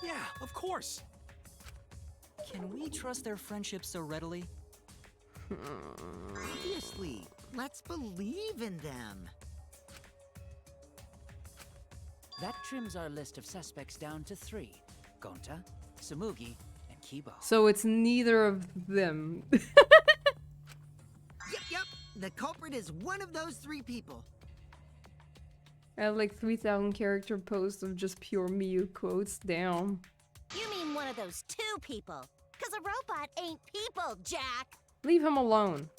Yeah, of course. Can we trust their friendship so readily? Obviously. Let's believe in them. That trims our list of suspects down to 3. Gonta, Tsumugi, and Kibo. So it's neither of them. Yep. The culprit is one of those 3 people. I have like 3,000 character posts of just pure Miu quotes. Damn. You mean one of those 2 people. Because a robot ain't people, Jack. Leave him alone.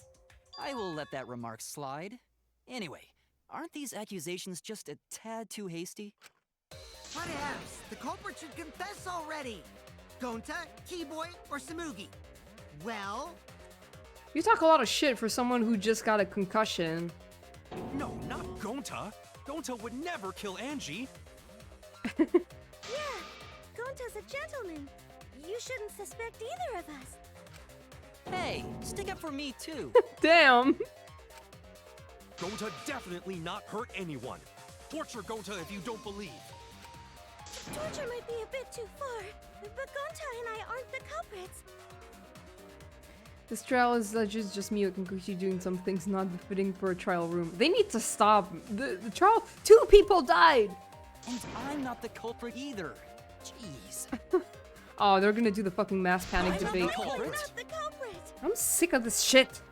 I will let that remark slide. Anyway, aren't these accusations just a tad too hasty? Whatevs. The culprit should confess already. Gonta, Keyboy, or Tsumugi? Well... You talk a lot of shit for someone who just got a concussion. No, not Gonta. Gonta would never kill Angie. Yeah, Gonta's a gentleman. You shouldn't suspect either of us. Hey, stick up for me too. Damn. Gonta definitely not hurt anyone. Torture Gonta if you don't believe. Torture might be a bit too far, but Gonta and I aren't the culprits. This trial is just Miu and Kuchi doing some things not befitting for a trial room. They need to stop. The trial, 2 people died. And I'm not the culprit either. Jeez. Oh, they're gonna do the fucking mass panic debate. We're not the culprit. I'm sick of this shit.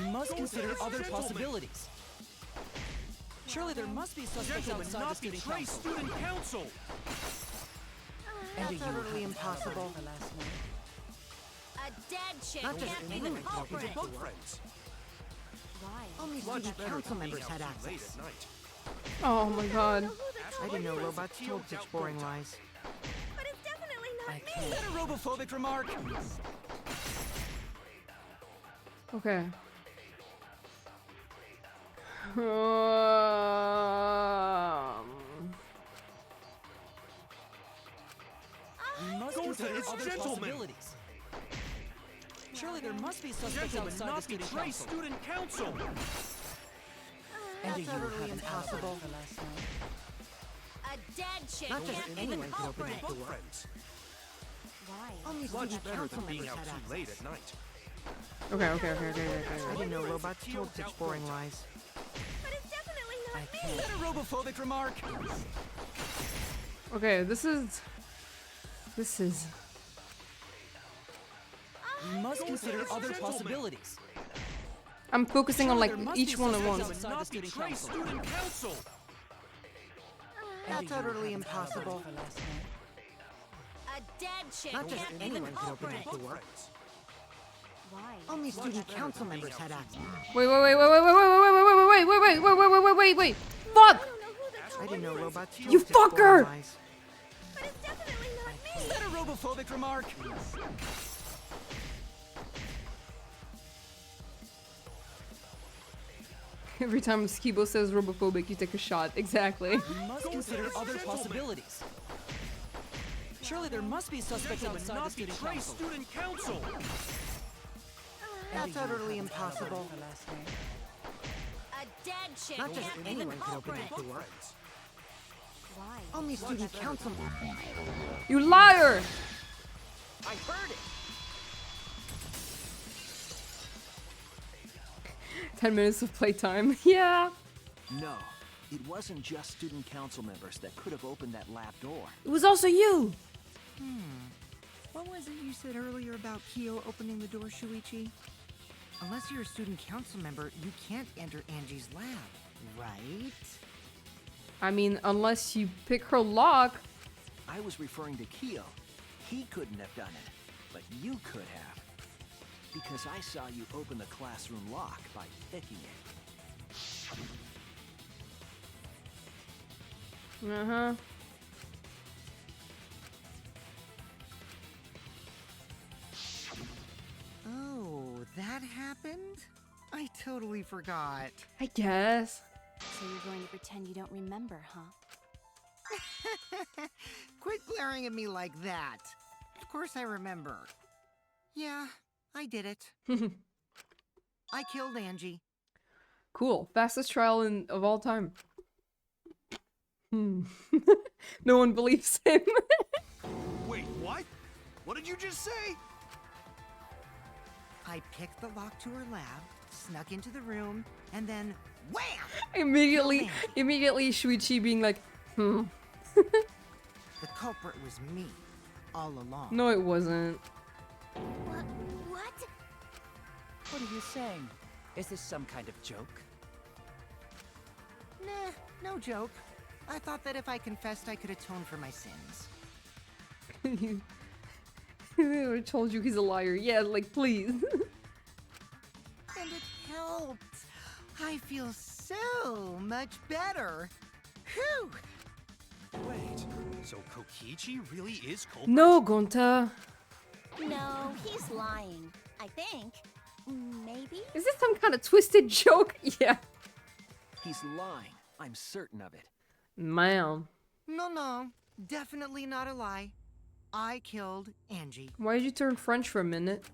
We must Go consider to other gentlemen. possibilities. Surely there must be suspects Gentlemen, outside the not student betray council. student council! That's utterly impossible. A dead chick Not just can't be anyone the can open culprit. that Book door. friends. Why? Only Much student better council than being members out had too late access. at night. Oh my god. I didn't know robots told such boring lies. But it's definitely not me. Is that a robophobic remark? Okay. We must Go to consider its other gentlemen. possibilities. Surely there must be suspects Gentlemen, outside the not student betray council. student council! That's utterly impossible. A dead chick Not just can't be the anyone can open culprit. that Book door. friends. Why? Only Much student better council than being members out had too late access. at night. Okay. I didn't know robots told such boring lies. But it's definitely not me. Is that a robophobic remark? Okay, this is. We must Go to consider its other gentlemen. possibilities. I'm focusing on Surely like there must each be one at suspects once. outside the Not student betray council. student council! That's utterly impossible. A dead chick Not just can't be the anyone can open culprit. that Book door. friends. Why? Only student council members had access. Wait. Fuck! I don't know who the I didn't know robots told You such boring fucker! lies. but it's definitely not Is me. that a robophobic remark? Every time Skibo says robophobic, you take a shot. Exactly. We must consider other possibilities. Surely there must be suspects Gentlemen, outside the not student betray council. student council! That's utterly impossible. A dead chick Not just can't be the anyone can open culprit. that door. Why? Only student council members. You liar! I heard it. 10 minutes of playtime. Yeah. No, it wasn't just student council members that could have opened that lab door. It was also you. What was it you said earlier about Kyo opening the door, Shuichi? Unless you're a student council member, you can't enter Angie's lab, right? I mean, unless you pick her lock. I was referring to Kyo. He couldn't have done it, but you could have. Because I saw you open the classroom lock by picking it. Uh-huh. Oh, that happened? I totally forgot. I guess. So you're going to pretend you don't remember, huh? Quit glaring at me like that. Of course I remember. Yeah, I did it. I killed Angie. Cool. Fastest trial of all time. No one believes him. Wait, what? What did you just say? I picked the lock to her lab, snuck into the room, and then wham! Immediately Shuichi being like, The culprit was me, all along. No, it wasn't. What? What are you saying? Is this some kind of joke? Nah, no joke. I thought that if I confessed, I could atone for my sins. I told you he's a liar. Yeah, like, please. And it helped. I feel so much better. Whew! Wait, so Kokichi really is culprit? No, Gonta. No, he's lying. I think. Maybe? Is this some kind of twisted joke? Yeah. He's lying. I'm certain of it. Man. No, definitely not a lie. I killed Angie. Why did you turn French for a minute?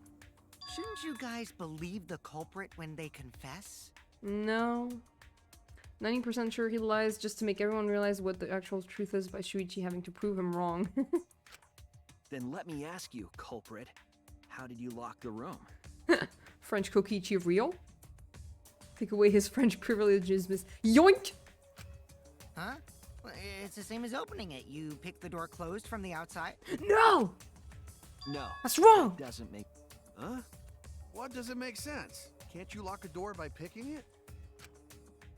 Shouldn't you guys believe the culprit when they confess? No. 90% sure he lies just to make everyone realize what the actual truth is by Shuichi having to prove him wrong. Then let me ask you, culprit. How did you lock the room? French Kokichi real? Take away his French privileges, miss. Yoink! Huh? Well, it's the same as opening it. You pick the door closed from the outside. No! No. That's wrong! It doesn't make... Huh? What doesn't make sense? Can't you lock a door by picking it?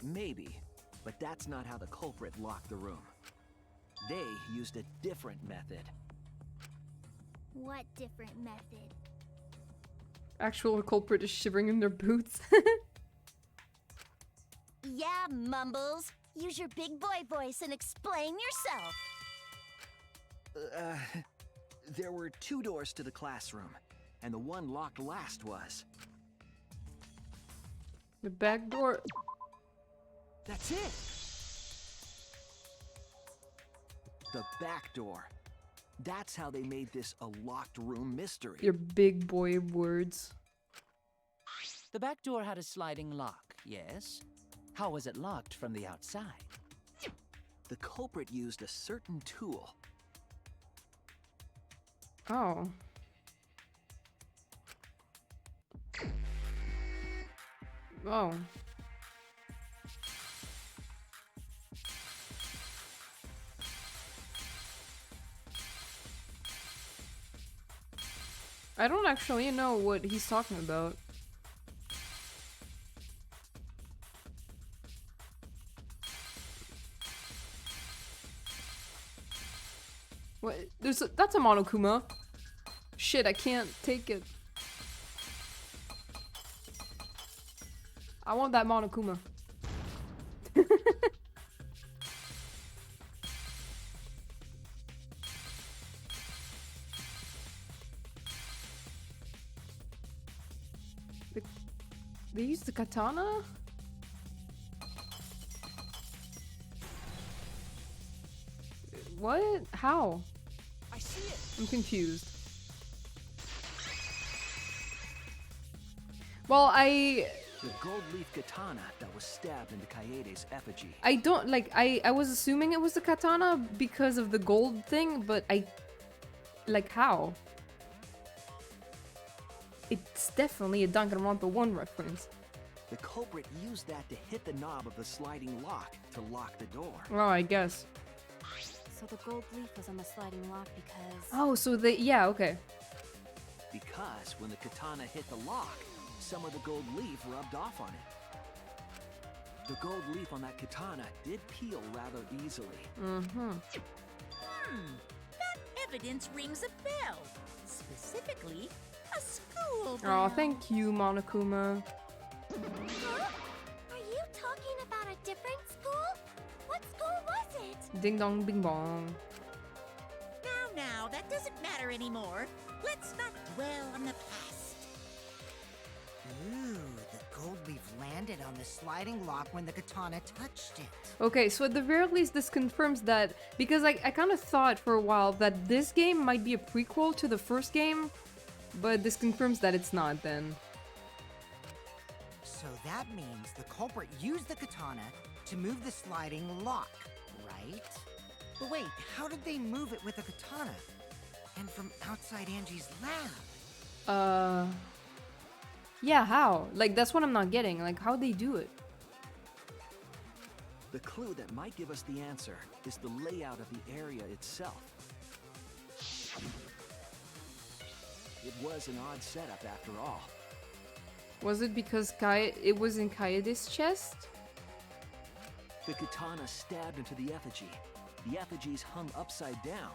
Maybe, but that's not how the culprit locked the room. They used a different method. What different method? Actual culprit is shivering in their boots. Yeah, Mumbles. Use your big boy voice and explain yourself. There were 2 doors to the classroom, and the one locked last was. The back door. That's it! The back door. That's how they made this a locked room mystery. Your big boy words. The back door had a sliding lock, yes? How was it locked from the outside? The culprit used a certain tool. Oh. Oh. I don't actually know what he's talking about. What? That's a Monokuma. Shit, I can't take it. I want that Monokuma. They used the katana? What? How? I see it. I'm confused. Well, The gold leaf katana that was stabbed into Kaede's effigy. I don't like I was assuming it was the katana because of the gold thing, but like how? It's definitely a Danganronpa 1 reference. The culprit used that to hit the knob of the sliding lock to lock the door. Oh, I guess. So the gold leaf was on the sliding lock because... Oh, so yeah, okay. Because when the katana hit the lock, some of the gold leaf rubbed off on it. The gold leaf on that katana did peel rather easily. Mm-hmm. That evidence rings a bell. Specifically, a school Oh, bell. thank you, Monokuma. Huh? Are you talking about a different school? What school was it? Ding dong, bing bong. Now, that doesn't matter anymore. Let's not dwell on the past. Ooh, the gold leaf landed on the sliding lock when the katana touched it. Okay, so at the very least, this confirms that, because I kind of thought for a while that this game might be a prequel to the first game, but this confirms that it's not then. So that means the culprit used the katana to move the sliding lock, right? But wait, how did they move it with the katana? And from outside Angie's lab? Yeah, how? Like, that's what I'm not getting. Like, how'd they do it? The clue that might give us the answer is the layout of the area itself. It was an odd setup after all. Was it because it was in Kaede's chest? The katana stabbed into the effigy. The effigies hung upside down.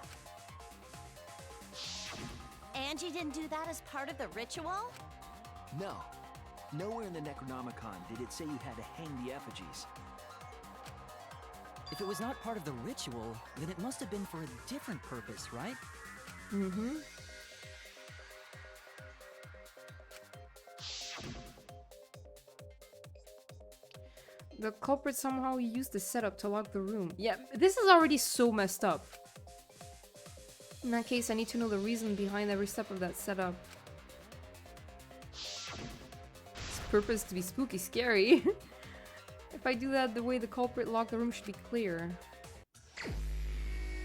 Angie didn't do that as part of the ritual? No. Nowhere in the Necronomicon did it say you had to hang the effigies. If it was not part of the ritual, then it must have been for a different purpose, right? Mm-hmm. The culprit somehow used the setup to lock the room. Yeah, this is already so messed up. In that case, I need to know the reason behind every step of that setup. Its purpose to be spooky scary. If I do that, the way the culprit locked the room should be clear.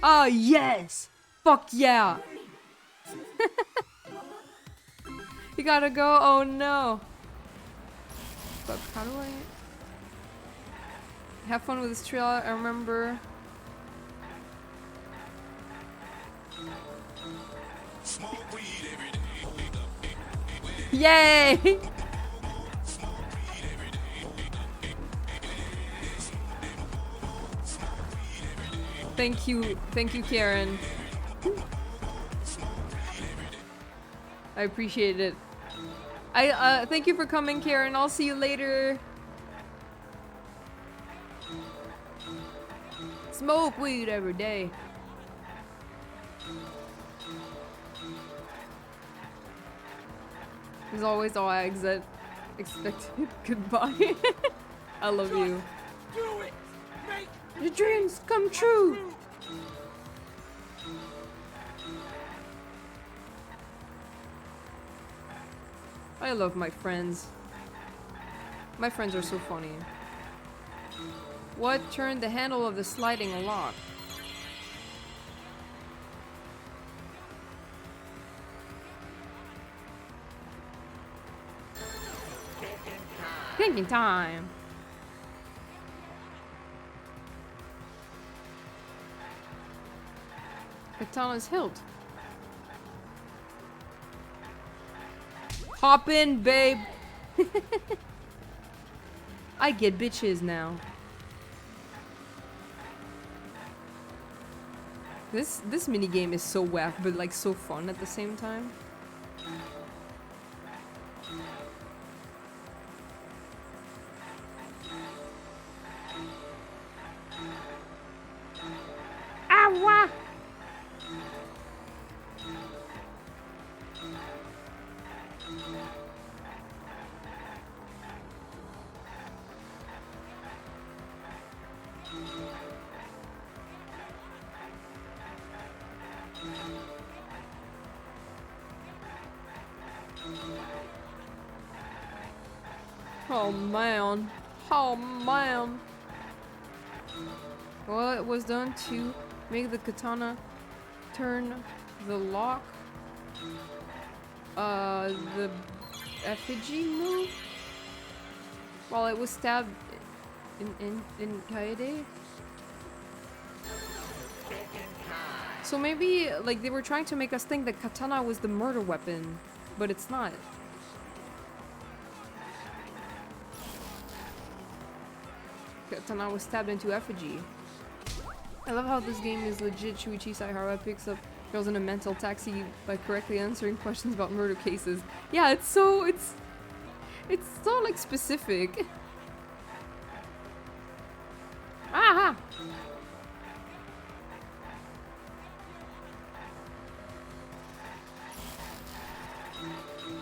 Ah, yes! Fuck yeah! You gotta go? Oh no! Fuck, how do I... Have fun with this trail, I remember. Smoke weed every day. Yay! Thank you, Karen. I appreciate it. Thank you for coming, Karen. I'll see you later. Smoke weed every day. There's always all I expected. Goodbye. I love you. Do it! Make Your dreams come true. I love my friends. My friends are so funny. What turned the handle of the sliding lock? Thinking time. Katana's hilt. Hop in, babe. I get bitches now. This mini game is so whack, but like so fun at the same time. Ow! Oh man. Oh man. Well, it was done to make the katana turn the lock. The effigy move? While it was stabbed in Kaede? So maybe, like, they were trying to make us think that katana was the murder weapon, but it's not. Katana was stabbed into effigy. I love how this game is legit. Shuichi Saihara picks up girls in a mental taxi by correctly answering questions about murder cases. Yeah, it's so like specific. Aha!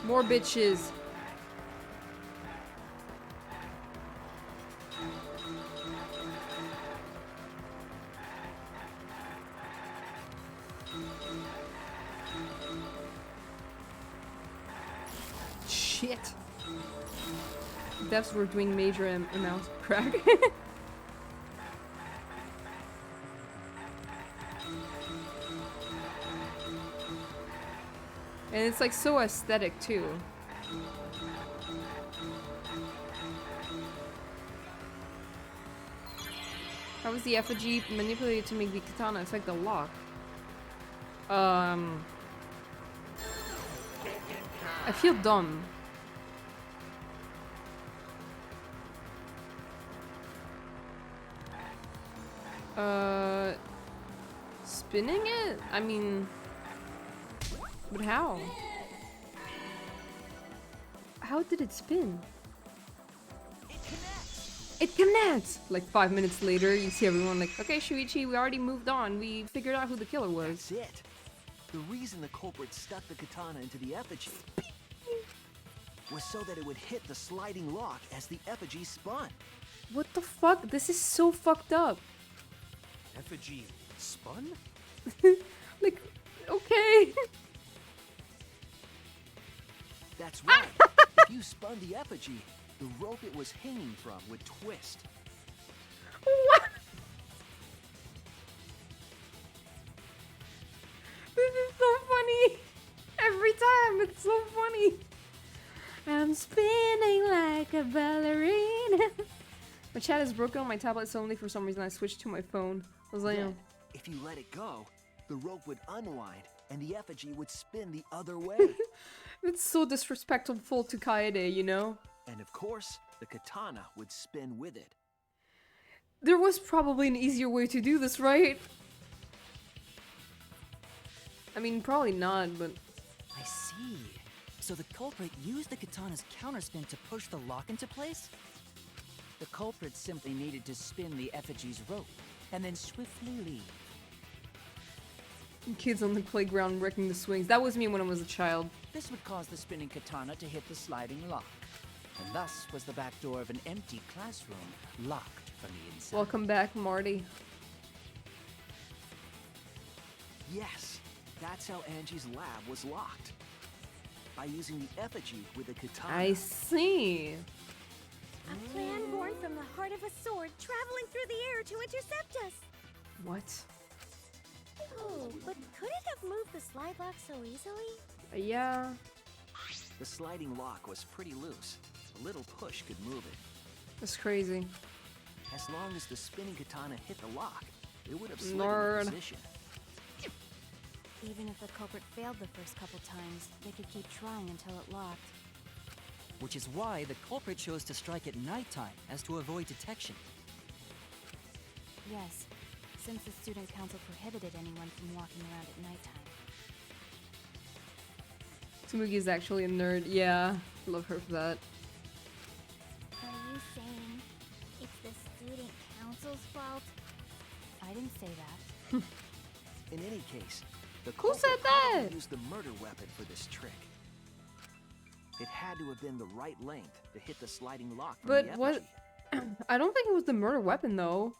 More bitches. Shit. Devs were doing major amounts of crack. And it's like so aesthetic too. How was the effigy manipulated to make the katana affect the lock? I feel dumb. Spinning it? I mean, but how? How did it spin? It connects! Like 5 minutes later, you see everyone like, okay, Shuichi, we already moved on. We figured out who the killer was. That's it. The reason the culprit stuck the katana into the effigy was so that it would hit the sliding lock as the effigy spun. What the fuck? This is so fucked up. Effigy spun? Like, okay. That's right. If you spun the effigy, the rope it was hanging from would twist. What? This is so funny. Every time, it's so funny. I'm spinning like a ballerina. My chat is broken on my tablet suddenly for some reason. I switched to my phone. I was like, Then, if you let it go, the rope would unwind and the effigy would spin the other way. It's so disrespectful to Kaede, you know? And of course, the katana would spin with it. There was probably an easier way to do this, right? I mean, probably not, but... I see. So the culprit used the katana's counterspin to push the lock into place? The culprit simply needed to spin the effigy's rope, and then swiftly leave. Kids on the playground wrecking the swings. That was me when I was a child. This would cause the spinning katana to hit the sliding lock, and thus was the back door of an empty classroom locked from the inside. Welcome back, Marty. Yes, that's how Angie's lab was locked. By using the effigy with the katana. I see. A plan born from the heart of a sword traveling through the air to intercept us. What? Oh, but could it have moved the slide lock so easily? Yeah. The sliding lock was pretty loose. A little push could move it. That's crazy. As long as the spinning katana hit the lock, it would have slid Nerd. into position. Even if the culprit failed the first couple times, they could keep trying until it locked. Which is why the culprit chose to strike at nighttime, as to avoid detection. Yes, since the student council prohibited anyone from walking around at nighttime. Tsumugi is actually a nerd. Yeah, love her for that. Are you saying it's the student council's fault? I didn't say that. In any case, the Who said culprit that? probably used the murder weapon for this trick. It had to have been the right length to hit the sliding lock from But the what? effigy. I don't think it was the murder weapon, though.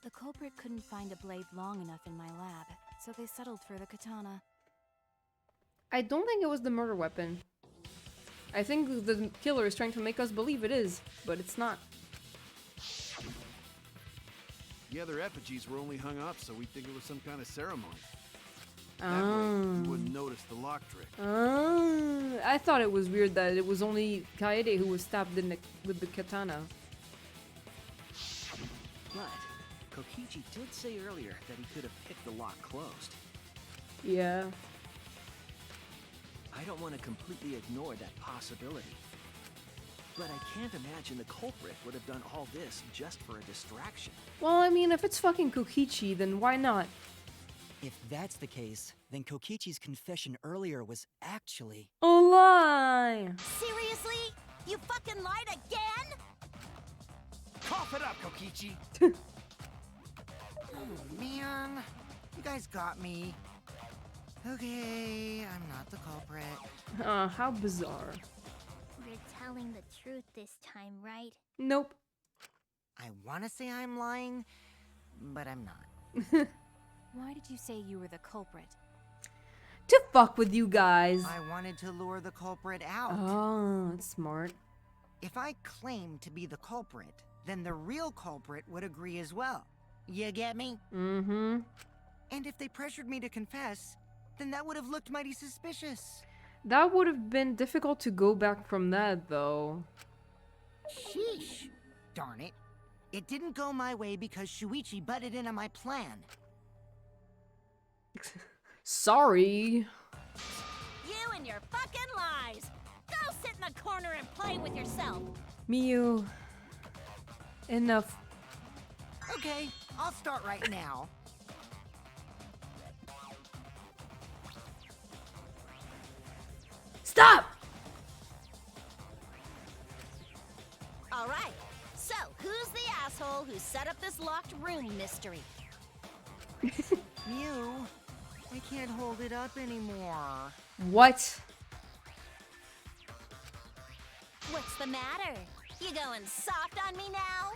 The culprit couldn't find a blade long enough in my lab, so they settled for the katana. I don't think it was the murder weapon. I think the killer is trying to make us believe it is, but it's not. The other effigies were only hung up so we'd think it was some kind of ceremony. That way, we wouldn't notice the lock trick. I thought it was weird that it was only Kaede who was stabbed in the, with the katana. But Kokichi did say earlier that he could have picked the lock closed. Yeah. I don't want to completely ignore that possibility. But I can't imagine the culprit would have done all this just for a distraction. Well, I mean, if it's fucking Kokichi, then why not? If that's the case, then Kokichi's confession earlier was actually... A lie! Seriously? You fucking lied again? Cough it up, Kokichi! Oh, man. You guys got me. Okay, I'm not the culprit. How bizarre. You're telling the truth this time, right? Nope. I want to say I'm lying, but I'm not. Why did you say you were the culprit? To fuck with you guys. I wanted to lure the culprit out. Oh, that's smart. If I claimed to be the culprit, then the real culprit would agree as well. You get me? Mm-hmm. And if they pressured me to confess, then that would have looked mighty suspicious. That would have been difficult to go back from that, though. Sheesh. Darn it. It didn't go my way because Shuichi butted in on my plan. Sorry. You and your fucking lies! Go sit in the corner and play with yourself! Miyu. Enough. Okay, I'll start right now. Stop! Alright, so who's the asshole who set up this locked room mystery? Mew, I can't hold it up anymore. What? What's the matter? You going soft on me now?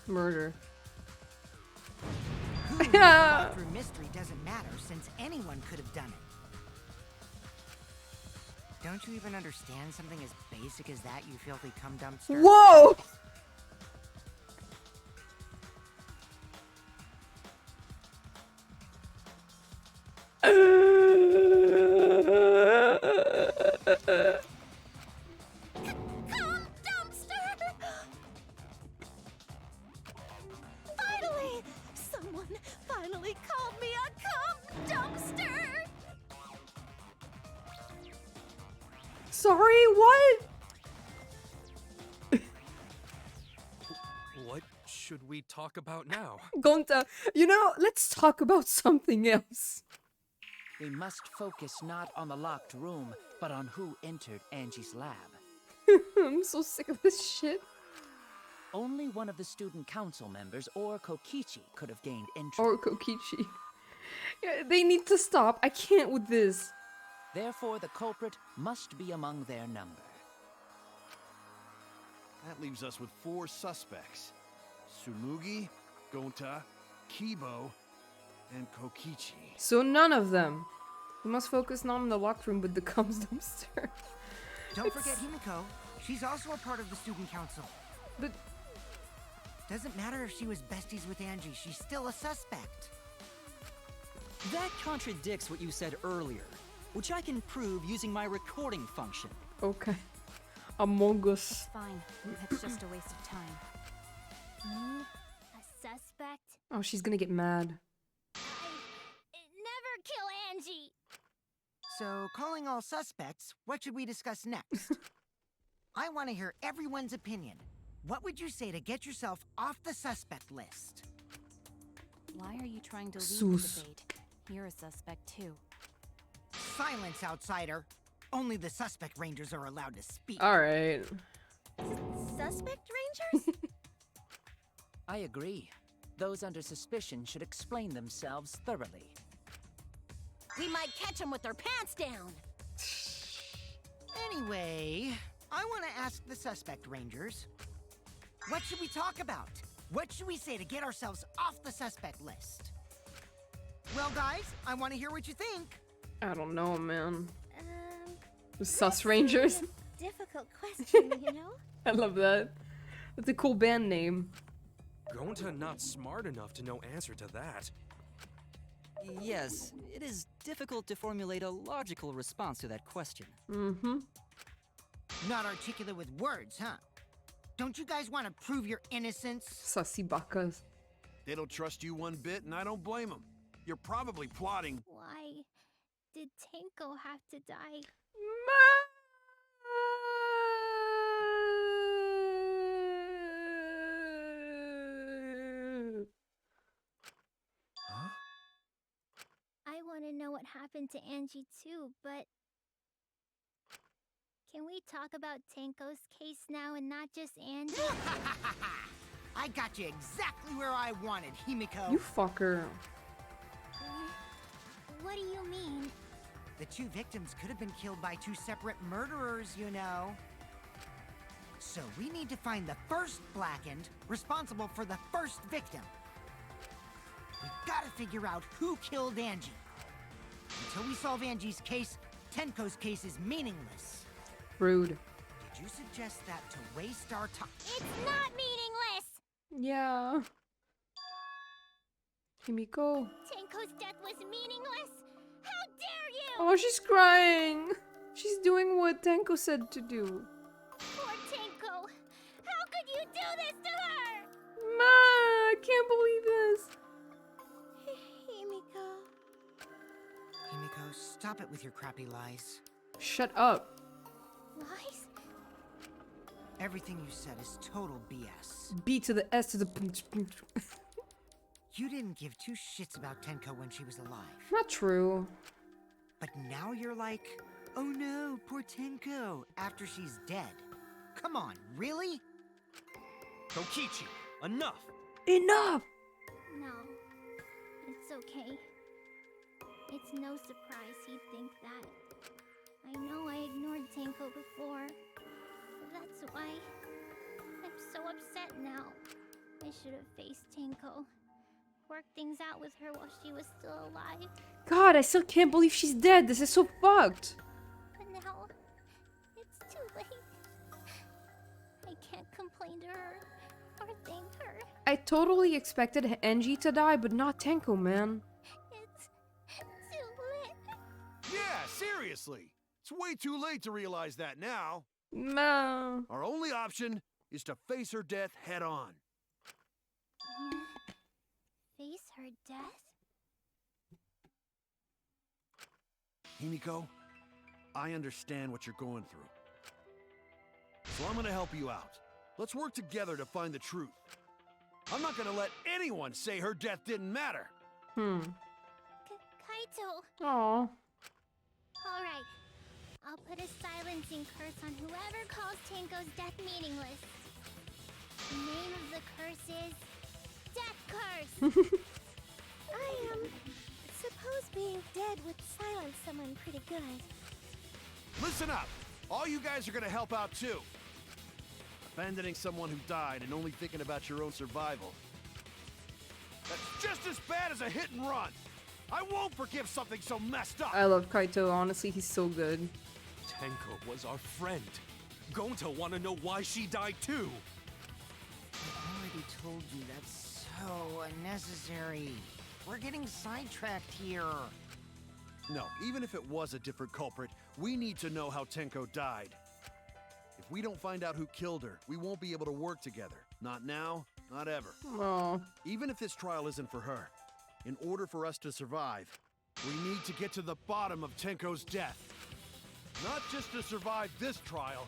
Murder. Who walked through mystery doesn't matter since anyone could have done it. Don't you even understand something as basic as that, you filthy cum dumpster? Whoa! Come finally called me a cum dumpster! Sorry, what? What should we talk about now? Gonta, let's talk about something else. We must focus not on the locked room, but on who entered Angie's lab. I'm so sick of this shit. Only one of the student council members or Kokichi could have gained entry. Or Kokichi. Yeah, they need to stop. I can't with this. Therefore, the culprit must be among their number. That leaves us with 4 suspects. Tsumugi, Gonta, Kibo, and Kokichi. So none of them. We must focus not on the locked room, but the comms dumpster. Don't forget Himiko. She's also a part of the student council. But doesn't matter if she was besties with Angie, she's still a suspect. That contradicts what you said earlier, which I can prove using my recording function. okay. Among Us. Fine. That's just a waste of time. Me? A suspect? Oh, she's gonna get mad. Never kill Angie! So, calling all suspects, what should we discuss next? I want to hear everyone's opinion. What would you say to get yourself off the suspect list? Why are you trying to lead Sus. the debate? You're a suspect too. Silence, outsider. Only the suspect rangers are allowed to speak. Alright. Suspect rangers? I agree. Those under suspicion should explain themselves thoroughly. We might catch them with their pants down! Anyway, I want to ask the suspect rangers. What should we talk about? What should we say to get ourselves off the suspect list? Well, guys, I want to hear what you think. I don't know, man. The Sus Rangers. Difficult question, you know? I love that. That's a cool band name. Gonta not smart enough to know answer to that. Yes, it is difficult to formulate a logical response to that question. Mm-hmm. Not articulate with words, huh? Don't you guys want to prove your innocence? Sussy bakas. They don't trust you one bit, and I don't blame them. You're probably plotting. Why did Tenko have to die? Huh? I want to know what happened to Angie too, but can we talk about Tenko's case now and not just Angie? I got you exactly where I wanted, Himiko. You fucker. What do you mean? The 2 victims could have been killed by 2 separate murderers, you know. So we need to find the first Blackened responsible for the first victim. We've got to figure out who killed Angie. Until we solve Angie's case, Tenko's case is meaningless. Rude. Did you suggest that to waste our time? It's not meaningless! Yeah. Himiko. Tenko's death was meaningless? How dare you! Oh, she's crying. She's doing what Tenko said to do. Poor Tenko! How could you do this to her? Ma, I can't believe this. Himiko. Himiko, stop it with your crappy lies. Shut up. Lies? Everything you said is total BS. B to the S to the... You didn't give 2 shits about Tenko when she was alive. Not true. But now you're like, oh no, poor Tenko, after she's dead. Come on, really? Kokichi, enough! Enough! No. It's okay. It's no surprise he'd think that. I know I ignored Tenko before. That's why I'm so upset now. I should have faced Tenko. Worked things out with her while she was still alive. God, I still can't believe she's dead. This is so fucked. But now, it's too late. I can't complain to her or thank her. I totally expected Angie to die, but not Tenko, man. It's too late. Yeah, seriously. It's way too late to realize that now. Ma. Our only option is to face her death head on. Face her death? Himiko, I understand what you're going through. So I'm gonna help you out. Let's work together to find the truth. I'm not gonna let anyone say her death didn't matter. Kaito. Aw. Alright. I'll put a silencing curse on whoever calls Tenko's death meaningless. The name of the curse is... Death Curse! I suppose being dead would silence someone pretty good. Listen up! All you guys are gonna help out too. Abandoning someone who died and only thinking about your own survival. That's just as bad as a hit and run! I won't forgive something so messed up! I love Kaito, honestly, he's so good. Tenko was our friend. Gonta wanna know why she died too. I already told you that's so unnecessary. We're getting sidetracked here. No, even if it was a different culprit, we need to know how Tenko died. If we don't find out who killed her, we won't be able to work together. Not now, not ever. Aw. Even if this trial isn't for her, in order for us to survive, we need to get to the bottom of Tenko's death. Not just to survive this trial,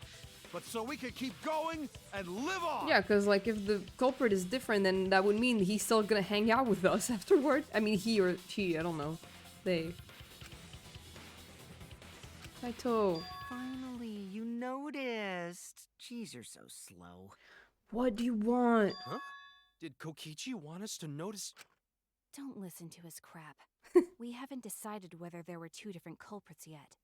but so we can keep going and live on! Yeah, because, like, if the culprit is different, then that would mean he's still gonna hang out with us afterward. I mean, he or she, I don't know. They. Kaito. Finally, you noticed. Jeez, you're so slow. What do you want? Huh? Did Kokichi want us to notice? Don't listen to his crap. We haven't decided whether there were two different culprits yet.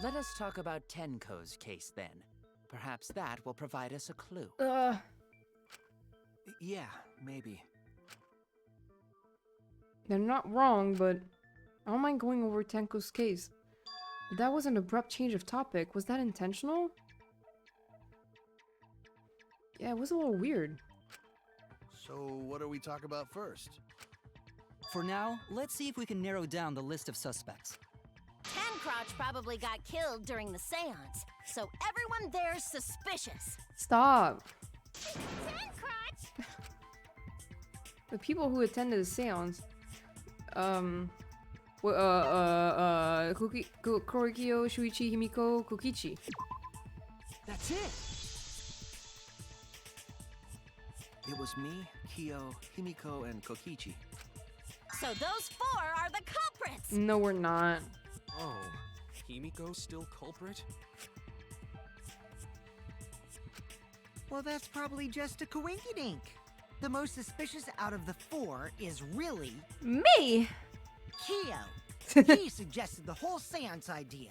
Let us talk about Tenko's case then. Perhaps that will provide us a clue. Yeah, maybe. They're not wrong, but I don't mind going over Tenko's case. But that was an abrupt change of topic. Was that intentional? Yeah, it was a little weird. So what do we talk about first? For now, let's see if we can narrow down the list of suspects. Tancrotch probably got killed during the seance, so everyone there's suspicious. Stop! Tancrotch! The people who attended the seance, Korikyo, Shuichi, Himiko, Kokichi. That's it! It was me, Kyo, Himiko, and Kokichi. So those four are the culprits! No, we're not. Oh, Himiko still culprit? Well, that's probably just a coinkydink. The most suspicious out of the four is really... Me! Kyo. He suggested the whole seance idea.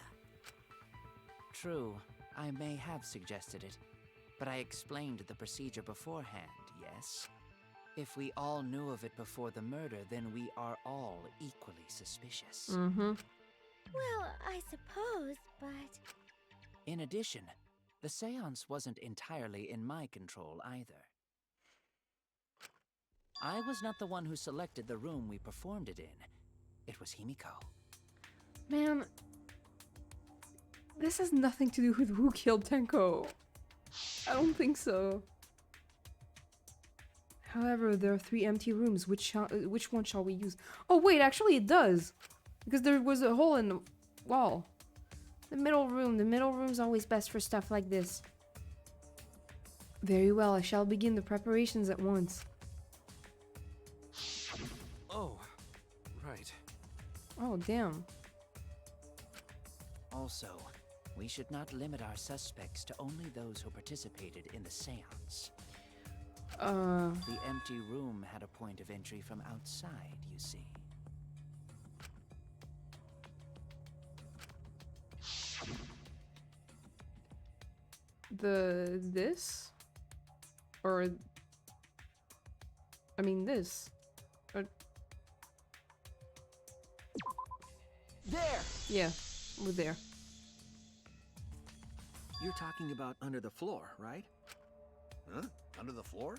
True, I may have suggested it, but I explained the procedure beforehand, yes? If we all knew of it before the murder, then we are all equally suspicious. Mm-hmm. Well, I suppose, but... In addition, the seance wasn't entirely in my control either. I was not the one who selected the room we performed it in. It was Himiko. Man, this has nothing to do with who killed Tenko. I don't think so. However, there are 3 empty rooms. Which one shall we use? Oh wait, actually it does. Because there was a hole in the wall. The middle room's always best for stuff like this. Very well, I shall begin the preparations at once. Oh, right. Oh, damn. Also, we should not limit our suspects to only those who participated in the seance. The empty room had a point of entry from outside, you see. This? Or... I mean, this. Or... There! Yeah, we're there. You're talking about under the floor, right? Huh? Under the floor?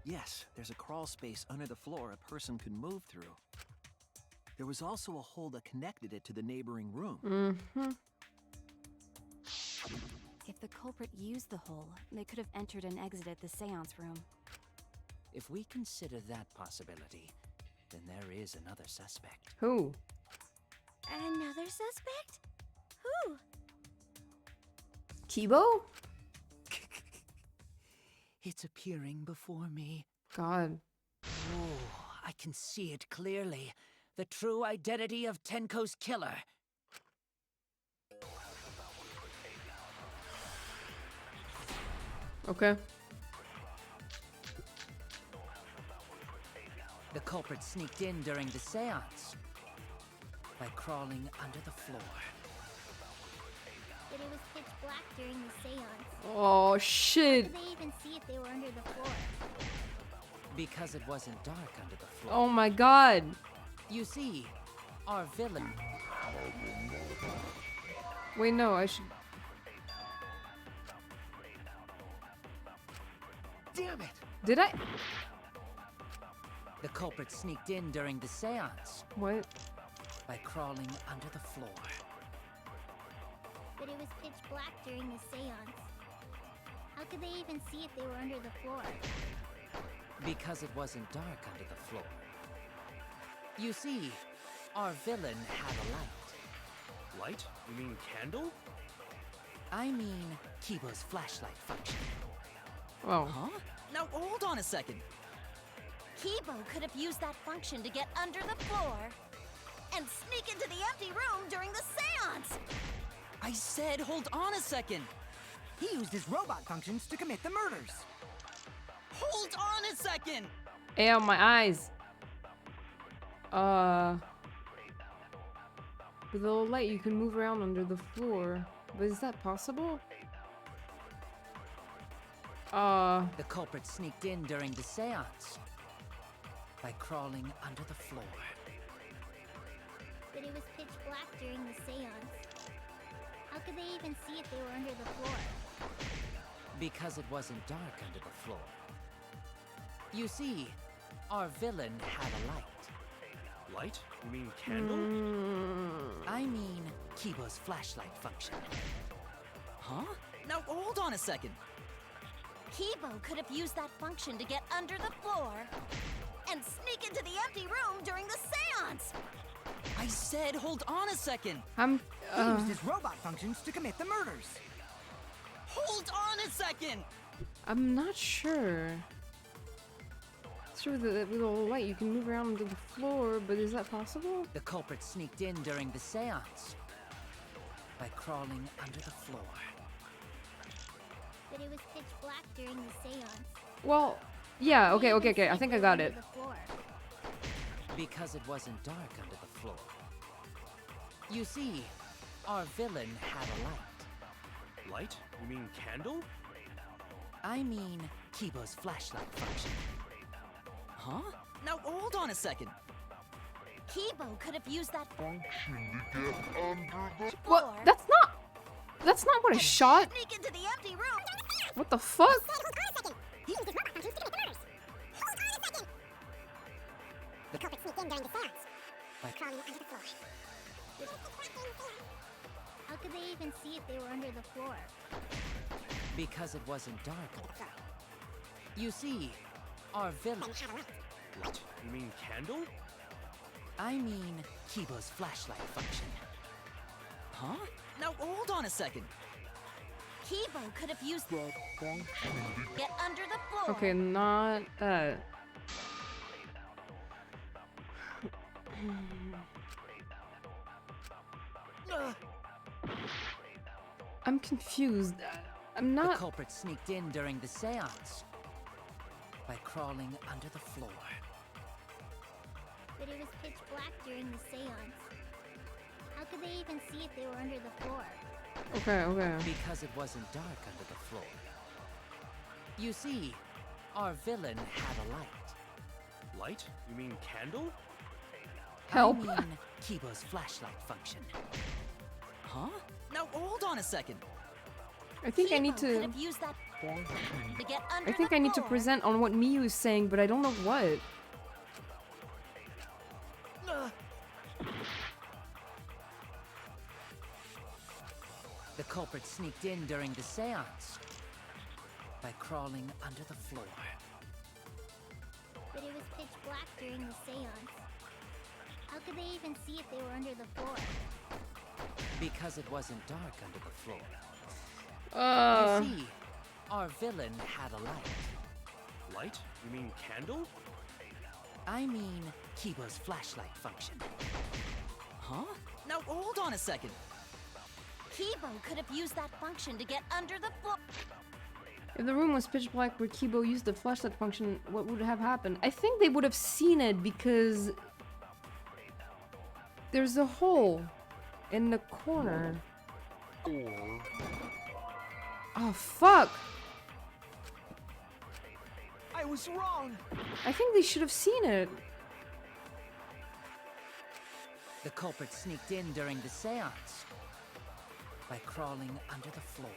Yes, there's a crawl space under the floor a person could move through. There was also a hole that connected it to the neighboring room. Mm-hmm. If the culprit used the hole, they could have entered and exited the seance room. If we consider that possibility, then there is another suspect. Who? Another suspect? Who? Kibo? It's appearing before me. God. Oh, I can see it clearly. The true identity of Tenko's killer. Okay. The culprit sneaked in during the seance by crawling under the floor. But it was pitch black during the seance. Oh How shit. did they even see if they were under the floor? Because it wasn't dark under the floor. Oh my god. You see, our villain. Wait, no, I should. Damn it! Did I? The culprit sneaked in during the seance What? by crawling under the floor. But it was pitch black during the seance. How could they even see if they were under the floor? Because it wasn't dark under the floor. You see, our villain had a light. Light? You mean candle? I mean, Kibo's flashlight function. Oh. Huh? Now hold on a second. Kibo could have used that function to get under the floor and sneak into the empty room during the seance. I said hold on a second. He used his robot functions to commit the murders. Hold on a second. Ow, my eyes. With a little light, you can move around under the floor. But is that possible? The culprit sneaked in during the seance by crawling under the floor. But it was pitch black during the seance. How could they even see if they were under the floor? Because it wasn't dark under the floor. You see, our villain had a light. Light? You mean candle? I mean, Kibo's flashlight function. Huh? Now hold on a second. Kibo could have used that function to get under the floor and sneak into the empty room during the seance. I said hold on a second. I'm. He used his robot functions to commit the murders. Hold on a second. I'm not sure. Sure, with a little light, you can move around under the floor, but is that possible? The culprit sneaked in during the seance by crawling under the floor. But it was pitch black during the seance. Well, yeah. Okay, They okay, even okay. see I if think they I were got under it. the floor. Because it wasn't dark under the floor. You see, our villain had a light. Light? You mean candle? I mean, Kibo's flashlight function. Huh? Now hold on a second. Kibo could have used that function To get under the What? That's not what I shot. sneak into the empty room. What the fuck? The culprit sneaked in during the seance by crawling under the floor. How could they even see if they were under the floor? Because it wasn't dark under the floor. You see, our villain had a light. Light? You mean candle? I mean, Kibo's flashlight function. Huh? Now hold on a second. Kibo could have used that function to get under the floor. Okay, not that. I'm confused. I'm The not. culprit sneaked in during the seance by crawling under the floor. But it was pitch black during the seance. How could they even see if they were under the floor? Okay, okay. Because it wasn't dark under the floor. You see, our villain had a light. Light? You mean candle? Help. I mean, Kibo's flashlight function. Huh? Now hold on a second. I think I need Kibo could to. have used that function to get under I think the I need to floor. present on what Miyu is saying, but I don't know what. The culprit sneaked in during the seance by crawling under the floor. But it was pitch black during the seance. How could they even see if they were under the floor? Because it wasn't dark under the floor. You see, our villain had a light. Light? You mean candle? I mean, Kibo's flashlight function. Huh? Now, hold on a second. Kibo could have used that function to get under the floor. If the room was pitch black where Kibo used the flashlight function, what would have happened? I think they would have seen it because there's a hole in the corner. Oh, fuck! I was wrong! I think they should have seen it. The culprit sneaked in during the seance by crawling under the floor.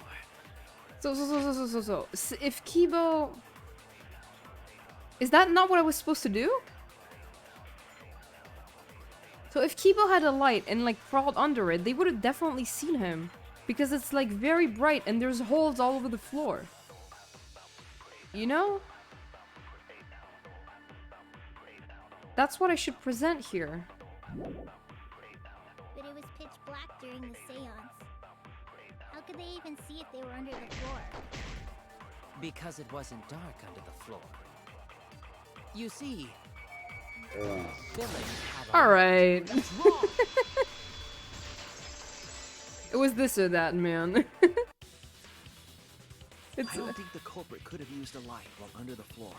So, if Kibo... Is that not what I was supposed to do? So if Kibo had a light and like crawled under it, they would have definitely seen him. Because it's like very bright and there's holes all over the floor. You know? That's what I should present here. But it was pitch black during the seance. How could they even see if they were under the floor? Because it wasn't dark under the floor. You see, villain had a Alright. It was this or that, man. I don't think the culprit could have used a light while under the floor.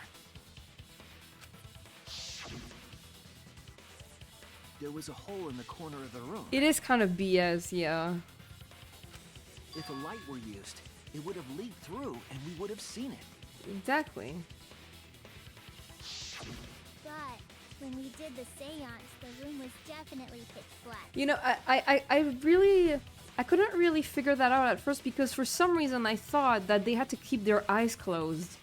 There was a hole in the corner of the room. It is kind of BS, yeah. If a light were used, it would have leaked through and we would have seen it. Exactly. But when we did the seance, the room was definitely pitch black. You know, I couldn't really figure that out at first because for some reason I thought that they had to keep their eyes closed.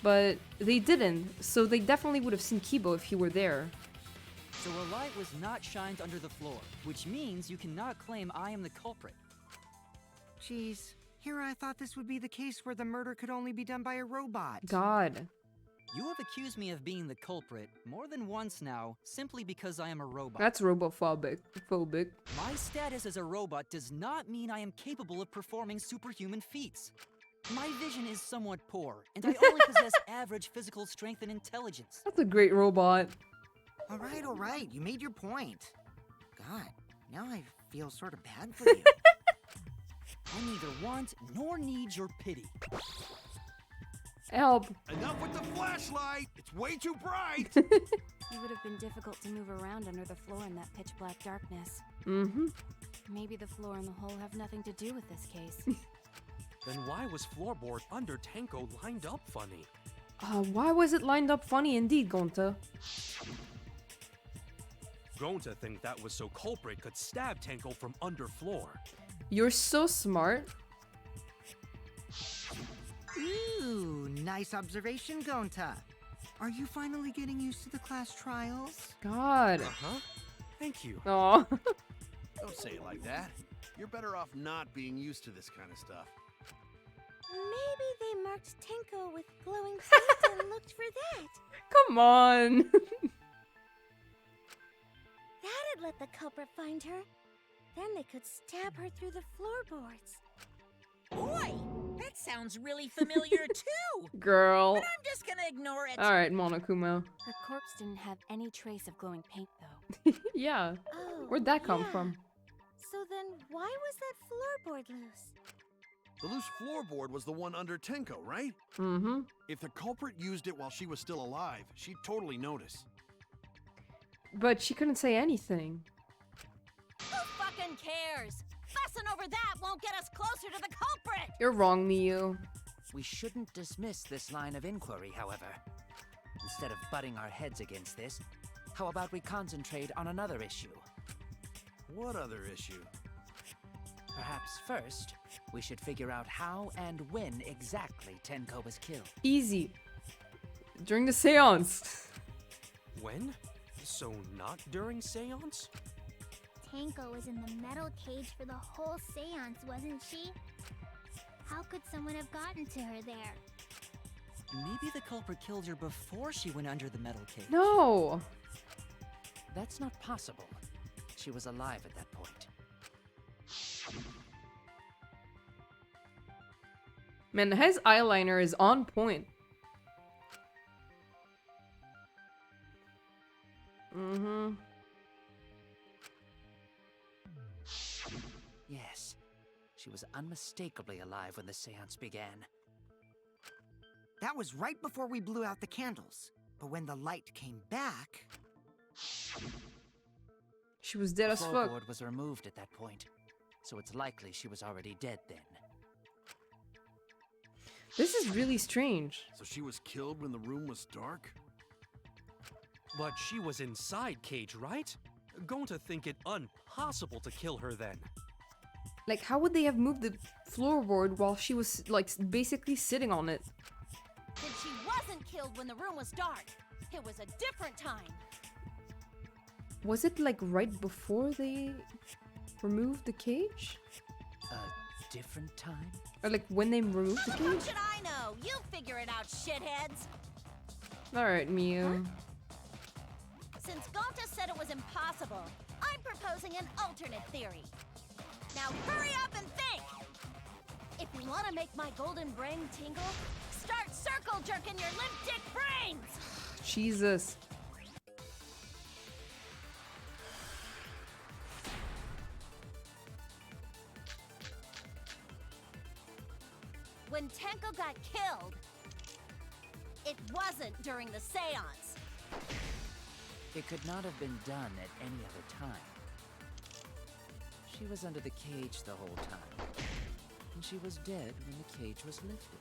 But they didn't, so they definitely would have seen Kibo if he were there. So a light was not shined under the floor, which means you cannot claim I am the culprit. Jeez, here I thought this would be the case where the murder could only be done by a robot. God. You have accused me of being the culprit more than once now, simply because I am a robot. That's robophobic. My status as a robot does not mean I am capable of performing superhuman feats. My vision is somewhat poor, and I only possess average physical strength and intelligence. That's a great robot. All right, you made your point. God, now I feel sort of bad for you. I neither want nor need your pity. Help. Enough with the flashlight! It's way too bright! It would have been difficult to move around under the floor in that pitch black darkness. Mm-hmm. Maybe the floor and the hole have nothing to do with this case. Then why was floorboard under Tenko lined up funny? Why was it lined up funny indeed, Gonta? Gonta think that was so culprit could stab Tenko from under floor. You're so smart. Ooh, nice observation, Gonta. Are you finally getting used to the class trials? God. Uh-huh. Thank you. Aw. Don't say it like that. You're better off not being used to this kind of stuff. Maybe they marked Tenko with glowing paint and looked for that. Come on. That'd let the culprit find her. Then they could stab her through the floorboards. Boy, that sounds really familiar too. Girl. But I'm just gonna ignore it. Alright, Monokuma. Her corpse didn't have any trace of glowing paint, though. Yeah. Oh, Where'd that come yeah. from? So then why was that floorboard loose? The loose floorboard was the one under Tenko, right? Mm-hmm. If the culprit used it while she was still alive, she'd totally notice. But she couldn't say anything. Who fucking cares? Fussing over that won't get us closer to the culprit. You're wrong, Miyu. We shouldn't dismiss this line of inquiry, however. Instead of butting our heads against this, how about we concentrate on another issue? What other issue? Perhaps first, we should figure out how and when exactly Tenko was killed. Easy. During the seance. When? So not during seance? Tenko was in the metal cage for the whole seance, wasn't she? How could someone have gotten to her there? Maybe the culprit killed her before she went under the metal cage. No. That's not possible. She was alive at that point. Man, his eyeliner is on point. Mm-hmm. Yes, she was unmistakably alive when the seance began. That was right before we blew out the candles. But when the light came back... She was dead The as fuck. floorboard was removed at that point, so it's likely she was already dead then. This is really strange. So she was killed when the room was dark? But she was inside Cage, right? Going to think it impossible to kill her then. Like, how would they have moved the floorboard while she was, like, basically sitting on it? Then she wasn't killed when the room was dark. It was a different time. Was it, like, right before they removed the cage? A different time? Or, like, when they removed the How cage? should I know? You figure it out, shitheads. Alright, Miu. Since Gonta said it was impossible, I'm proposing an alternate theory. Now hurry up and think! If you want to make my golden brain tingle, start circle jerking your limp dick brains! Jesus. When Tenko got killed, it wasn't during the seance. It could not have been done at any other time. She was under the cage the whole time, and she was dead when the cage was lifted.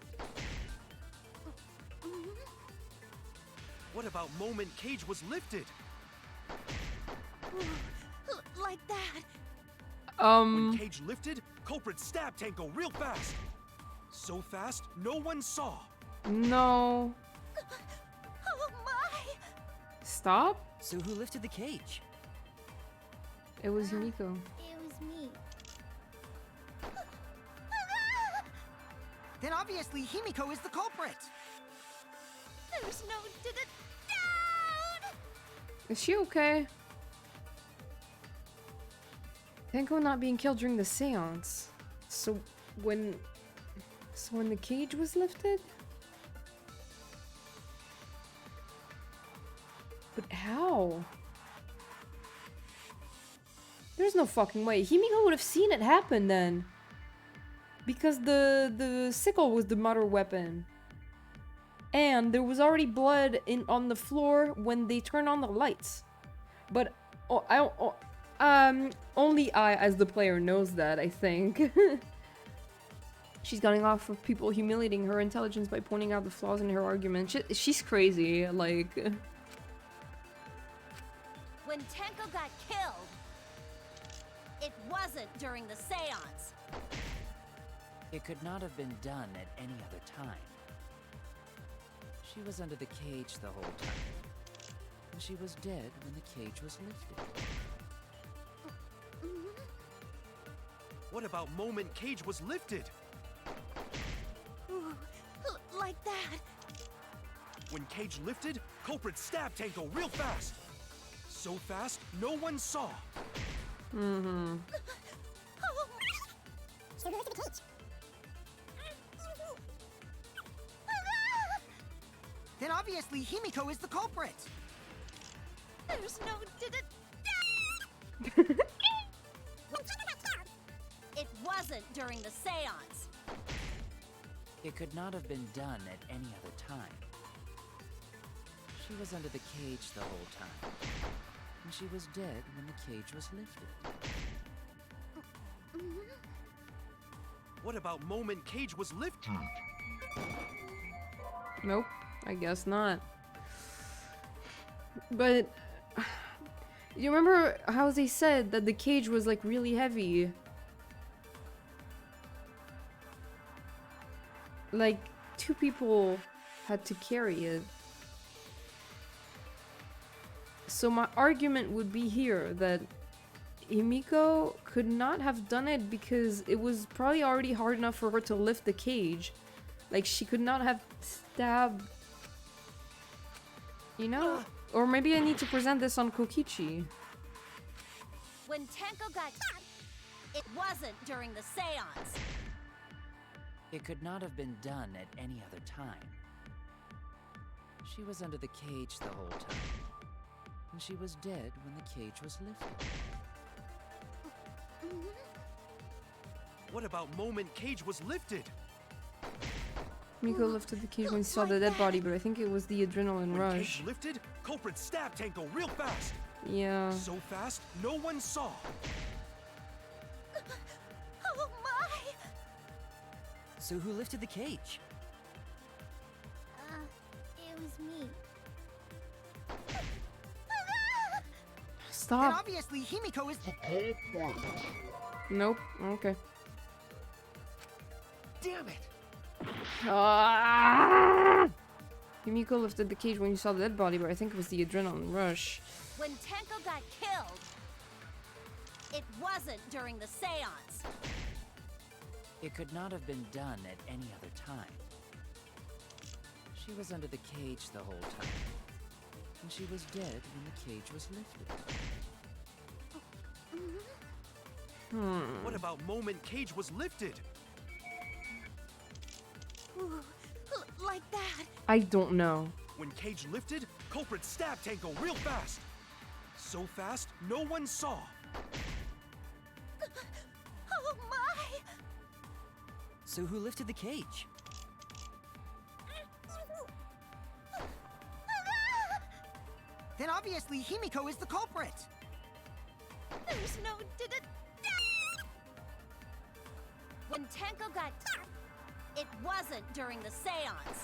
What about moment Cage was lifted? Like that. When Cage lifted, culprit stabbed Tenko real fast. So fast, no one saw. No. Oh my! Stop? So who lifted the cage? It was Himiko. It was me. Then obviously Himiko is the culprit. There's no doubt! Is she okay? Tenko not being killed during the seance. So when the cage was lifted? But how? There's no fucking way. Himiko would have seen it happen then. Because the sickle was the murder weapon. And there was already blood on the floor when they turned on the lights. But only I, as the player, knows that, I think. She's getting off of people humiliating her intelligence by pointing out the flaws in her argument. She's crazy, like... When Tenko got killed, it wasn't during the seance. It could not have been done at any other time. She was under the cage the whole time, and she was dead when the cage was lifted. What about moment Cage was lifted? Like that. When Cage lifted, culprit stabbed Tenko real fast. So fast, no one saw. Mm-hmm. So who lifted the cage? Then obviously Himiko is the culprit. There's no It wasn't during the seance. It could not have been done at any other time. She was under the cage the whole time, and she was dead when the cage was lifted. What about moment Cage was lifted? Nope, I guess not. But... You remember how they said that the cage was, like, really heavy? Like, 2 people had to carry it. So my argument would be here that Himiko could not have done it because it was probably already hard enough for her to lift the cage. Like, she could not have stabbed... You know? Or maybe I need to present this on Kokichi. When Tenko got it wasn't during the seance. It could not have been done at any other time. She was under the cage the whole time. And she was dead when the cage was lifted. What about moment cage was lifted? Miko lifted the cage when he saw the dead body, but I think it was the adrenaline When rush. cage lifted, culprit stabbed Tenko real fast. Yeah. So fast, no one saw. Oh my! So who lifted the cage? It was me. Then Stop. obviously Himiko is the culprit. Nope. Okay. Damn it! Yumiko lifted the cage when you saw the dead body, but I think it was the adrenaline rush. When Tenko got killed, it wasn't during the seance. It could not have been done at any other time. She was under the cage the whole time. And she was dead when the cage was lifted. What about moment cage was lifted? Ooh, like that. I don't know. When cage lifted, culprit stabbed Tenko real fast. So fast, no one saw. Oh my! So who lifted the cage? Then obviously Himiko is the culprit. There's no did it. When Tenko got it wasn't during the seance.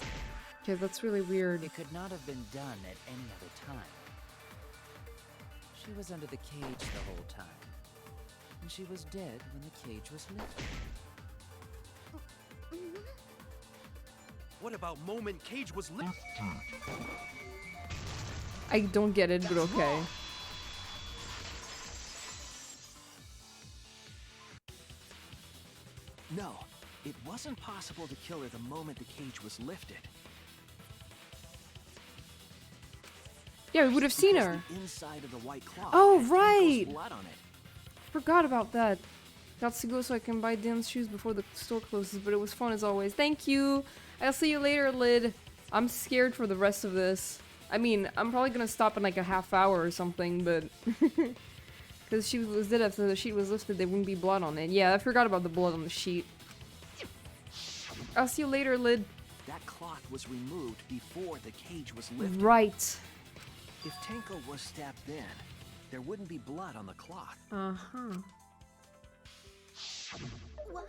Okay, that's really weird. It could not have been done at any other time. She was under the cage the whole time. And she was dead when the cage was lifted. What about moment cage was lifted? I don't get it, but okay. No, it wasn't possible to kill her the moment the cage was lifted. Yeah, we would have seen Because her. the inside of the white cloth Oh, had Tenko's right. blood on it. Forgot about that. Got to go so I can buy Dan's shoes before the store closes, but it was fun as always. Thank you. I'll see you later, Lid. I'm scared for the rest of this. I mean, I'm probably gonna stop in like a half hour or something, but because she was dead after the sheet was lifted, there wouldn't be blood on it. Yeah, I forgot about the blood on the sheet. I'll see you later, Lid. That cloth was removed before the cage was lifted. Right. If Tenko was stabbed then, there wouldn't be blood on the cloth. Uh-huh. What?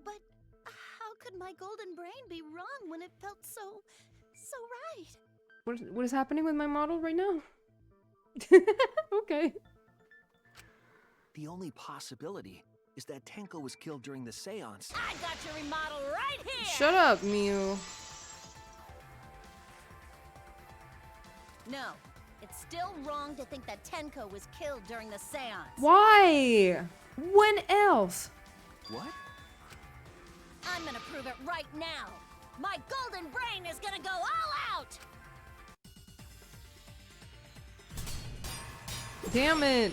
But how could my golden brain be wrong when it felt so right? What is happening with my model right now? Okay. The only possibility is that Tenko was killed during the seance. I got your remodel right here. Shut up, Mew. No, it's still wrong to think that Tenko was killed during the seance. Why? When else? What? I'm gonna prove it right now. My golden brain is gonna go all out. Damn it.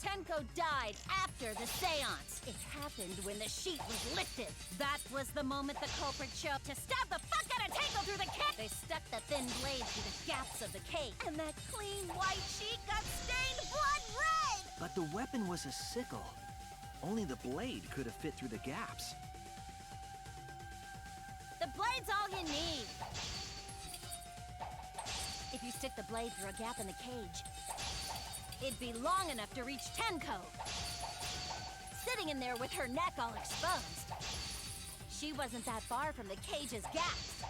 Tenko died after the seance. It happened when the sheet was lifted. That was the moment the culprit showed to stab the fuck out of Tenko through the cage. They stuck the thin blade through the gaps of the cage, and that clean white sheet got stained blood red. But the weapon was a sickle. Only the blade could have fit through the gaps. The blade's all you need. If you stick the blade through a gap in the cage, it'd be long enough to reach Tenko. Sitting in there with her neck all exposed. She wasn't that far from the cage's gaps.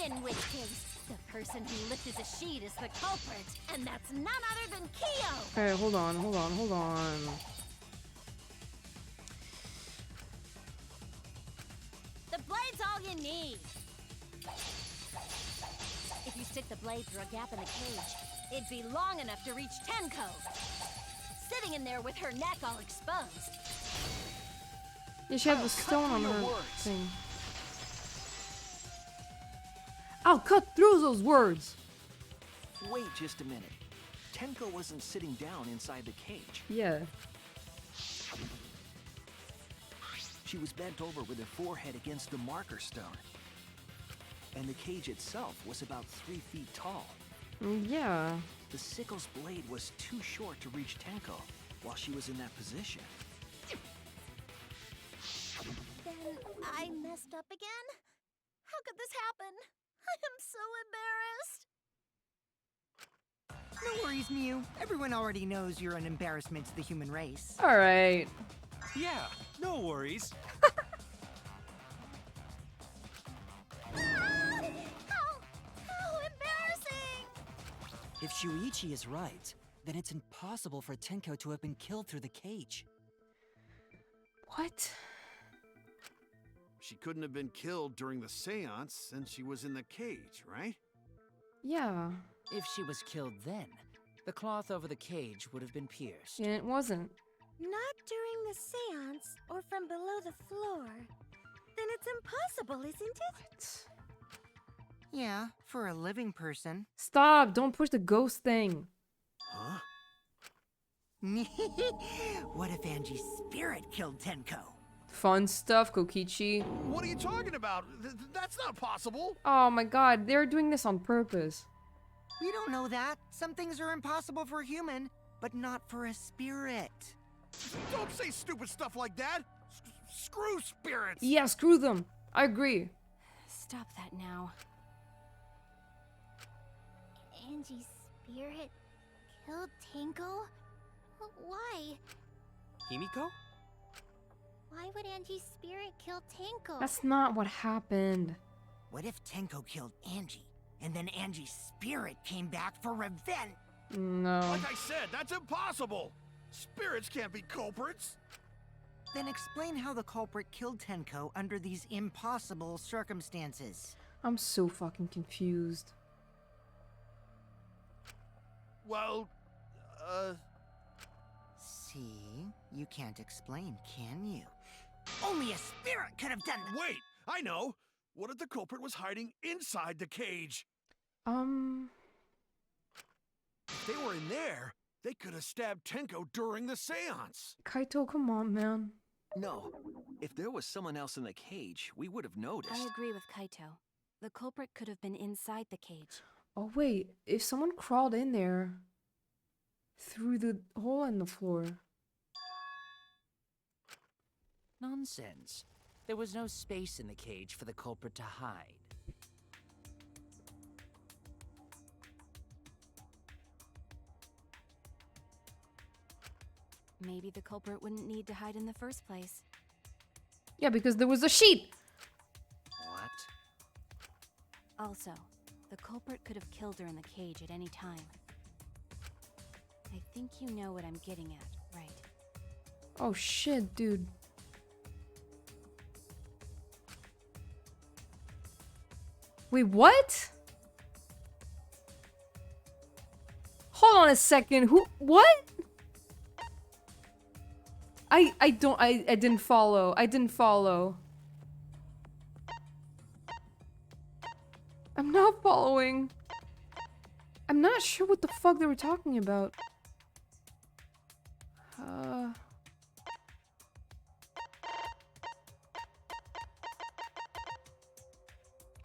In which case, the person who lifted the sheet is the culprit, and that's none other than Kyo! Okay, hold on. The blade's all you need. If you stick the blade through a gap in the cage, it'd be long enough to reach Tenko. Sitting in there with her neck all exposed. Yeah, she had the stone on her thing. I'll cut through those words. Wait just a minute. Tenko wasn't sitting down inside the cage. Yeah. She was bent over with her forehead against the marker stone. And the cage itself was about 3 feet tall. Yeah. The sickle's blade was too short to reach Tenko while she was in that position. Then I messed up again? How could this happen? I am so embarrassed. No worries, Mew. Everyone already knows you're an embarrassment to the human race. All right. Yeah, no worries. How embarrassing! If Shuichi is right, then it's impossible for Tenko to have been killed through the cage. What? She couldn't have been killed during the seance since she was in the cage, right? Yeah. If she was killed then, the cloth over the cage would have been pierced. And it wasn't. Not during the seance or from below the floor. Then it's impossible, isn't it? What? Yeah, for a living person. Stop! Don't push the ghost thing. Huh? What if Angie's spirit killed Tenko? Fun stuff, Kokichi. What are you talking about? That's not possible. Oh my god, they're doing this on purpose. We don't know that. Some things are impossible for a human, but not for a spirit. Don't say stupid stuff like that. Screw spirits. Yeah, screw them. I agree. Stop that now. Angie's spirit killed Tenko? Why? Himiko? Why would Angie's spirit kill Tenko? That's not what happened. What if Tenko killed Angie, and then Angie's spirit came back for revenge? No. Like I said, that's impossible. Spirits can't be culprits. Then explain how the culprit killed Tenko under these impossible circumstances. I'm so fucking confused. Well, See? You can't explain, can you? Only a spirit could have done that! wait, I know. What if the culprit was hiding inside the cage? If they were in there, they could have stabbed Tenko during the seance. Kaito, come on, man. No, if there was someone else in the cage, we would have noticed. I agree with Kaito. The culprit could have been inside the cage. Oh wait, if someone crawled in there through the hole in the floor. Nonsense. There was no space in the cage for the culprit to hide. Maybe the culprit wouldn't need to hide in the first place. Yeah, because there was a sheet. What? Also, the culprit could have killed her in the cage at any time. I think you know what I'm getting at, right? Oh shit, dude. Wait, what? Hold on a second. What? I didn't follow. I didn't follow. I'm not following. I'm not sure what the fuck they were talking about.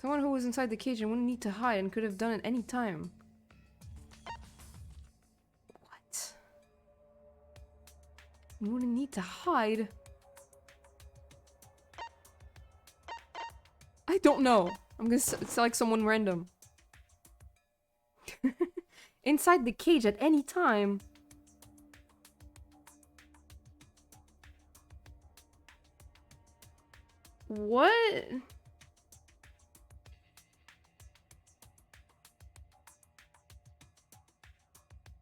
Someone who was inside the cage and wouldn't need to hide and could have done it any time. What? You wouldn't need to hide? I don't know. I'm gonna select someone random. Inside the cage at any time. What?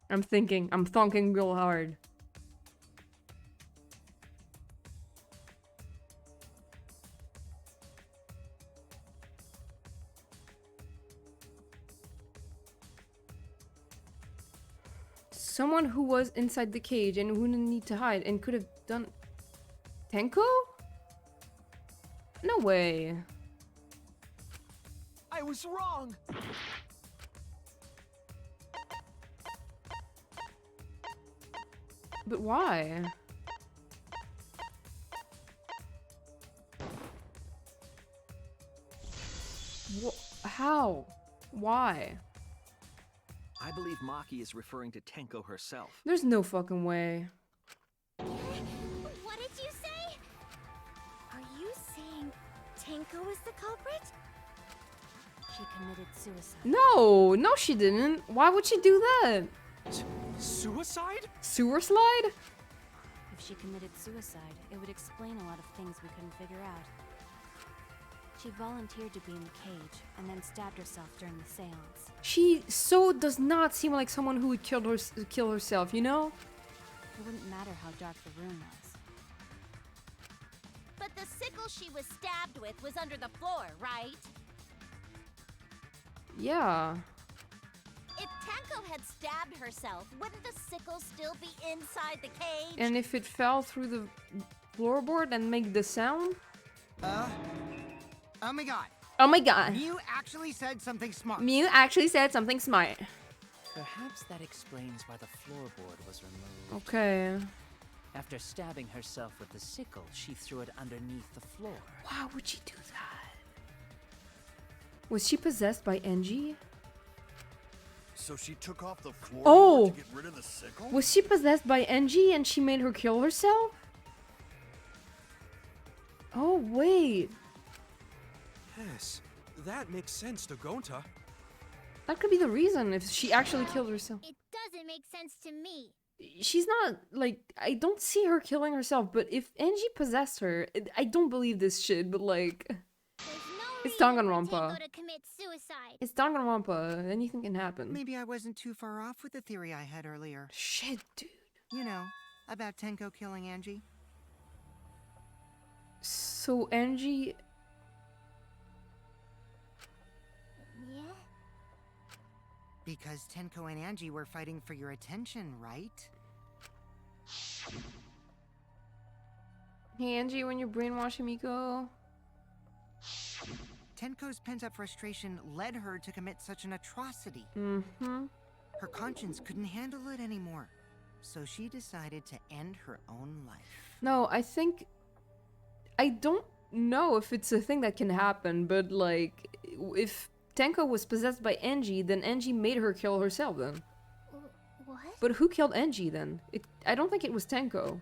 I'm thinking real hard. Someone who was inside the cage and who didn't need to hide and could have done... Tenko? No way. I I was wrong. But why? How? Why? I believe Maki is referring to Tenko herself. There's no fucking way. What did you say? Are you saying Tenko is the culprit? She committed suicide. No, no she didn't. Why would she do that? Suicide? Sewer slide? If she committed suicide, it would explain a lot of things we couldn't figure out. She volunteered to be in the cage and then stabbed herself during the seance. She so does not seem like someone who would kill herself, you know? It wouldn't matter how dark the room was. But the sickle she was stabbed with was under the floor, right? Yeah. If Tenko had stabbed herself, wouldn't the sickle still be inside the cage? And if it fell through the floorboard and make the sound? Oh my god. Oh my god. You actually said something smart. Mew actually said something smart. Perhaps that explains why the floorboard was removed. Okay. After stabbing herself with the sickle, she threw it underneath the floor. Why would she do that? Was she possessed by Engie? So she took off the floorboard Oh! to get rid of the sickle? Was she possessed by Engie and she made her kill herself? Oh, wait. Yes, that makes sense to Gonta. That could be the reason if she actually killed herself. It doesn't make sense to me. She's not, like, I don't see her killing herself, but if Engie possessed her, I don't believe this shit, but like... There's no It's reason for Danganronpa. Tenko to commit suicide. It's Danganronpa, anything can happen. Maybe I wasn't too far off with the theory I had earlier. Shit, dude. You know, about Tenko killing Angie. So Engie... Yeah? Because Tenko and Angie were fighting for your attention, right? Hey Angie, when you're brainwashing Miko... Tenko's pent-up frustration led her to commit such an atrocity. Mm-hmm. Her conscience couldn't handle it anymore, so she decided to end her own life. No, I think... I don't know if it's a thing that can happen, but like... If Tenko was possessed by Engie, then Engie made her kill herself then. What? But who killed Engie then? I don't think it was Tenko.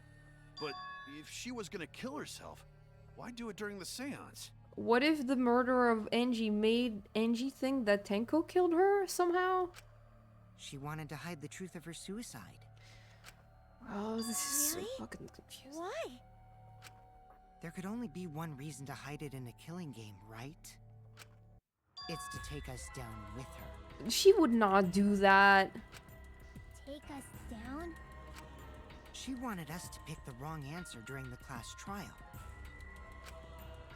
But if she was gonna kill herself, why do it during the seance? What if the murderer of Engie made Engie think that Tenko killed her somehow? She wanted to hide the truth of her suicide. Oh, this is Really? so fucking confusing. Why? There could only be one reason to hide it in a killing game, right? It's to take us down with her. She would not do that. Take us down? She wanted us to pick the wrong answer during the class trial.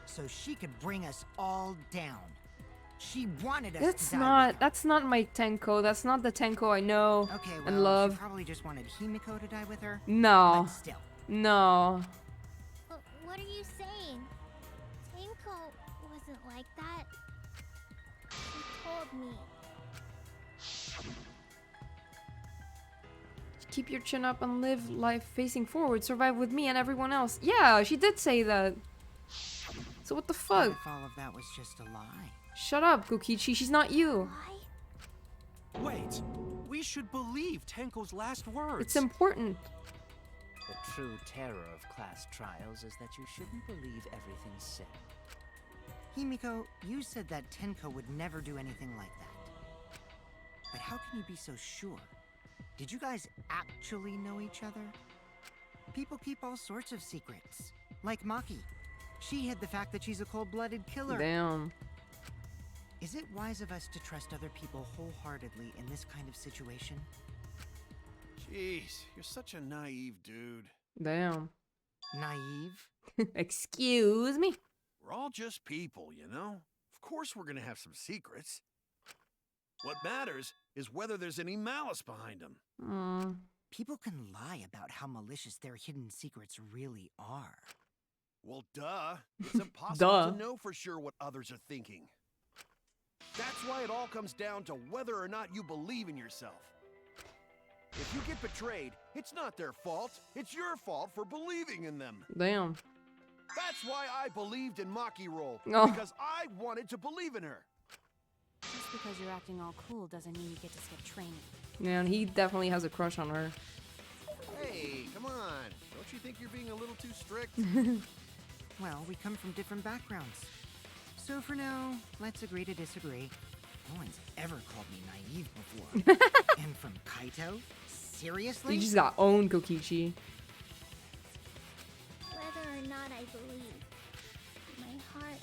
So she could bring us all down. She wanted us to die with her. That's not my Tenko. That's not the Tenko I know Okay, well, and love. she probably just wanted Himiko to die with her. No. But still. No. What are you saying? Tenko wasn't like that. She told me. Keep your chin up and live life facing forward. Survive with me and everyone else. Yeah, she did say that. So what the fuck? If all of that was just a lie. Shut up, Kokichi. She's not you. Why? Wait, we should believe Tenko's last words. It's important. The true terror of class trials is that you shouldn't believe everything said. Himiko, you said that Tenko would never do anything like that. But how can you be so sure? Did you guys actually know each other? People keep all sorts of secrets. Like Maki. She hid the fact that she's a cold-blooded killer. Damn. Is it wise of us to trust other people wholeheartedly in this kind of situation? Jeez, you're such a naive dude. Damn. Naive? Excuse me. We're all just people, you know? Of course we're gonna have some secrets. What matters is whether there's any malice behind them. People can lie about how malicious their hidden secrets really are. Well, duh. It's impossible Duh. to know for sure what others are thinking. That's why it all comes down to whether or not you believe in yourself. If you get betrayed, it's not their fault. It's your fault for believing in them. Damn. That's why I believed in Maki Roll. Oh. Because I wanted to believe in her. Just because you're acting all cool doesn't mean you get to skip training. Man, he definitely has a crush on her. Hey, come on. Don't you think you're being a little too strict? Well, we come from different backgrounds. So for now, let's agree to disagree. No one's ever called me naive before. And from Kaito? Seriously? You just got owned, Kokichi. Whether or not I believe, my heart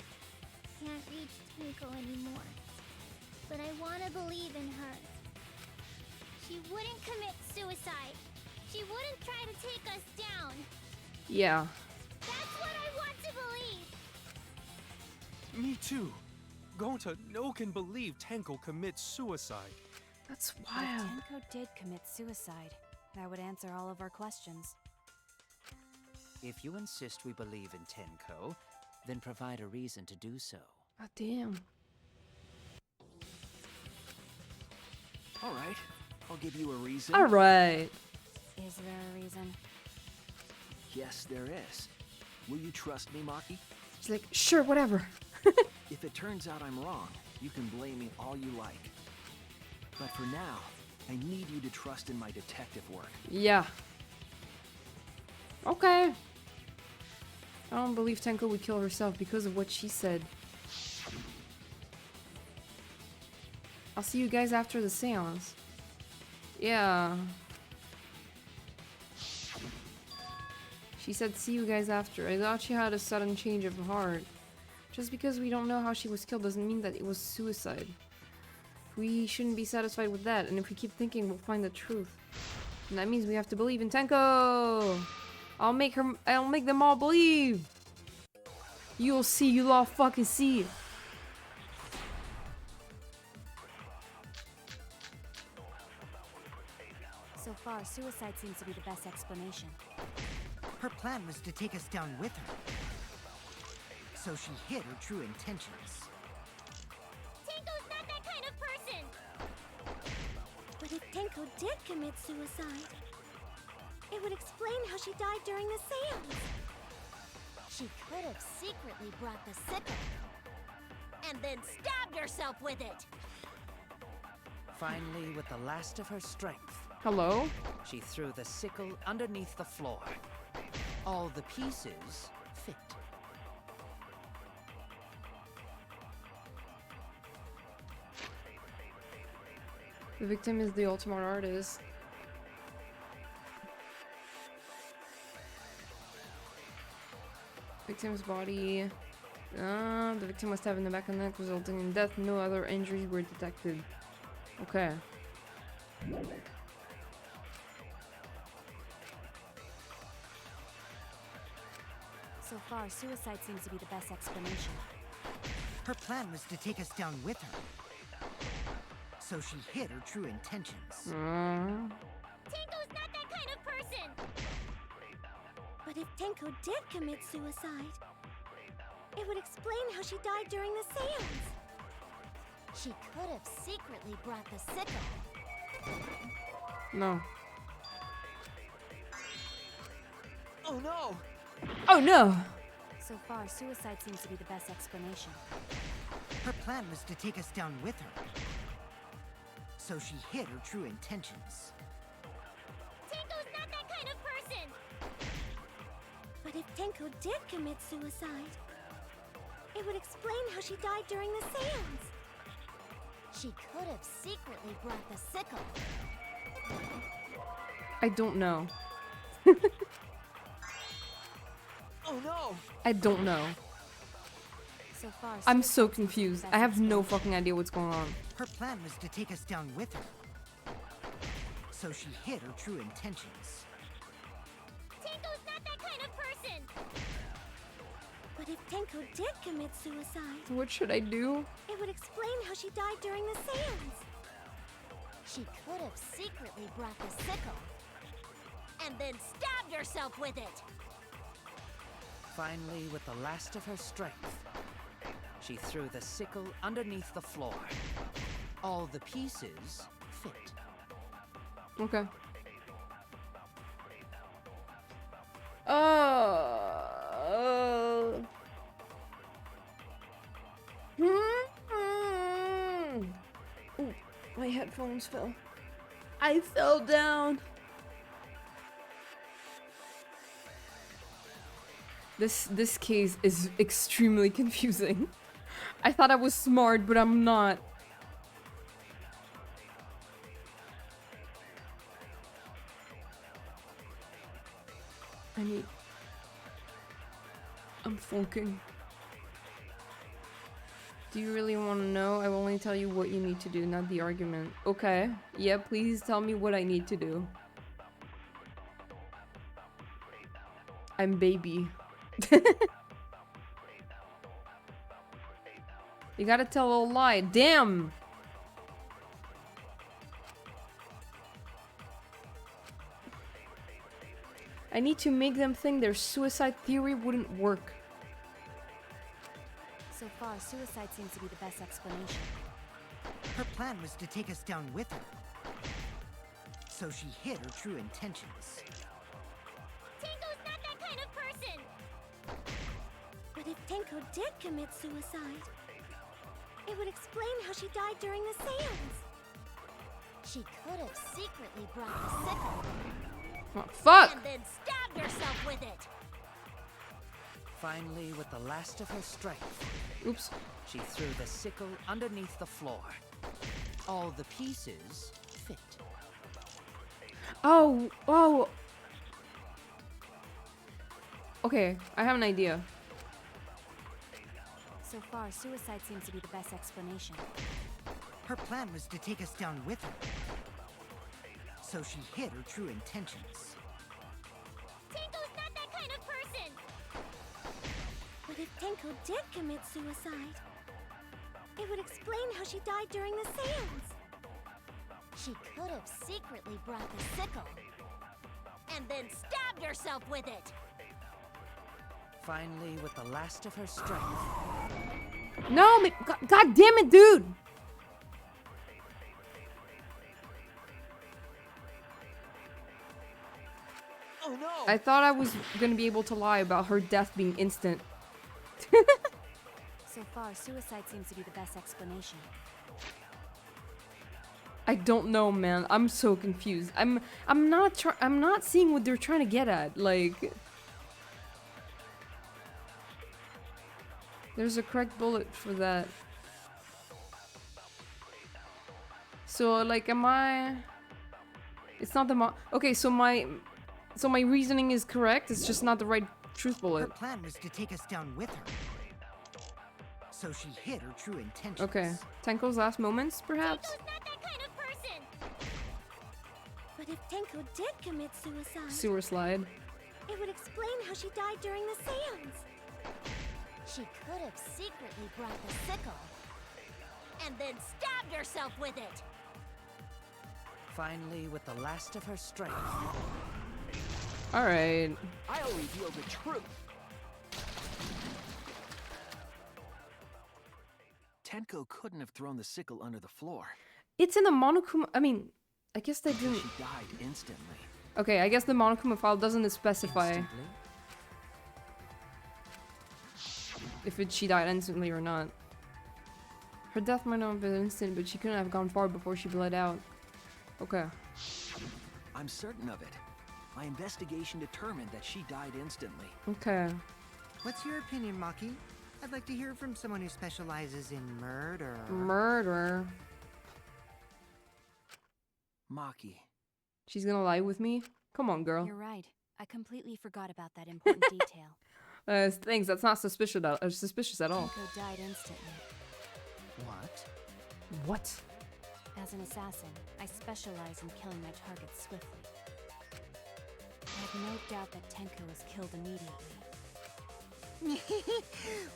can't reach Tenko anymore. But I want to believe in her. She wouldn't commit suicide. She wouldn't try to take us down. Yeah. That's what I want to believe. Me too. Gonta no can believe Tenko commits suicide. That's If wild. Tenko did commit suicide, that would answer all of our questions. If you insist we believe in Tenko, then provide a reason to do so. God damn. All right, I'll give you a reason. All right. Is there a reason? Yes, there is. Will you trust me, Maki? She's like, sure, whatever. If it turns out I'm wrong, you can blame me all you like. But for now, I need you to trust in my detective work. Yeah. Okay. I don't believe Tenko would kill herself because of what she said. I'll see you guys after the seance. Yeah. She said see you guys after. I thought she had a sudden change of heart. Just because we don't know how she was killed doesn't mean that it was suicide. We shouldn't be satisfied with that, and if we keep thinking, we'll find the truth. And that means we have to believe in Tenko! I'll make them all believe! You'll see, you'll all fucking see! So far, suicide seems to be the best explanation. Her plan was to take us down with her. So she hid her true intentions. Tenko's not that kind of person! But if Tenko did commit suicide, it would explain how she died during the seance. She could have secretly brought the sickle and then stabbed herself with it. Finally, with the last of her strength, Hello? she threw the sickle underneath the floor. All the pieces fit. The victim is the ultimate artist. Victim's body. The victim was stabbed in the back of the neck, resulting in death. No other injuries were detected. Okay. So far, suicide seems to be the best explanation. Her plan was to take us down with her. So she hid her true intentions. Tenko's not that kind of person! But if Tenko did commit suicide, it would explain how she died during the seance. She could have secretly brought the sickle. No. Oh no! Oh no! So far, suicide seems to be the best explanation. Her plan was to take us down with her. So she hid her true intentions. Tenko's not that kind of person! But if Tenko did commit suicide, it would explain how she died during the seance. She could have secretly brought the sickle. I don't know. Oh no! I don't know. So far, I'm suicide so seems to be the confused. best I have no explanation. fucking idea what's going on. Her plan was to take us down with her. So she hid her true intentions. Tenko's not that kind of person! But if Tenko did commit suicide, What should I do? it would explain how she died during the seance. She could have secretly brought the sickle and then stabbed herself with it. Finally, with the last of her strength, She threw the sickle underneath the floor. All the pieces fit. Okay. Ooh, my headphones fell. I fell down. This case is extremely confusing. I thought I was smart, but I'm not. I'm funking. Do you really want to know? I will only tell you what you need to do, not the argument. Okay. Yeah, please tell me what I need to do. I'm baby. You gotta tell a lie. Damn! I need to make them think their suicide theory wouldn't work. So far, suicide seems to be the best explanation. Her plan was to take us down with her. So she hid her true intentions. Tenko's not that kind of person! But if Tenko did commit suicide, it would explain how she died during the seance. She could have secretly brought the sickle Oh, fuck! and then stabbed herself with it. Finally, with the last of her strength, Oops. she threw the sickle underneath the floor. All the pieces fit. Oh. Okay, I have an idea. So far, suicide seems to be the best explanation. Her plan was to take us down with her. So she hid her true intentions. Tenko's not that kind of person! But if Tenko did commit suicide, it would explain how she died during the seance. She could have secretly brought the sickle and then stabbed herself with it. Finally, with the last of her strength, No, God damn it, dude! Oh no! I thought I was gonna be able to lie about her death being instant. So far, suicide seems to be the best explanation. I don't know, man. I'm so confused. I'm not seeing what they're trying to get at. Like, there's a correct bullet for that. So, like, am I? It's not the okay. So my reasoning is correct. It's just not the right truth Her bullet. plan was to take us down with her. So she hid her true intentions. Okay. Tenko's last moments, perhaps. Tenko's not that kind of person! But if Tenko did commit suicide, Sewer slide. it would explain how she died during the seance. She could have secretly brought the sickle and then stabbed herself with it. finally, with the last of her strength, All right. I'll reveal the truth. Tenko couldn't have thrown the sickle under the floor. It's in the Monokuma. I mean, I guess they didn't. She died instantly. Okay, I guess the Monokuma file doesn't specify instantly. if she died instantly or not. Her death might not have been instant, but she couldn't have gone far before she bled out. Okay. I'm certain of it. My investigation determined that she died instantly. Okay. What's your opinion, Maki? I'd like to hear from someone who specializes in murder. Murder. Maki. She's gonna lie with me? Come on, girl. You're right. I completely forgot about that important detail. Thanks, that's not suspicious at all. Tenko died instantly. What? What? As an assassin, I specialize in killing my targets swiftly. I have no doubt that Tenko was killed immediately.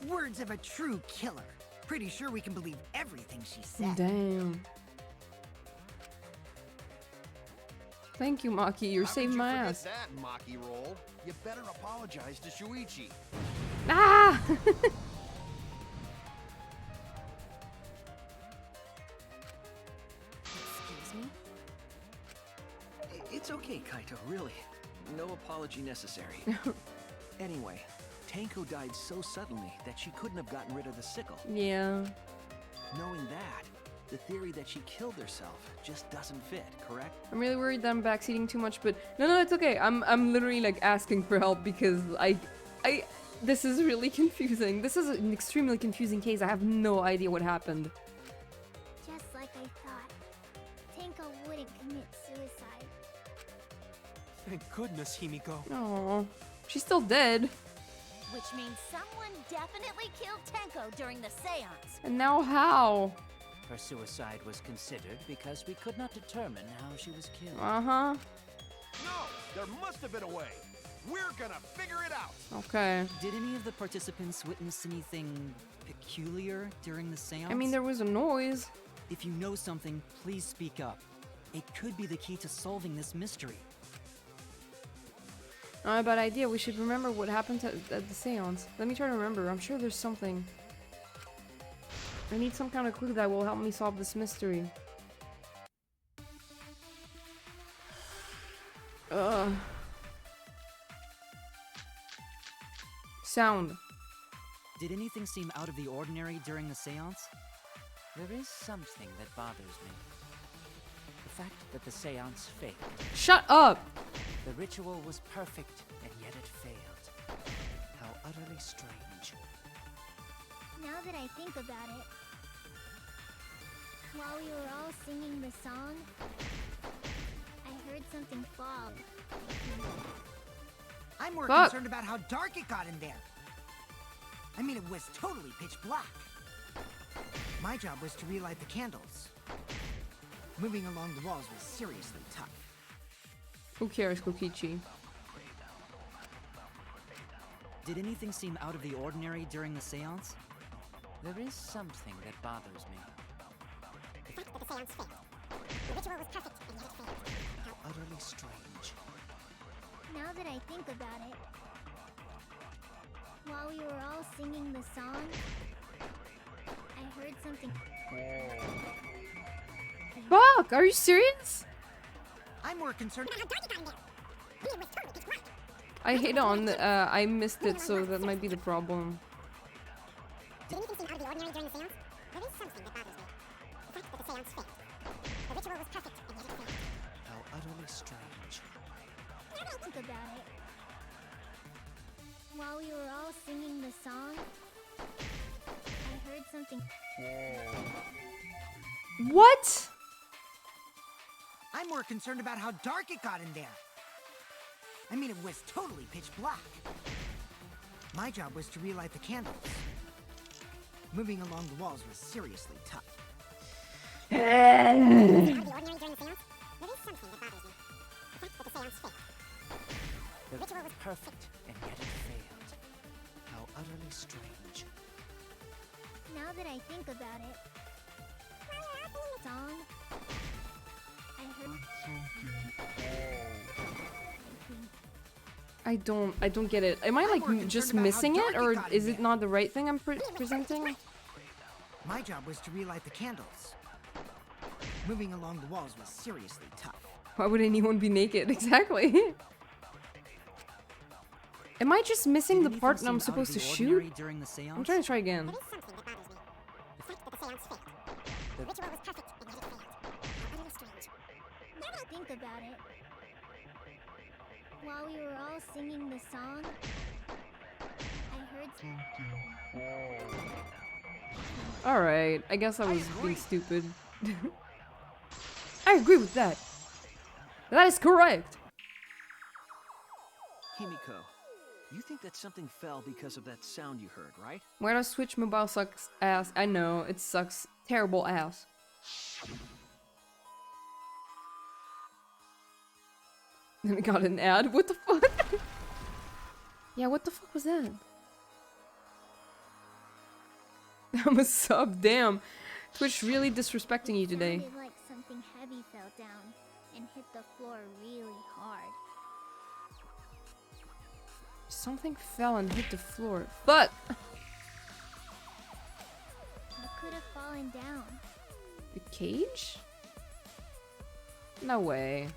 Words of a true killer. Pretty sure we can believe everything she said. Damn. Thank you, Maki. You're saving my ass. That Maki roll. You better apologize to Shuichi. Ah! apology necessary. Anyway, Tenko died so suddenly that she couldn't have gotten rid of the sickle. Yeah. Knowing that, the theory that she killed herself just doesn't fit, correct? I'm really worried that I'm backseating too much, but no, it's okay. I'm literally like asking for help because this is really confusing. This is an extremely confusing case. I have no idea what happened. Just like I thought. Tenko wouldn't commit suicide. Thank goodness, Himiko. Oh, she's still dead. Which means someone definitely killed Tenko during the seance. And now how? Her suicide was considered because we could not determine how she was killed. Uh-huh. No! There must have been a way! We're gonna figure it out! Okay. Did any of the participants witness anything peculiar during the seance? I mean, there was a noise. If you know something, please speak up. It could be the key to solving this mystery. Not a bad idea. We should remember what happened at the seance. Let me try to remember. I'm sure there's something. I need some kind of clue that will help me solve this mystery. Sound. Did anything seem out of the ordinary during the seance? There is something that bothers me. The fact that the seance failed. Shut up! The ritual was perfect, and yet it failed. How utterly strange. Now that I think about it, while we were all singing the song, I heard something fall. I'm more Fuck. concerned about how dark it got in there. I mean, it was totally pitch black. My job was to relight the candles. Moving along the walls was seriously tough. Who cares, Kokichi? Did anything seem out of the ordinary during the seance? There is something that bothers me. The fact that the seance failed. The ritual was perfect, and yet it failed. How utterly strange. Now that I think about it, while we were all singing the song, I heard something. Fuck! Are you serious? I'm more concerned about how dark it got in there. I mean, it was totally pitch black. I hate on. I missed it, so that might be the problem. Did anything seem out of the ordinary during the seance? There is something that bothers me. The fact that the seance failed. The ritual was perfect, and yet it failed. How utterly strange. Now that I think about it, while we were all singing the song, I heard something. What? I'm more concerned about how dark it got in there. I mean, it was totally pitch black. My job was to relight the candles. Moving along the walls was seriously tough. Out of the ordinary during the seance, there is something that bothers me. The fact that the seance failed. The ritual was perfect, and yet it failed. How utterly strange. Now that I think about it, while we were all singing the song, I heard. I don't get it. Am I like just missing it, or is it not the right thing I'm presenting? My job was to relight the candles. Moving along the walls was seriously tough. Why would anyone be naked? Exactly. Am I just missing the part that I'm supposed to shoot? During the seance? I'm trying to try again. There is something that bothers me. The fact that the seance failed. The ritual was perfect, and yet it failed. How utterly strange. Now that I think about it, while we were all singing the song, I heard something. Alright, I guess I was being stupid. I agree with that. That is correct. Himiko, you think that something fell because of that sound you heard, right? Why does Switch Mobile sucks ass? I know, it sucks terrible ass. Then we got an ad. What the fuck? Yeah, what the fuck was that? I'm a sub, damn. Twitch really disrespecting you today. It sounded like something heavy fell down and hit the floor really hard. Something fell and hit the floor. Fuck! What could have fallen down? The cage? No way.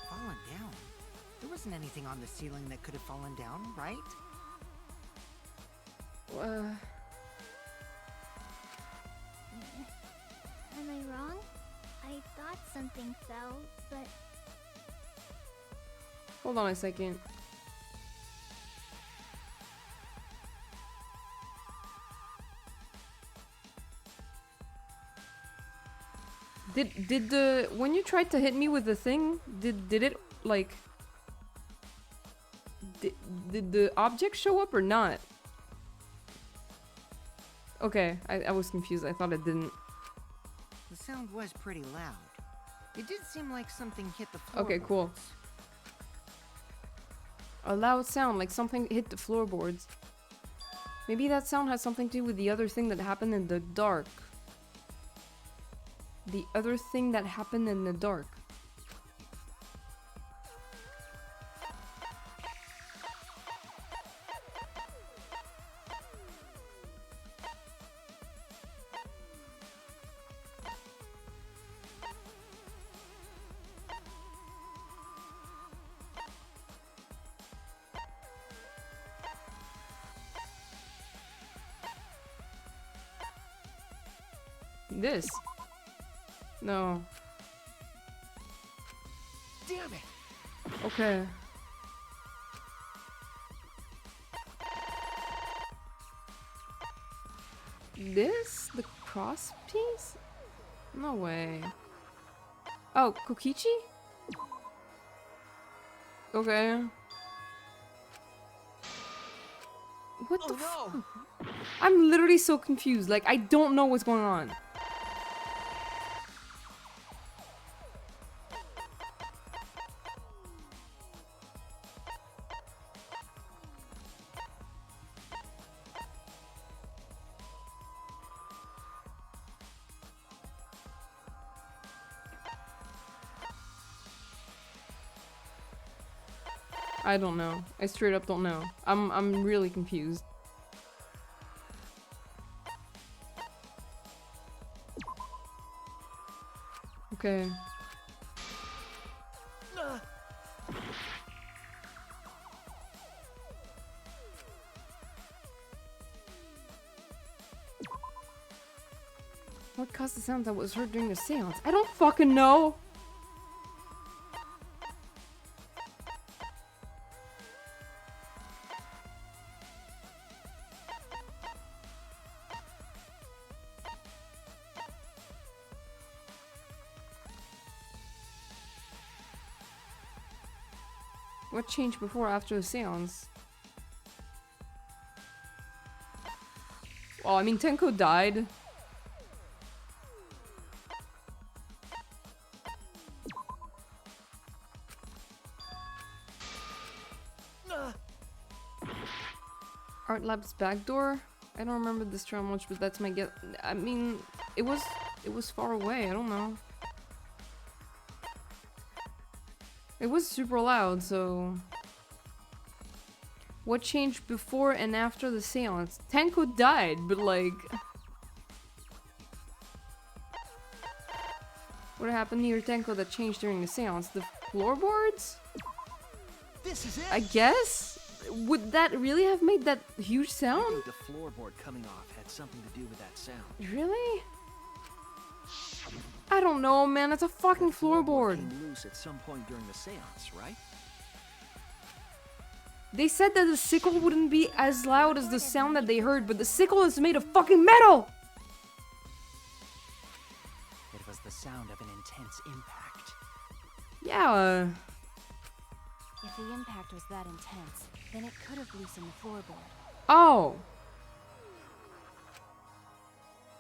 Fallen down. There wasn't anything on the ceiling that could have fallen down, right? Am I wrong? I thought something fell, but Hold on a second. Did the when you tried to hit me with the thing, did it like did the object show up or not? Okay, I was confused. I thought it didn't. The sound was pretty loud. It did seem like something hit the floor. Okay, cool. A loud sound, like something hit the floorboards. Maybe that sound has something to do with the other thing that happened in the dark. The other thing that happened in the dark. This? No. Damn it! Okay. This? The cross piece? No way. Oh, Kokichi? Okay. What the fuck? I'm literally so confused. Like, I don't know what's going on. I don't know. I straight up don't know. I'm really confused. Okay. What caused the sound that was heard during the seance? I don't fucking know! What changed before or after the seance? Well, I mean, Tenko died. Art Lab's back door? I don't remember this term much, but that's my guess. I mean, it was far away. I don't know. It was super loud, so... What changed before and after the seance? Tenko died, but like... What happened near Tenko that changed during the seance? The floorboards? This is it! I guess? Would that really have made that huge I sound? think the floorboard coming off had something to do with that sound. Really? I don't know, man. It's a fucking floorboard. Came loose at some point during the seance, right? They said that the sickle wouldn't be as loud as the sound that they heard, but the sickle is made of fucking metal! It was the sound of an intense impact. Yeah, If the impact was that intense, then it could have loosened the floorboard. Oh!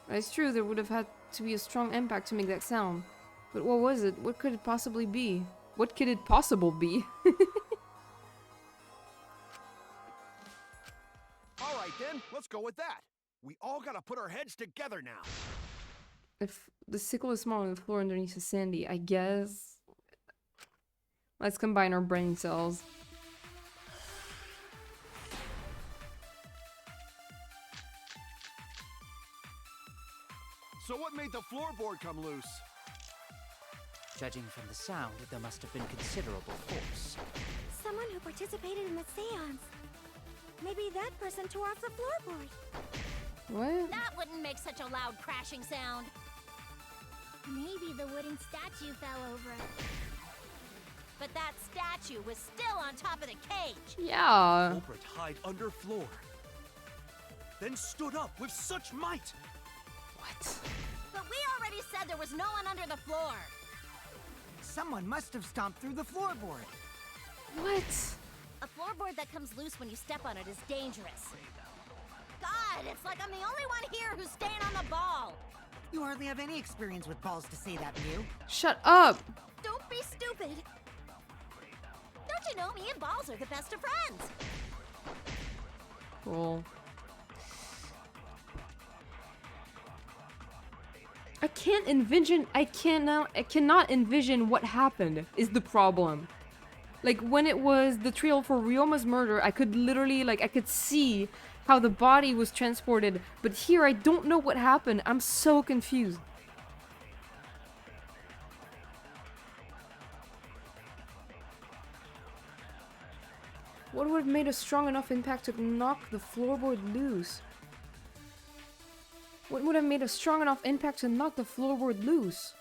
It's true, there would have had to be a strong impact to make that sound. But what was it? What could it possibly be? What could it possibly be? Alright then, let's go with that. We all gotta put our heads together now. If the sickle is small and the floor underneath is sandy, I guess... Let's combine our brain cells. So what made the floorboard come loose? Judging from the sound, there must have been considerable force. someone who participated in the seance. Maybe that person tore off the floorboard. What? That wouldn't make such a loud crashing sound. Maybe the wooden statue fell over. But that statue was still on top of the cage. Yeah. Culprit hide under floor. Then stood up with such might. What? But we already said there was no one under the floor. Someone must have stomped through the floorboard. What? A floorboard that comes loose when you step on it is dangerous. God, it's like I'm the only one here who's staying on the ball. You hardly have any experience with balls to say that, Mew. Shut up. Don't be stupid. Don't you know me and balls are the best of friends? Cool. I cannot envision what happened is the problem. Like when it was the trial for Ryoma's murder, I could literally, like, I could see how the body was transported, but here I don't know what happened. I'm so confused. What would have made a strong enough impact to knock the floorboard loose? What would have made a strong enough impact to knock the floorboard loose?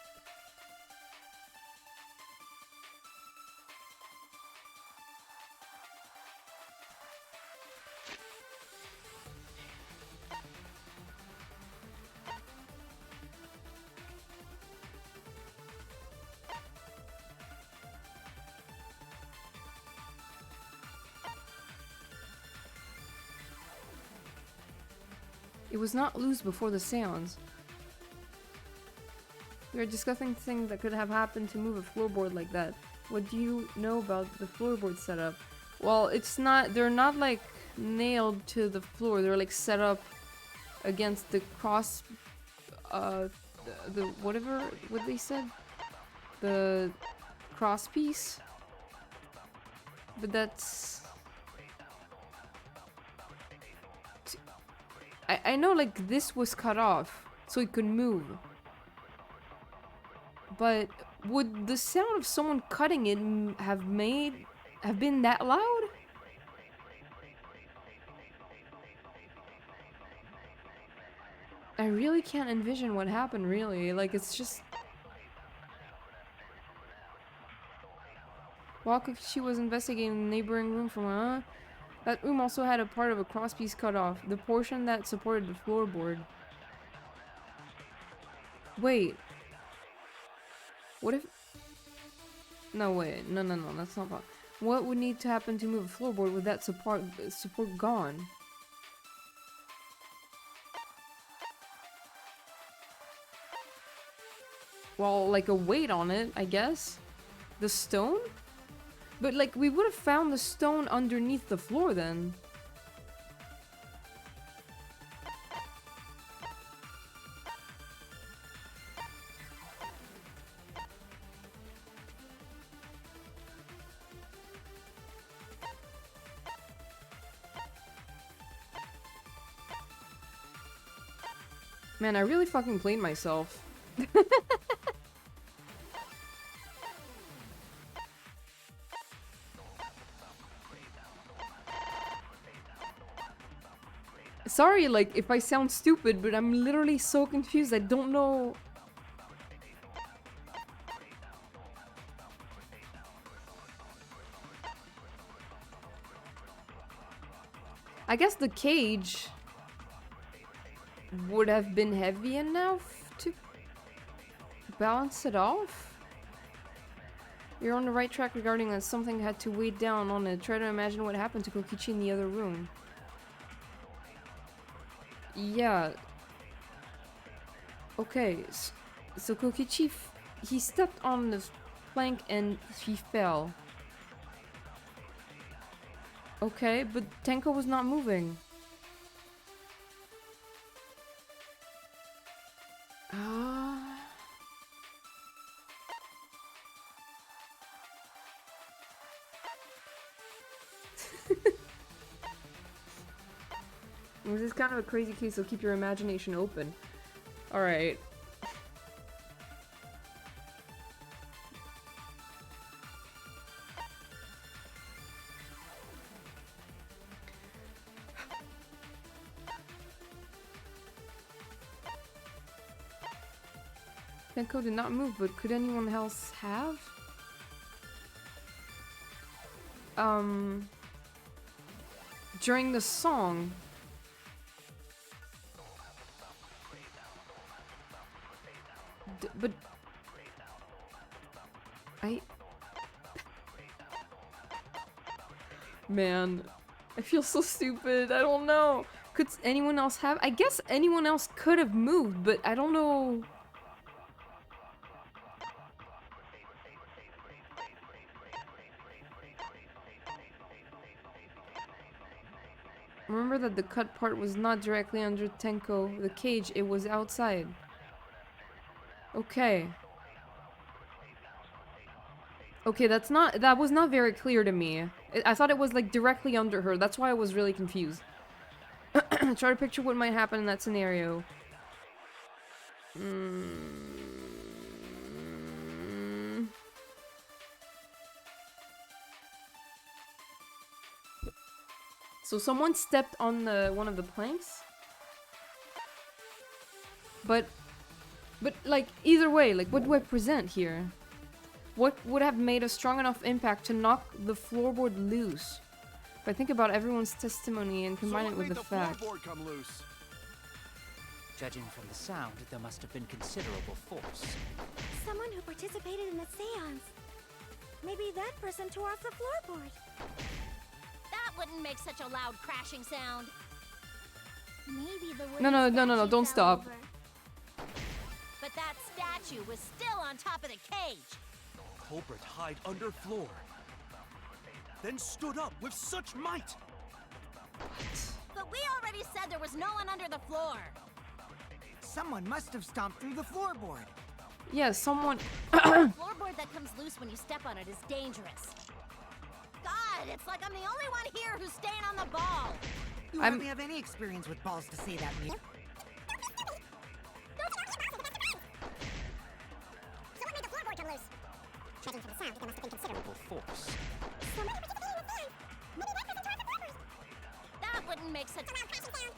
It was not loose before the seance. We are discussing things that could have happened to move a floorboard like that. What do you know about the floorboard setup? Well, it's not, they're not like nailed to the floor. They're like set up against the cross, the whatever, what they said? The cross piece? But that's... I know, like, this was cut off, so it could move. But would the sound of someone cutting it have been that loud? I really can't envision what happened, really. Like, it's just... While she was investigating the neighboring room from that room also had a part of a crosspiece cut off, the portion that supported the floorboard. Wait. What if... No, wait. No, that's not possible. What would need to happen to move a floorboard with that support gone? Well, like a weight on it, I guess. The stone? But, like, we would have found the stone underneath the floor then. Man, I really fucking played myself. Sorry, like, if I sound stupid, but I'm literally so confused. I don't know. I guess the cage would have been heavy enough to balance it off. You're on the right track regarding that something had to weigh down on it. Try to imagine what happened to Kokichi in the other room. Yeah. Okay, so Kokichi, he stepped on the plank and he fell. Okay, but Tenko was not moving. This is kind of a crazy case, so keep your imagination open. Alright. Tenko did not move, but could anyone else have? During the song. But Man, I feel so stupid. I don't know. Could anyone else have? I guess anyone else could have moved, but I don't know. Remember that the cut part was not directly under Tenko, the cage, it was outside. Okay. Okay, that was not very clear to me. I thought it was like directly under her. That's why I was really confused. Try to picture what might happen in that scenario. So someone stepped on one of the planks? But like either way, like what do I present here? What would have made a strong enough impact to knock the floorboard loose? If I think about everyone's testimony and combine it with the fact. Come loose? Judging from the sound, there must have been considerable force. Someone who participated in the seance. Maybe that person tore off the floorboard. That wouldn't make such a loud crashing sound. Maybe the No, don't statue stop. fell over. But that statue was still on top of the cage. Culprit hide under floor, then stood up with such might. But we already said there was no one under the floor. Someone must have stomped through the floorboard. Yeah, someone. Floorboard that comes loose when you step on it is dangerous. God, it's like I'm the only one here who's staying on the ball. You hardly have any experience with balls to say that, Mia. Judging from the sound, there must have been considerable Force. That wouldn't make such a loud crashing sound.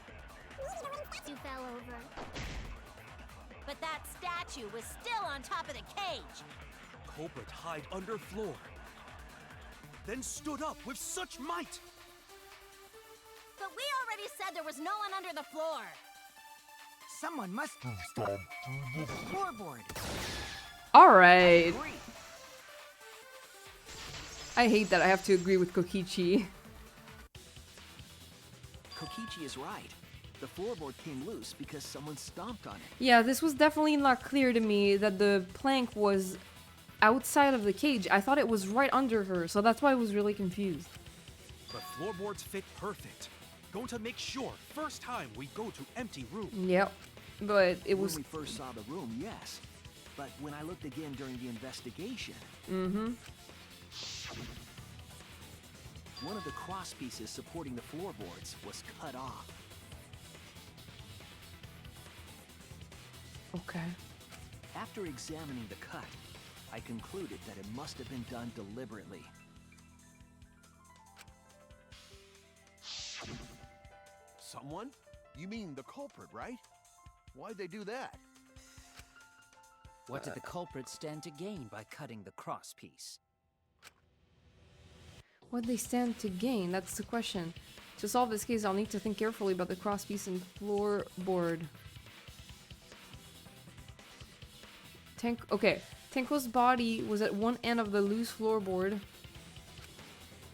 Maybe the wooden statue fell over. But that statue was still on top of the cage. Culprit hide under floor, then stood up with such might. But we already said there was no one under the floor. Someone must have stomped through the floorboard. All right. I hate that I have to agree with Kokichi. Kokichi is right. The floorboard came loose because someone stomped on it. Yeah, this was definitely not clear to me that the plank was outside of the cage. I thought it was right under her, so that's why I was really confused. The floorboards fit perfect. Going to make sure first time we go to empty room. Yep, but it was. When we first saw the room, yes. But when I looked again during the investigation, one of the cross pieces supporting the floorboards was cut off. Okay. After examining the cut, I concluded that it must have been done deliberately. Someone? You mean the culprit, right? Why'd they do that? What did the culprit stand to gain by cutting the cross piece? What they stand to gain? That's the question. To solve this case, I'll need to think carefully about the crosspiece and floorboard. Okay, Tenko's body was at one end of the loose floorboard,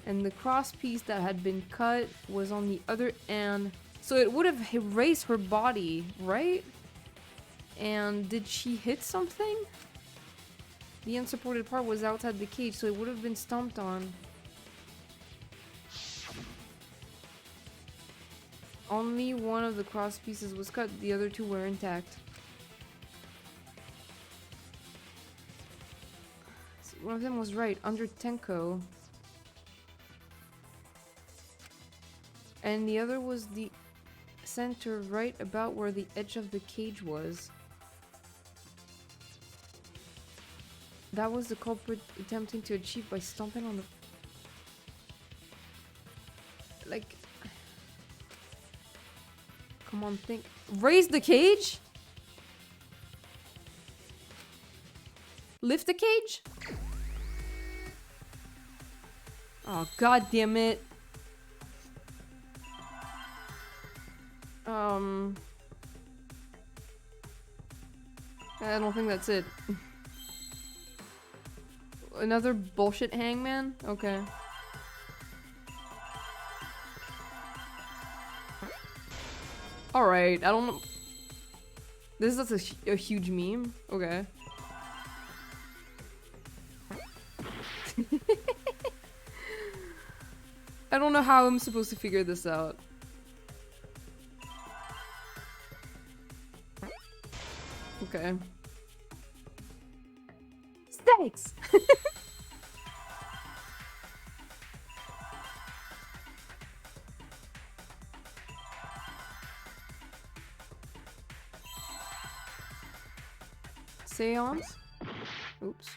and the crosspiece that had been cut was on the other end. So it would have erased her body, right? And did she hit something? The unsupported part was outside the cage, so it would have been stomped on. Only one of the cross pieces was cut, the other two were intact. So one of them was right, under Tenko. And the other was the center, right about where the edge of the cage was. That was the culprit attempting to achieve by stomping on the... Like... Come on, think. Raise the cage? Lift the cage? Oh, god damn it. I don't think that's it. Another bullshit hangman? Okay. Alright, I don't know. This is a huge meme? Okay. I don't know how I'm supposed to figure this out. Okay. Steaks! Seance? Oops.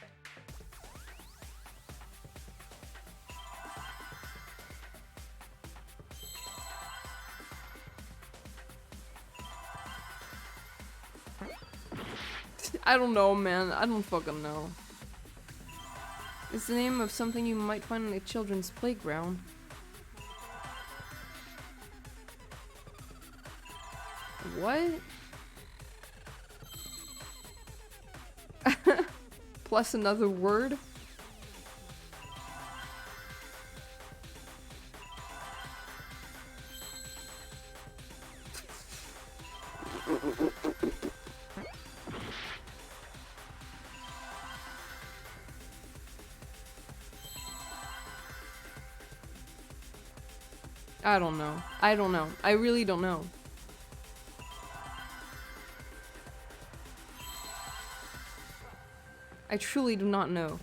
I don't know, man. I don't fucking know. It's the name of something you might find on a children's playground. What? Plus another word? I don't know. I don't know. I really don't know. I truly do not know.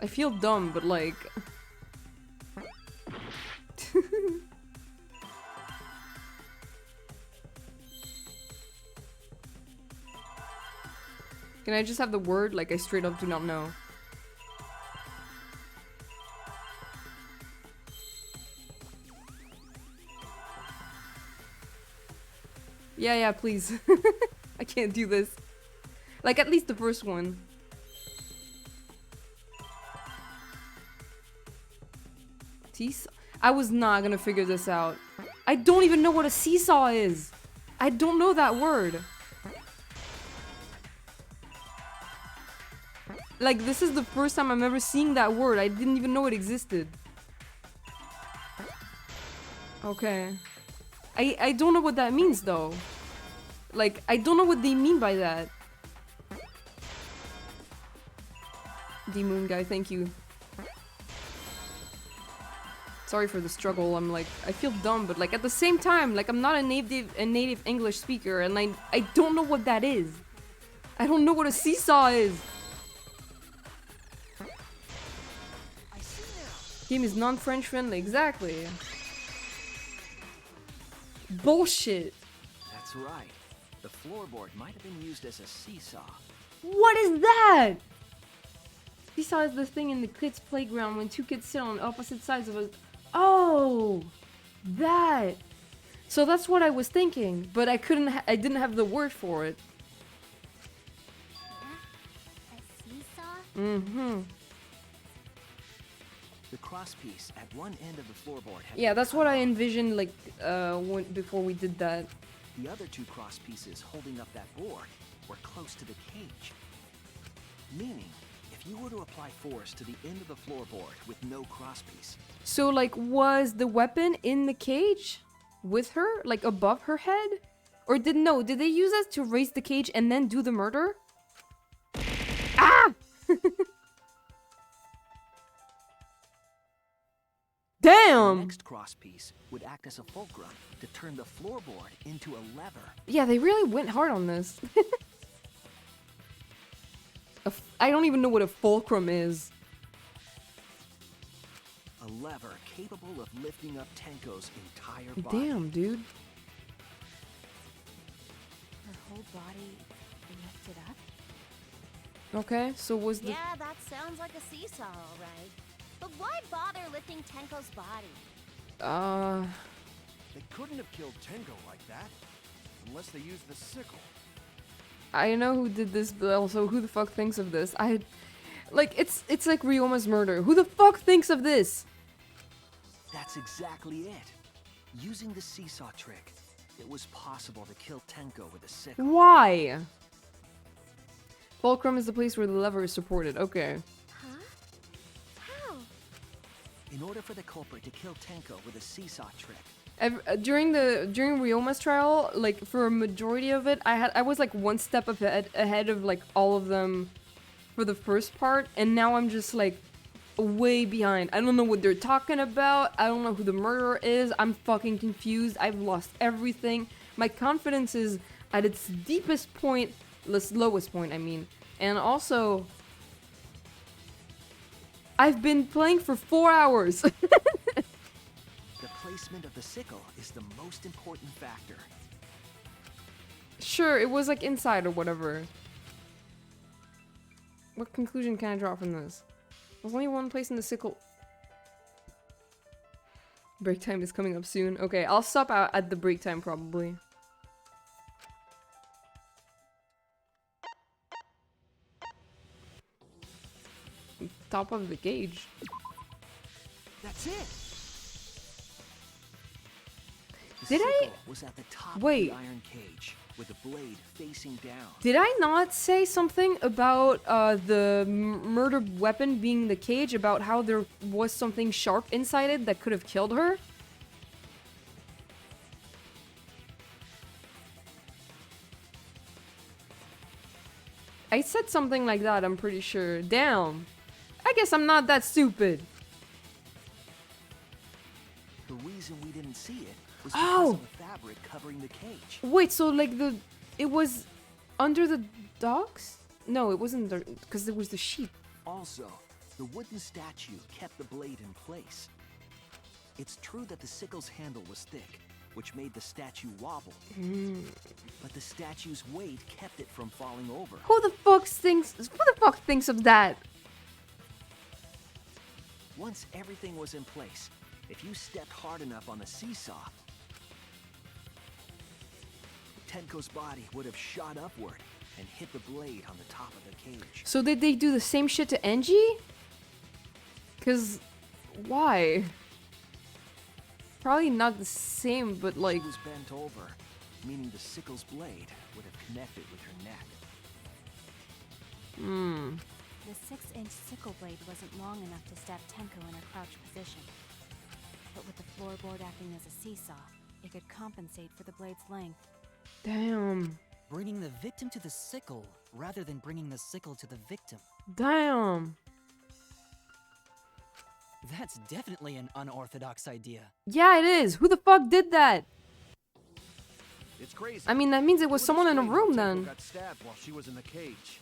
I feel dumb, but like... Can I just have the word? Like, I straight up do not know. Yeah, please. I can't do this. Like, at least the first one. Seesaw? I was not gonna figure this out. I don't even know what a seesaw is. I don't know that word. Like, this is the first time I'm ever seeing that word. I didn't even know it existed. Okay. I don't know what that means, though. Like, I don't know what they mean by that. D-Moon guy, thank you. Sorry for the struggle. I'm like, I feel dumb, but like at the same time, like I'm not a native English speaker, and I don't know what that is. I don't know what a seesaw is. Game is non-French friendly, exactly. Bullshit. That's right. The floorboard might have been used as a seesaw. What is that? Seesaw is the thing in the kids' playground when two kids sit on opposite sides of a... Oh! That! So that's what I was thinking, but I didn't have the word for it. A seesaw? Mm-hmm. The crosspiece at one end of the floorboard had Yeah, been that's cut what I off. envisioned, like, before we did that. The other two cross pieces holding up that board were close to the cage. Meaning, if you were to apply force to the end of the floorboard with no crosspiece, So, like, was the weapon in the cage with her? Like, above her head? Or did they use us to raise the cage and then do the murder? Ah! the Damn! next crosspiece would act as a fulcrum to turn the floorboard into a lever. Yeah, they really went hard on this. I don't even know what a fulcrum is. A lever capable of lifting up Tenko's entire body. Damn, dude. Her whole body lifted up? Okay, so was the... Yeah, that sounds like a seesaw, alright. But why bother lifting Tenko's body? They couldn't have killed Tenko like that. Unless they used the sickle. I know who did this, but also who the fuck thinks of this? Like, it's like Ryoma's murder. Who the fuck thinks of this? That's exactly it. Using the seesaw trick, it was possible to kill Tenko with a sickle. Why? Fulcrum is the place where the lever is supported. Okay. Huh? How? In order for the culprit to kill Tenko with a seesaw trick, During Ryoma's trial, like for a majority of it, I was like one step ahead of like all of them for the first part, and now I'm just like way behind. I don't know what they're talking about. I don't know who the murderer is. I'm fucking confused. I've lost everything. My confidence is at its deepest point, lowest point, I mean. And also, I've been playing for 4 hours. the placement of the sickle is the most important factor. Sure, it was like inside or whatever. What conclusion can I draw from this? There's only one place in the sickle. Break time is coming up soon. Okay, I'll stop out at the break time probably. Top of the cage. That's it. The Did I? sickle was at the top Wait. of the iron cage, with the blade facing down. Did I not say something about the murder weapon being the cage? About how there was something sharp inside it that could have killed her? I said something like that, I'm pretty sure. Damn. I guess I'm not that stupid. The reason we didn't see it was because Oh! of the fabric covering the cage. Wait, so like it was under the dogs? No, it wasn't because there was the sheep. Also, the wooden statue kept the blade in place. It's true that the sickle's handle was thick, which made the statue wobble. But the statue's weight kept it from falling over. Who the fuck thinks of that? Once everything was in place, if you stepped hard enough on the seesaw, Tenko's body would have shot upward and hit the blade on the top of the cage. So did they do the same shit to Enji? Cause why? Probably not the same, but like She was bent over, meaning the sickle's blade would have connected with her neck. The 6-inch sickle blade wasn't long enough to stab Tenko in her crouch position. But with the floorboard acting as a seesaw, it could compensate for the blade's length. damn. Bringing the victim to the sickle rather than bringing the sickle to the victim. Damn. That's definitely an unorthodox idea. Yeah, it is. Who the fuck did that? It's crazy. I mean, that means it was Would someone in a explain how room Tenko then. got stabbed while she was in the cage.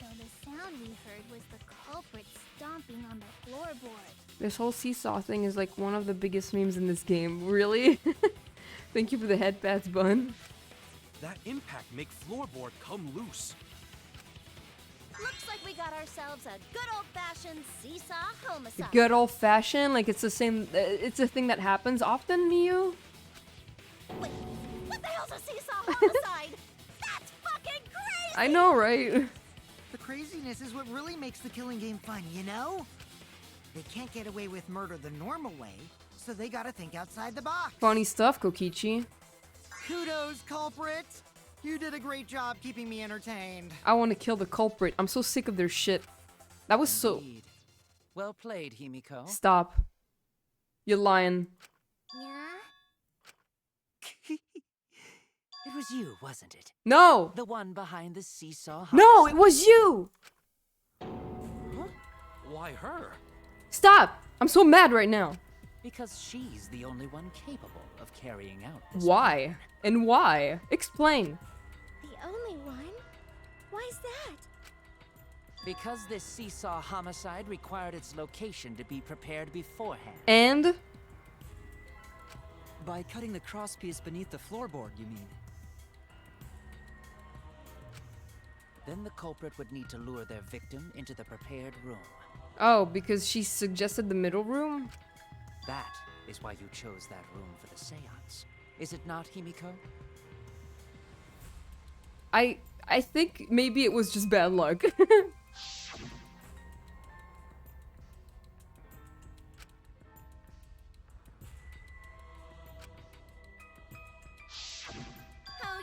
So the sound we heard was the culprit stomping on the floorboard. This whole seesaw thing is like one of the biggest memes in this game. Really? Thank you for the head pats, Bun. That impact make floorboard come loose. Looks like we got ourselves a good old-fashioned seesaw homicide. Good old fashioned, like it's the same. It's a thing that happens often to you. Wait, what the hell's a seesaw homicide? That's fucking crazy! I know, right? The craziness is what really makes the killing game fun, you know? They can't get away with murder the normal way, so they gotta think outside the box. Funny stuff, Kokichi. Kudos, culprit! You did a great job keeping me entertained. I want to kill the culprit. I'm so sick of their shit. That was so. Indeed. Well played, Himiko. Stop. You're lying. Yeah? It was you, wasn't it? No! The one behind the seesaw. No, it was you! Why her? Stop! I'm so mad right now. Because she's the only one capable of carrying out this. Why? And why? Explain. The only one? Why's that? Because this seesaw homicide required its location to be prepared beforehand. And? By cutting the crosspiece beneath the floorboard, you mean? Then the culprit would need to lure their victim into the prepared room. Oh, because she suggested the middle room? That is why you chose that room for the seance. Is it not, Himiko? I think maybe it was just bad luck. Oh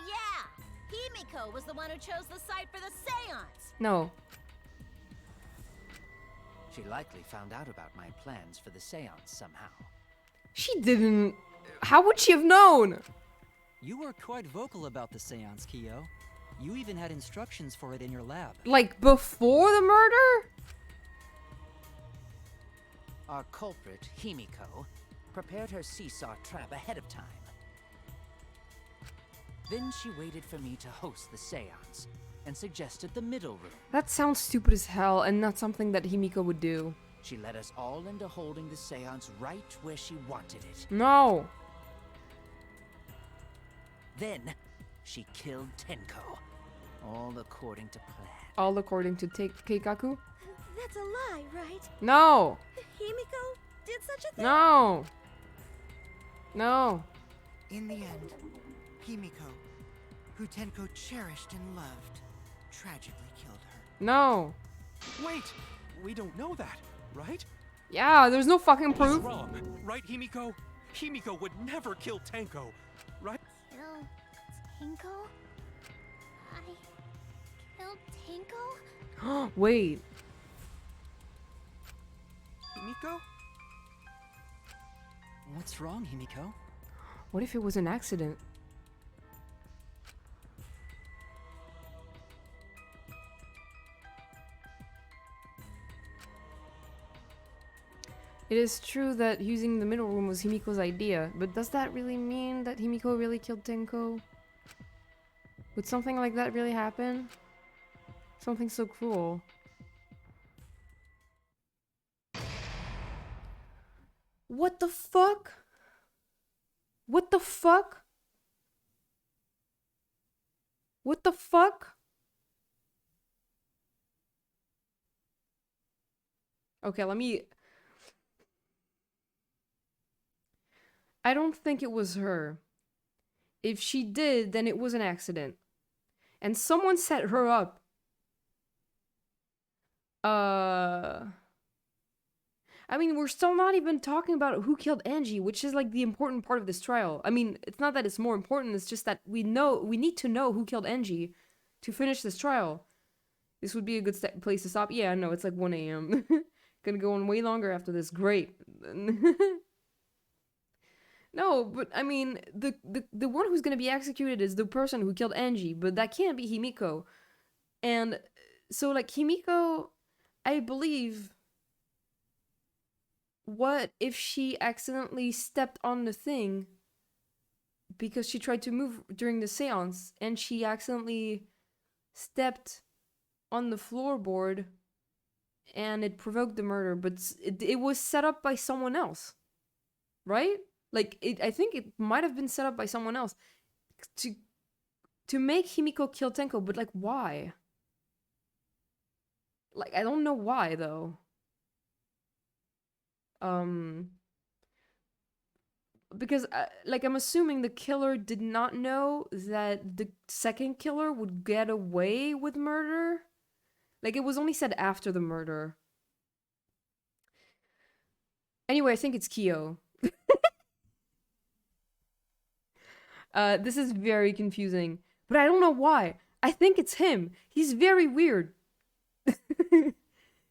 yeah! Himiko was the one who chose the site for the seance! No. She likely found out about my plans for the seance somehow. She didn't. How would she have known? You were quite vocal about the seance, Kyo. You even had instructions for it in your lab. Like, before the murder? Our culprit, Himiko, prepared her seesaw trap ahead of time. Then she waited for me to host the seance and suggested the middle room. That sounds stupid as hell and not something that Himiko would do. She led us all into holding the seance right where she wanted it. No. Then, she killed Tenko. All according to plan. All according to Keikaku? That's a lie, right? No. Himiko did such a thing? No. No. In the end, Himiko, who Tenko cherished and loved, tragically killed her. No. Wait! We don't know that, right? Yeah, there's no fucking He's proof. wrong, right, Himiko? Himiko would never kill Tenko, right? Kill Tinko? I killed Tinko? Wait. Himiko? What's wrong, Himiko? What if it was an accident? It is true that using the middle room was Himiko's idea, but does that really mean that Himiko really killed Tenko? Would something like that really happen? Something so cruel. What the fuck? What the fuck? What the fuck? Okay, let me... I don't think it was her. If she did, then it was an accident. And someone set her up. I mean, we're still not even talking about who killed Angie, which is like the important part of this trial. I mean, it's not that it's more important, it's just that we need to know who killed Angie to finish this trial. This would be a good place to stop. Yeah, no, it's like 1 a.m. Gonna go on way longer after this. Great. No, but I mean, the one who's gonna be executed is the person who killed Angie, but that can't be Himiko. And so, like, Himiko, I believe, what if she accidentally stepped on the thing because she tried to move during the seance and she accidentally stepped on the floorboard and it provoked the murder, but it was set up by someone else, right? Like, I think it might have been set up by someone else to make Himiko kill Tenko, but like, why? Like, I don't know why, though. Because, like, I'm assuming the killer did not know that the second killer would get away with murder. Like, it was only said after the murder. Anyway, I think it's Kyo. This is very confusing, but I don't know why. I think it's him. He's very weird.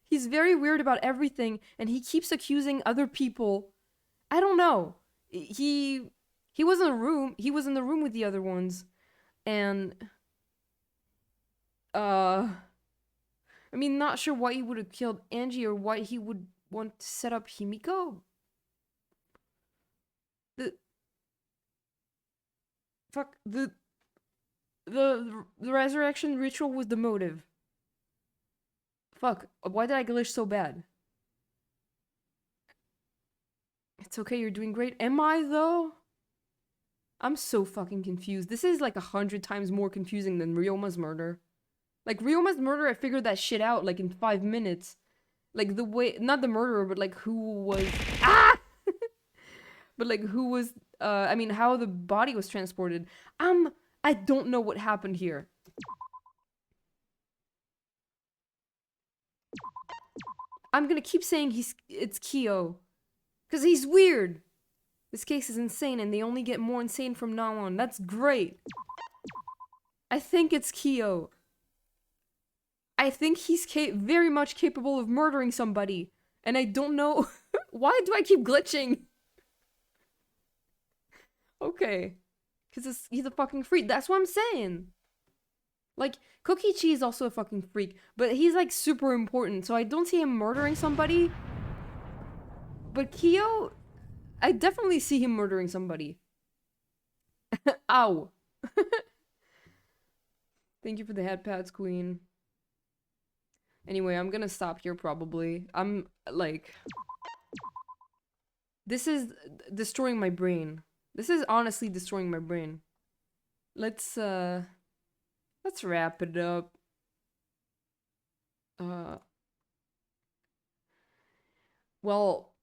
He's very weird about everything, and he keeps accusing other people. I don't know. He was in a room. He was in the room with the other ones, and I mean, not sure why he would have killed Angie or why he would want to set up Himiko. The resurrection ritual was the motive. Fuck, why did I glitch so bad? It's okay, you're doing great. Am I, though? I'm so fucking confused. This is like 100 times more confusing than Ryoma's murder. Like, Ryoma's murder, I figured that shit out, like, in 5 minutes. Like, the way... Not the murderer, but, like, who was... Ah! but like who was I mean how the body was transported. I don't know what happened here. I'm gonna keep saying it's Kyo. Cause he's weird. This case is insane and they only get more insane from now on. That's great. I think it's Kyo. I think he's very much capable of murdering somebody. And I don't know why do I keep glitching? Okay. Cause he's a fucking freak. That's what I'm saying. Like, Kokichi is also a fucking freak, but he's like super important, so I don't see him murdering somebody. But Kyo, I definitely see him murdering somebody. Ow. Thank you for the head pats, queen. Anyway, I'm gonna stop here probably. I'm like... This is destroying my brain. This is honestly destroying my brain. Let's wrap it up. Well,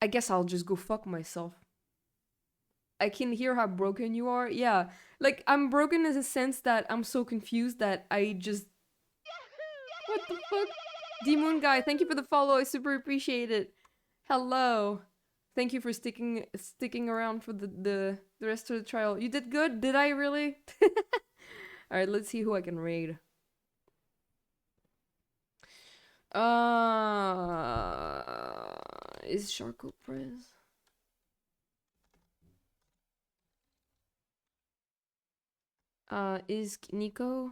I guess I'll just go fuck myself. I can hear how broken you are. Yeah, like, I'm broken in the sense that I'm so confused that I just... What the fuck? D-Moon Guy, thank you for the follow. I super appreciate it. Hello. Thank you for sticking around for the rest of the trial. You did good? Did I really? Alright, let's see who I can raid. Is Sharko Prez? Is Nico?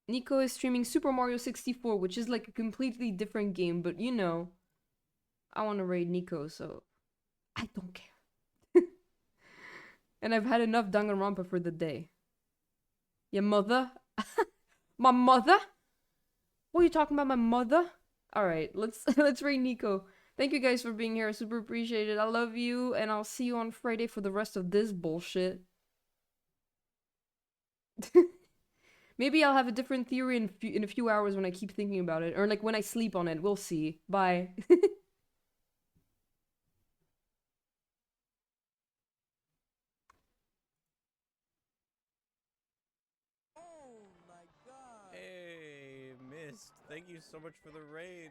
Nico is streaming Super Mario 64, which is like a completely different game, but you know, I want to raid Nico, so I don't care. And I've had enough Danganronpa for the day. Your mother? My mother? What are you talking about, my mother? Alright, let's raid Nico. Thank you guys for being here, I super appreciate it. I love you, and I'll see you on Friday for the rest of this bullshit. Maybe I'll have a different theory in a few hours when I keep thinking about it. Or like when I sleep on it. We'll see. Bye. Oh my god. Hey, Mist. Thank you so much for the raid.